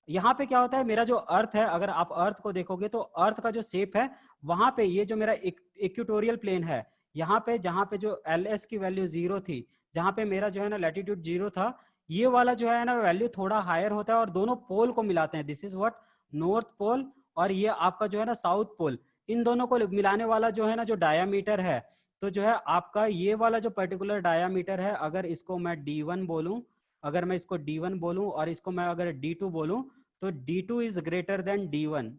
Speaker 1: यहाँ पे क्या होता है, मेरा जो अर्थ है, अगर आप अर्थ को देखोगे तो अर्थ का जो शेप है, वहां पे ये जो मेरा इक्वेटोरियल प्लेन है, यहाँ पे जहाँ पे जो LS की वैल्यू 0 थी, जहाँ पे मेरा जो है ना लैटिट्यूड 0 था, ये वाला जो है ना वैल्यू थोड़ा हायर होता है और दोनों पोल को मिलाते हैं। This is what, north pole, और ये आपका जो है ना साउथ पोल, इन दोनों को मिलाने वाला जो है ना जो डायामीटर है, तो जो है आपका ये वाला जो पर्टिकुलर डायामीटर है, अगर इसको मैं D1 बोलूं, अगर मैं इसको D1 बोलूं और इसको मैं अगर D2 बोलूं, तो D2 is greater than D1,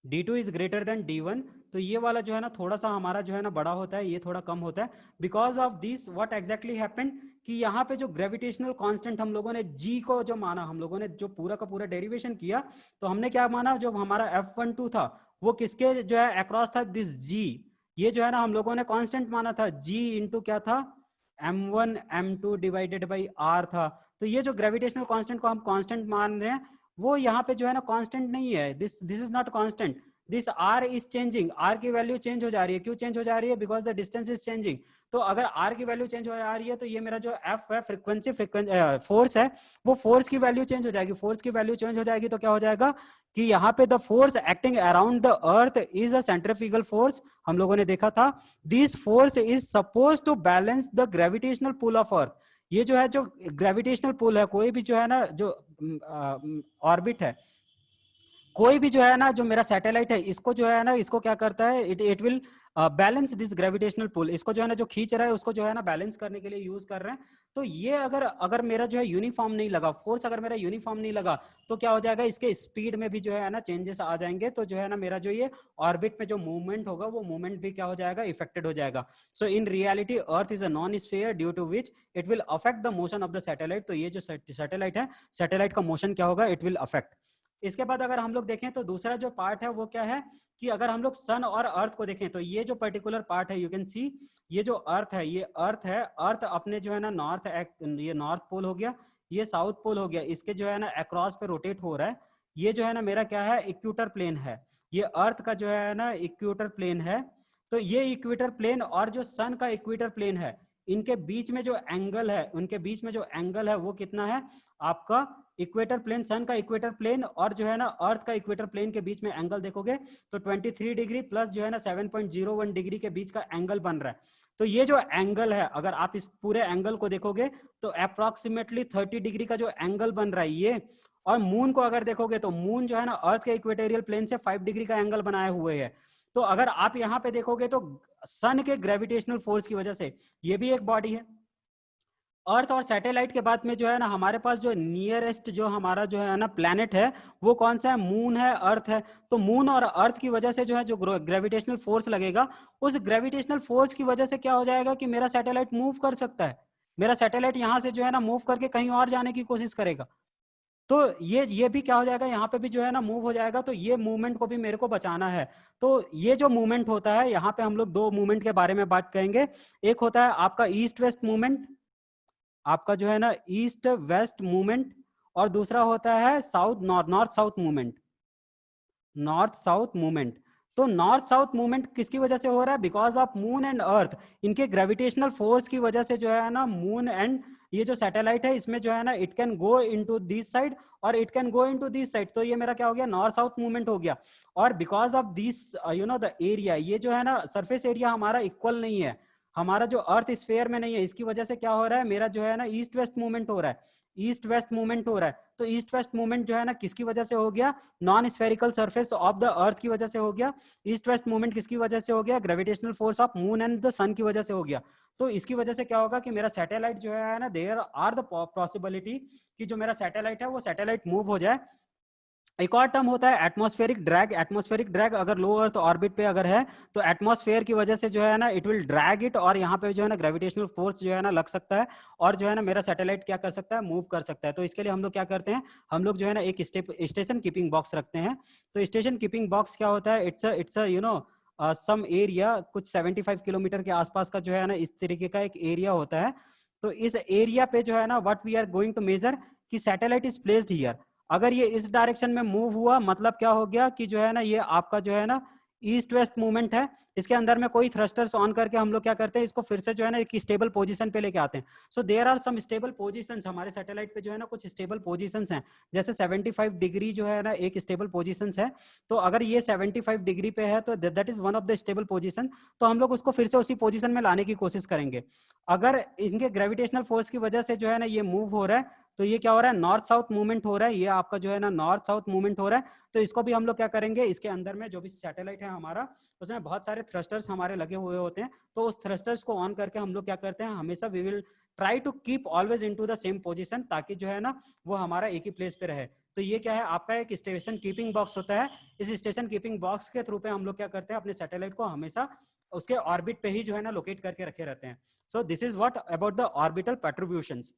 Speaker 1: D2 is greater than D1। तो ये वाला जो है ना थोड़ा सा हमारा जो है ना बड़ा होता है, ये थोड़ा कम होता है। Because of this what exactly happened कि यहाँ पे जो ग्रेविटेशनल कांस्टेंट हम लोगों ने G को जो माना, हम लोगों ने जो पूरा का पूरा डेरिवेशन किया, तो हमने क्या माना, जो हमारा F12 था वो किसके जो है अक्रॉस था, दिस G। ये जो है ना हम लोगों ने कांस्टेंट माना था, G इंटू क्या था, M1 M2 divided by R था। तो ये जो ग्रेविटेशनल कांस्टेंट को हम कांस्टेंट मान रहे हैं, वो यहाँ पे जो है ना कांस्टेंट नहीं है। This is not constant, this R is changing. R की वैल्यू चेंज हो जा रही है। क्यों चेंज हो जा रही है? Because the distance is changing. तो अगर R की वैल्यू चेंज हो जा रही है तो ये मेरा जो F है, फ्रीक्वेंसी फोर्स है, वो फोर्स की वैल्यू चेंज हो जाएगी। फोर्स की वैल्यू चेंज हो जाएगी तो क्या हो जाएगा कि यहाँ पे the force acting around the earth is a centrifugal force, हम लोगों ने देखा था। This force is suppose to balance the gravitational pull of earth. ये जो है जो ग्रेविटेशनल पुल है, कोई भी जो है ना जो ऑर्बिट है, कोई भी जो है ना जो मेरा सैटेलाइट है, इसको जो है ना इसको क्या करता है, it will balance this gravitational pull. इसको जो है ना जो खींच रहा है उसको जो है ना बैलेंस करने के लिए यूज कर रहे हैं। तो ये अगर मेरा जो है यूनिफॉर्म नहीं लगा, फोर्स अगर मेरा यूनिफॉर्म नहीं लगा, तो क्या हो जाएगा, इसके स्पीड में भी जो है ना चेंजेस आ जाएंगे। तो जो है ना मेरा जो ये ऑर्बिट में जो मूवमेंट होगा, वो मूवमेंट भी क्या हो जाएगा, इफेक्टेड हो जाएगा। So in reality earth is a non sphere due to which it will affect the motion of the satellite. तो ये जो सैटेलाइट है, सैटेलाइट का मोशन क्या होगा, इट विल अफेक्ट। इसके बाद अगर हम लोग देखें तो दूसरा जो पार्ट है वो क्या है कि अगर हम लोग सन और अर्थ को देखें तो ये जो पर्टिकुलर पार्ट है, यू कैन सी, ये जो अर्थ है, ये अर्थ है, अर्थ अपने जो है ना नॉर्थ, ये नॉर्थ पोल हो गया, ये साउथ पोल हो गया, इसके जो है ना अक्रॉस पे रोटेट हो रहा है। ये जो है ना मेरा क्या है, इक्वेटर प्लेन है, ये अर्थ का जो है ना इक्वेटर प्लेन है। तो ये इक्वेटर प्लेन और जो सन का इक्वेटर प्लेन है, इनके बीच में जो एंगल है, उनके बीच में जो एंगल है वो कितना है आपका, इक्वेटर प्लेन, सन का इक्वेटर प्लेन और जो है ना अर्थ का इक्वेटर प्लेन के बीच में एंगल देखोगे तो 23 डिग्री प्लस जो है ना 7.01 डिग्री के बीच का एंगल बन रहा है। तो ये जो एंगल है, अगर आप इस पूरे एंगल को देखोगे तो अप्रोक्सीमेटली 30 डिग्री का जो एंगल बन रहा है ये। और मून को अगर देखोगे तो मून जो है ना अर्थ के इक्वेटोरियल प्लेन से 5 डिग्री का एंगल बनाए हुए है। तो अगर आप यहाँ पे देखोगे तो सन के ग्रेविटेशनल फोर्स की वजह से ये भी एक बॉडी है। अर्थ और सैटेलाइट के बाद में जो है ना हमारे पास जो नियरेस्ट जो हमारा जो है ना प्लैनेट है वो कौन सा है, मून है, अर्थ है। तो मून और अर्थ की वजह से जो है जो ग्रेविटेशनल फोर्स लगेगा, उस ग्रेविटेशनल फोर्स की वजह से क्या हो जाएगा कि मेरा सैटेलाइट मूव कर सकता है। मेरा सैटेलाइट यहां से जो है ना मूव करके कहीं और जाने की कोशिश करेगा। तो ये भी क्या हो जाएगा, यहाँ पे भी जो है ना मूव हो जाएगा। तो ये मूवमेंट को भी मेरे को बचाना है। तो ये जो मूवमेंट होता है, यहाँ पे हम लोग दो मूवमेंट के बारे में बात करेंगे। एक होता है आपका ईस्ट वेस्ट मूवमेंट, आपका जो है ना ईस्ट वेस्ट मूवमेंट, और दूसरा होता है south north, north south movement, north south movement. तो नॉर्थ साउथ मूवमेंट किसकी वजह से हो रहा है, because of moon and earth, इनके ग्रेविटेशनल फोर्स की वजह से जो है ना मून एंड ये जो सैटेलाइट है इसमें जो है ना it can go into this side और it can go into this side. तो ये मेरा क्या हो गया, नॉर्थ साउथ मूवमेंट हो गया। और because of this you know the area, ये जो है ना सरफेस एरिया हमारा इक्वल नहीं है, हमारा जो अर्थ स्फीयर में नहीं है, इसकी वजह से क्या हो रहा है, मेरा जो है ना ईस्ट वेस्ट मूवमेंट हो रहा है, ईस्ट वेस्ट मूवमेंट हो रहा है। तो ईस्ट वेस्ट मूवमेंट जो है ना किसकी वजह से हो गया, non spherical surface of the अर्थ की वजह से हो गया। ईस्ट वेस्ट मूवमेंट किसकी वजह से हो गया, gravitational force of moon and the sun की वजह से हो गया। तो इसकी वजह से क्या होगा कि मेरा सैटेलाइट जो है ना, देयर आर द पॉसिबिलिटी कि जो मेरा सैटेलाइट है वो सैटेलाइट मूव हो जाए। एक और टर्म होता है एटमॉस्फेरिक ड्रैग। एटमॉस्फेरिक ड्रैग अगर लो अर्थ ऑर्बिट पे अगर है तो एटमॉस्फेयर की वजह से जो है ना इट विल ड्रैग इट, और यहाँ पे जो है ना ग्रेविटेशनल फोर्स जो है ना लग सकता है, और जो है ना मेरा सैटेलाइट क्या कर सकता है, मूव कर सकता है। तो इसके लिए हम लोग क्या करते हैं, हम लोग जो है ना एक स्टेशन कीपिंग बॉक्स रखते हैं। तो स्टेशन कीपिंग बॉक्स क्या होता है, it's you know some area, कुछ 75 किलोमीटर के आसपास का जो है ना इस तरीके का एक एरिया होता है। तो इस एरिया पे जो है ना what we are going to measure कि सैटेलाइट इज प्लेस्ड हियर। अगर ये इस डायरेक्शन में मूव हुआ मतलब क्या हो गया कि जो है ना ये आपका जो है ना ईस्ट वेस्ट मूवमेंट है, इसके अंदर में कोई थ्रस्टर्स ऑन करके हम लोग क्या करते हैं, इसको फिर से जो है ना एक स्टेबल पोजीशन पे लेके आते हैं। So there are some stable positions, हमारे सैटेलाइट पे जो है ना कुछ स्टेबल पोजीशंस हैं, जैसे 75 डिग्री जो है ना एक स्टेबल पोजीशंस है। तो अगर ये 75 डिग्री पे है तो that is one of the stable position. तो हम लोग उसको फिर से उसी पोजीशन में लाने की कोशिश करेंगे। अगर इनके ग्रेविटेशनल फोर्स की वजह से जो है ना ये मूव हो रहा है, तो ये क्या हो रहा है, नॉर्थ साउथ मूवमेंट हो रहा है, ये आपका जो है ना नॉर्थ साउथ मूवमेंट हो रहा है। तो इसको भी हम लोग क्या करेंगे, इसके अंदर में जो भी सैटेलाइट है हमारा, उसमें बहुत सारे थ्रस्टर्स हमारे लगे हुए होते हैं। तो उस थ्रस्टर्स को ऑन करके हम लोग क्या करते हैं, हमेशा we will try to keep always into the same position, ताकि जो है ना वो हमारा एक ही प्लेस पे रहे। तो ये क्या है, आपका एक स्टेशन कीपिंग बॉक्स होता है। इस स्टेशन कीपिंग बॉक्स के थ्रू पे हम लोग क्या करते हैं, अपने सैटेलाइट को हमेशा उसके ऑर्बिट पे ही जो है ना लोकेट करके रखे रहते हैं। So this is what about the orbital perturbations.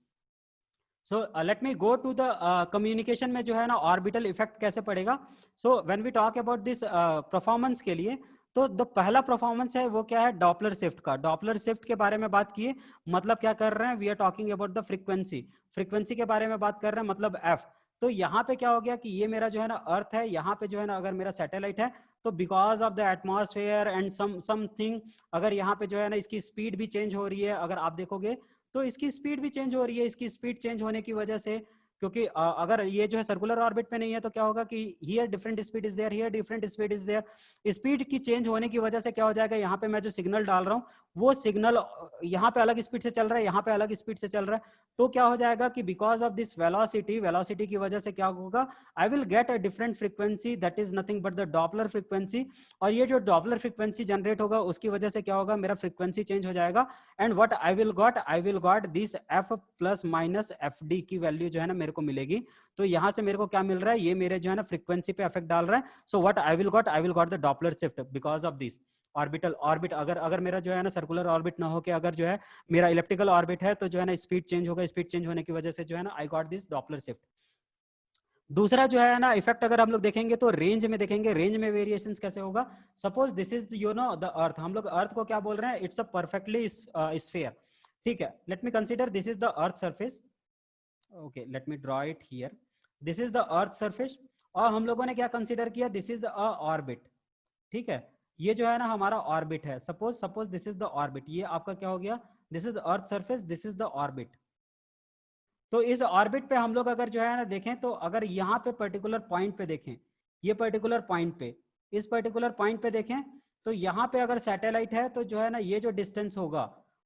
Speaker 1: So let me go to the communication में जो है ना ऑर्बिटल इफेक्ट कैसे पड़ेगा। So when we talk about this performance के लिए, तो द पहला परफॉर्मेंस है वो क्या है, डॉपलर शिफ्ट का। डॉपलर शिफ्ट के बारे में बात किए, मतलब क्या कर रहे हैं, we are talking about the frequency. Frequency के बारे में बात कर रहे हैं, मतलब एफ। तो यहाँ पे क्या हो गया कि ये मेरा जो है ना अर्थ है, यहाँ पे जो है ना अगर मेरा सैटेलाइट है, तो because of the atmosphere and something, अगर यहाँ पे जो है ना इसकी स्पीड भी चेंज हो रही है, अगर आप देखोगे तो इसकी स्पीड भी चेंज हो रही है। इसकी स्पीड चेंज होने की वजह से, क्योंकि अगर ये जो है सर्कुलर ऑर्बिट पे नहीं है तो क्या होगा कि here different speed is there, here different speed is there. Speed की चेंज होने की वजह से क्या हो जाएगा, यहाँ पे मैं जो सिग्नल डाल रहा हूँ वो सिग्नल यहाँ पे अलग स्पीड से चल रहा है, यहाँ पे अलग स्पीड से चल रहा है। तो क्या हो जाएगा कि because of this velocity, velocity की वजह से क्या होगा, आई will get a different frequency, that is nothing but the Doppler frequency. और ये जो डॉपलर फ्रीक्वेंसी जनरेट होगा उसकी वजह से क्या होगा, मेरा फ्रीक्वेंसी चेंज हो जाएगा। And what I will got this F plus minus F D की वैल्यू जो है ना मेरे को मिलेगी। तो यहां से मेरे को क्या मिल रहा है, ये मेरे जो है ना फ्रीक्वेंसी पे इफेक्ट डाल रहा है। So what I will got the Doppler shift because of this orbital orbit. अगर मेरा जो है ना सर्कुलर ऑर्बिट ना हो के अगर जो है मेरा इलेप्टिकल ऑर्बिट है, तो जो है ना स्पीड चेंज होगा, स्पीड चेंज होने की वजह से जो है ना I got this Doppler shift. दूसरा जो है ना इफेक्ट अगर हम लोग देखेंगे तो रेंज में देखेंगे, रेंज में वेरिएशंस कैसे होगा। Suppose this is you know the earth, हम लोग अर्थ को क्या बोल रहे हैं, इट्स अ परफेक्टली स्फीयर, ठीक है। Let me consider this is the earth surface, okay let me draw it here, this is the earth surface, और हम लोगों ने क्या कंसीडर किया, दिस इज अ ऑर्बिट, ठीक है। ये जो है ना हमारा ऑर्बिट है, suppose suppose this is the orbit, ये आपका क्या हो गया, this is earth surface, this is the orbit. तो इस ऑर्बिट पे हम लोग अगर जो है ना देखें, तो अगर यहाँ पे पर्टिकुलर पॉइंट पे देखें, ये पर्टिकुलर पॉइंट पे, इस पर्टिकुलर पॉइंट पे देखें, तो यहाँ पे अगर सैटेलाइट है तो जो है ना ये जो डिस्टेंस होगा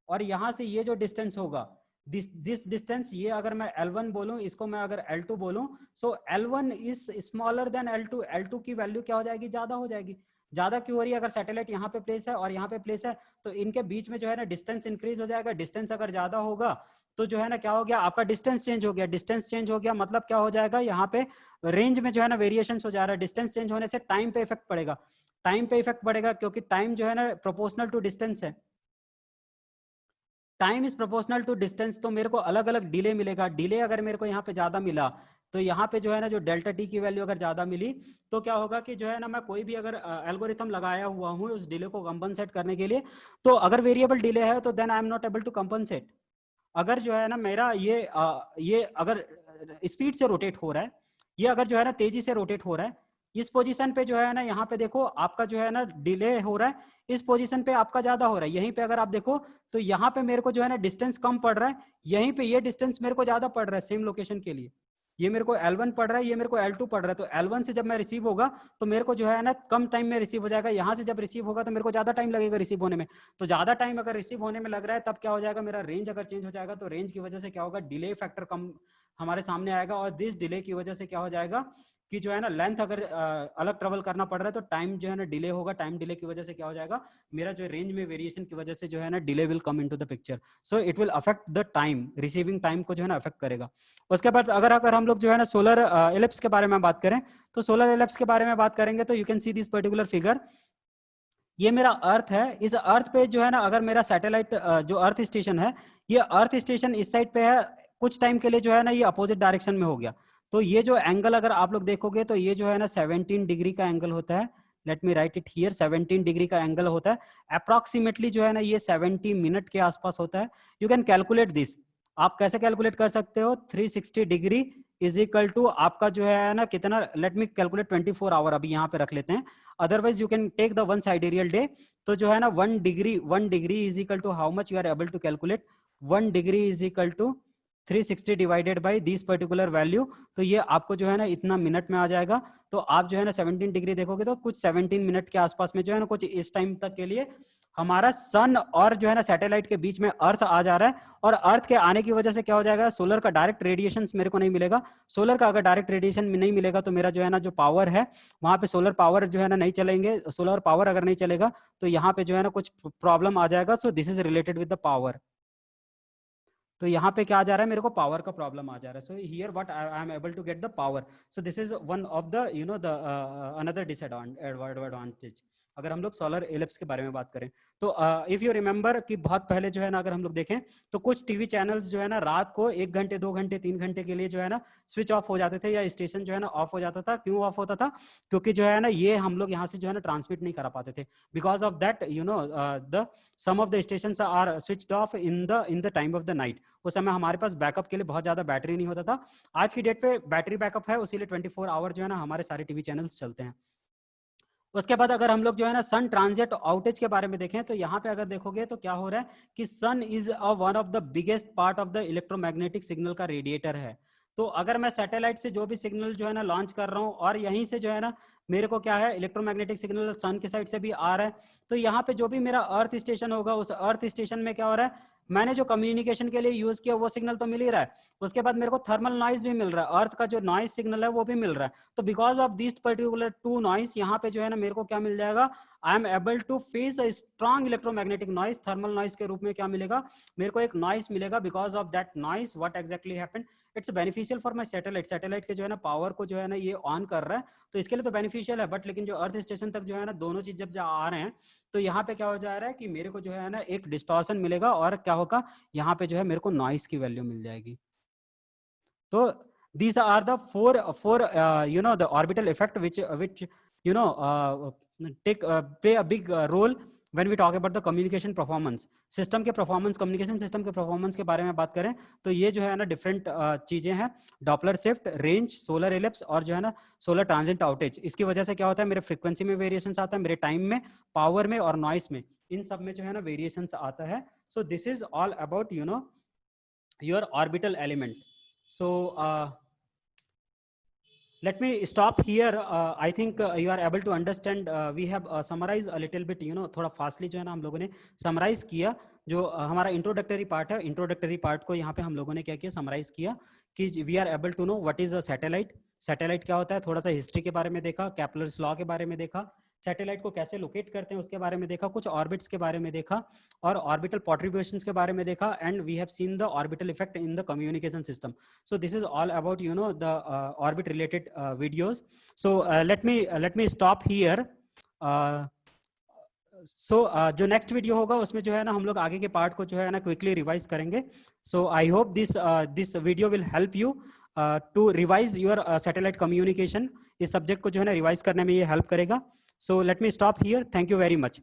Speaker 1: और यहाँ से ये जो डिस्टेंस होगा, दिस डिस्टेंस, ये अगर मैं L1 बोलूं, इसको मैं अगर L2 बोलूं, सो L1 is smaller than L2, L2 की वैल्यू क्या हो जाएगी, ज्यादा हो जाएगी। ज्यादा क्यों हो रही है, अगर सैटेलाइट यहाँ पे प्लेस है और यहाँ पे प्लेस है, तो इनके बीच में जो है ना डिस्टेंस इंक्रीज हो जाएगा। डिस्टेंस अगर ज्यादा होगा तो जो है ना क्या हो गया, आपका डिस्टेंस चेंज हो गया, डिस्टेंस चेंज हो गया मतलब क्या हो जाएगा, यहाँ पे रेंज में जो है ना वेरिएशन हो जा रहा है। डिस्टेंस चेंज होने से टाइम पे इफेक्ट पड़ेगा, टाइम पे इफेक्ट पड़ेगा, क्योंकि टाइम जो है ना प्रोपोर्शनल टू डिस्टेंस है, time is proportional to distance. तो मेरे को अलग अलग डिले मिलेगा, डिले अगर मेरे को यहाँ पे ज्यादा मिला, तो यहाँ पे जो है ना जो डेल्टा टी की वैल्यू अगर ज्यादा मिली, तो क्या होगा कि जो है ना मैं कोई भी अगर एल्गोरिथम लगाया हुआ हूँ उस डिले को कंपनसेट करने के लिए, तो अगर वेरिएबल डिले है तो then I am not able to compensate. अगर जो है ना मेरा ये अगर स्पीड से रोटेट हो रहा है, ये अगर जो है ना तेजी से रोटेट हो रहा है, इस पोजीशन पे जो है ना यहाँ पे देखो आपका जो है ना डिले हो रहा है, इस पोजीशन पे आपका ज्यादा हो रहा है। यहीं पे अगर आप देखो तो यहाँ पे मेरे को जो है ना डिस्टेंस कम पड़ रहा है, यहीं पे ये डिस्टेंस मेरे को ज्यादा पड़ रहा है सेम लोकेशन के लिए। ये मेरे को L1 पड़ रहा है, ये मेरे को L2 पड़ रहा है। तो L1 से जब मैं रिसीव होगा तो मेरे को जो है ना कम टाइम में रिसीव हो जाएगा, यहाँ से जब रिसीव होगा तो मेरे को ज्यादा टाइम लगेगा रिसीव होने में। तो ज्यादा टाइम अगर रिसीव होने में लग रहा है, तब क्या हो जाएगा, मेरा रेंज अगर चेंज हो जाएगा, तो रेंज की वजह से क्या होगा, डिले फैक्टर कम हमारे सामने आएगा। और दिस डिले की वजह से क्या हो जाएगा कि जो है ना लेंथ अगर अलग ट्रेवल करना पड़ रहा है, तो टाइम जो है ना डिले होगा, टाइम डिले की वजह से क्या हो जाएगा, मेरा जो रेंज में वेरिएशन की वजह से जो है ना delay will come into the picture. So it will affect the time, receiving time को जो है ना अफेक्ट करेगा। उसके बाद अगर अगर हम लोग जो है ना सोलर एलिप्स के बारे में बात करें, तो सोलर एलिप्स के बारे में बात करेंगे तो you can see this particular figure, ये मेरा अर्थ है। इस अर्थ पे जो है ना अगर मेरा सैटेलाइट जो अर्थ स्टेशन है, ये अर्थ स्टेशन इस साइड पे है, कुछ टाइम के लिए जो है ना ये अपोजिट डायरेक्शन में हो गया, तो ये जो एंगल अगर आप लोग देखोगे तो ये जो है ना 17 डिग्री का एंगल होता है। Let me write it here, 17 degree का एंगल होता है अप्रोक्सीमेटली, जो है ना ये 70 मिनट के आसपास होता है। यू कैन कैलकुलेट दिस, आप कैसे कैलकुलेट कर सकते हो, 360 डिग्री इज इक्वल टू आपका जो है ना कितना, लेट मी कैलकुलेट 24 आवर अभी यहाँ पे रख लेते हैं, otherwise you can take the one sidereal day. तो जो है ना 1 degree is equal to how much you are able to calculate, 1 degree is equal to 360 divided by this particular value, तो ये आपको जो है ना इतना मिनट में आ जाएगा। तो आप जो है ना 17 डिग्री देखोगे तो कुछ 17 मिनट के आसपास में जो है ना कुछ इस टाइम तक के लिए हमारा सन और जो है ना सैटेलाइट के बीच में अर्थ आ जा रहा है। और अर्थ के आने की वजह से क्या हो जाएगा, सोलर का डायरेक्ट रेडिएशन मेरे को नहीं मिलेगा। सोलर का अगर डायरेक्ट रेडिएशन नहीं मिलेगा तो मेरा जो है ना जो पावर है वहां पे सोलर पावर जो है ना नहीं चलेंगे, सोलर पावर अगर नहीं चलेगा तो यहाँ पे जो है ना कुछ प्रॉब्लम आ जाएगा। So this is related with the power. तो यहाँ पे क्या आ जा रहा है, मेरे को पावर का प्रॉब्लम आ जा रहा है। So here what I am able to get the power. So this is one of the you know the another disadvantage अगर हम लोग सोलर एलिप्स के बारे में बात करें। तो इफ यू रिमेंबर कि बहुत पहले जो है ना अगर हम लोग देखें तो कुछ टीवी चैनल्स जो है ना रात को 1 घंटे 2 घंटे 3 घंटे के लिए जो है ना स्विच ऑफ हो जाते थे, या स्टेशन जो है ना ऑफ हो जाता था। क्यों ऑफ होता था, क्योंकि जो है ना ये हम लोग यहाँ से जो है ना ट्रांसमिट नहीं करा पाते थे, because of that you know the some of the station are switched off in the time of the night. उस समय हमारे पास बैकअप के लिए बहुत ज्यादा बैटरी नहीं होता था। आज की डेट पे बैटरी बैकअप है, उसी लिए 24 आवर जो है ना हमारे सारे टीवी चैनल्स चलते हैं। उसके बाद अगर हम लोग जो है ना सन ट्रांजिट आउटेज के बारे में देखें, तो यहाँ पे अगर देखोगे तो क्या हो रहा है कि sun is one of the biggest part of the electromagnetic signal का रेडिएटर है। तो अगर मैं सैटेलाइट से जो भी सिग्नल जो है ना लॉन्च कर रहा हूँ और यहीं से जो है ना मेरे को क्या है इलेक्ट्रोमैग्नेटिक सिग्नल सन की साइड से भी आ रहा है, तो यहाँ पे जो भी मेरा अर्थ स्टेशन होगा उस अर्थ स्टेशन में क्या हो रहा है, मैंने जो कम्युनिकेशन के लिए यूज किया वो सिग्नल तो मिल ही रहा है, उसके बाद मेरे को थर्मल नॉइज भी मिल रहा है, अर्थ का जो नॉइज सिग्नल है वो भी मिल रहा है। तो because of this particular to noise यहाँ पे जो है ना मेरे को क्या मिल जाएगा, I am able to face a strong electromagnetic noise. Thermal noise के रूप में क्या मिलेगा, मेरे को एक नॉइज मिलेगा। Because of that noise what exactly happened, it's beneficial for my satellite. Satellite के जो है ना पावर को जो है ना ये ऑन कर रहा है, तो इसके लिए तो बेनिफिशियल है। बट लेकिन जो अर्थ स्टेशन तक जो है ना दोनों चीज जब आ रहे हैं, तो यहाँ पे क्या हो जा रहा है कि मेरे को जो है ना एक डिस्टॉर्शन मिलेगा, और क्या होगा यहाँ पे जो है मेरे को नॉइस की वैल्यू मिल जाएगी। तो these are the four you know, the orbital effect which you know play a big role when we talk about the communication performance. System के परफॉर्मेंस, कम्युनिकेशन सिस्टम के परफॉर्मेंस के बारे में बात करें तो ये जो है ना डिफरेंट चीजें हैं, Doppler shift, range, solar ellipse और जो है ना सोलर ट्रांजिट आउटेज। इसकी वजह से क्या होता है, मेरे फ्रीक्वेंसी में वेरिएशन आता है, मेरे टाइम में, पावर में और नॉइस में, इन सब में जो है ना वेरिएशन आता है। So this is all about you know your orbital element. So let me stop here. I think you are able to understand. We have summarized a little bit, you know, थोड़ा fastly जो है ना हम लोगों ने summarise किया। जो हमारा इंट्रोडक्टरी पार्ट है, इंट्रोडक्टरी पार्ट को यहाँ पे हम लोगों ने क्या किया, समराइज किया कि we are able to know what is a satellite, satellite क्या होता है, थोड़ा सा हिस्ट्री के बारे में देखा, केपलर्स लॉ के बारे में देखा, सैटेलाइट को कैसे लोकेट करते हैं उसके बारे में देखा, कुछ ऑर्बिट्स के बारे में देखा और ऑर्बिटल कॉन्ट्रीब्यूशंस के बारे में देखा, and we have seen the orbital effect in the communication system. So this is all about you know the orbit related videos. So let me stop here. जो नेक्स्ट वीडियो होगा उसमें जो है ना हम लोग आगे के पार्ट को जो है ना क्विकली रिवाइज करेंगे। So I hope this video will help you to revise your satellite communication. इस सब्जेक्ट को जो है ना रिवाइज करने में ये हेल्प करेगा। So let me stop here. Thank you very much.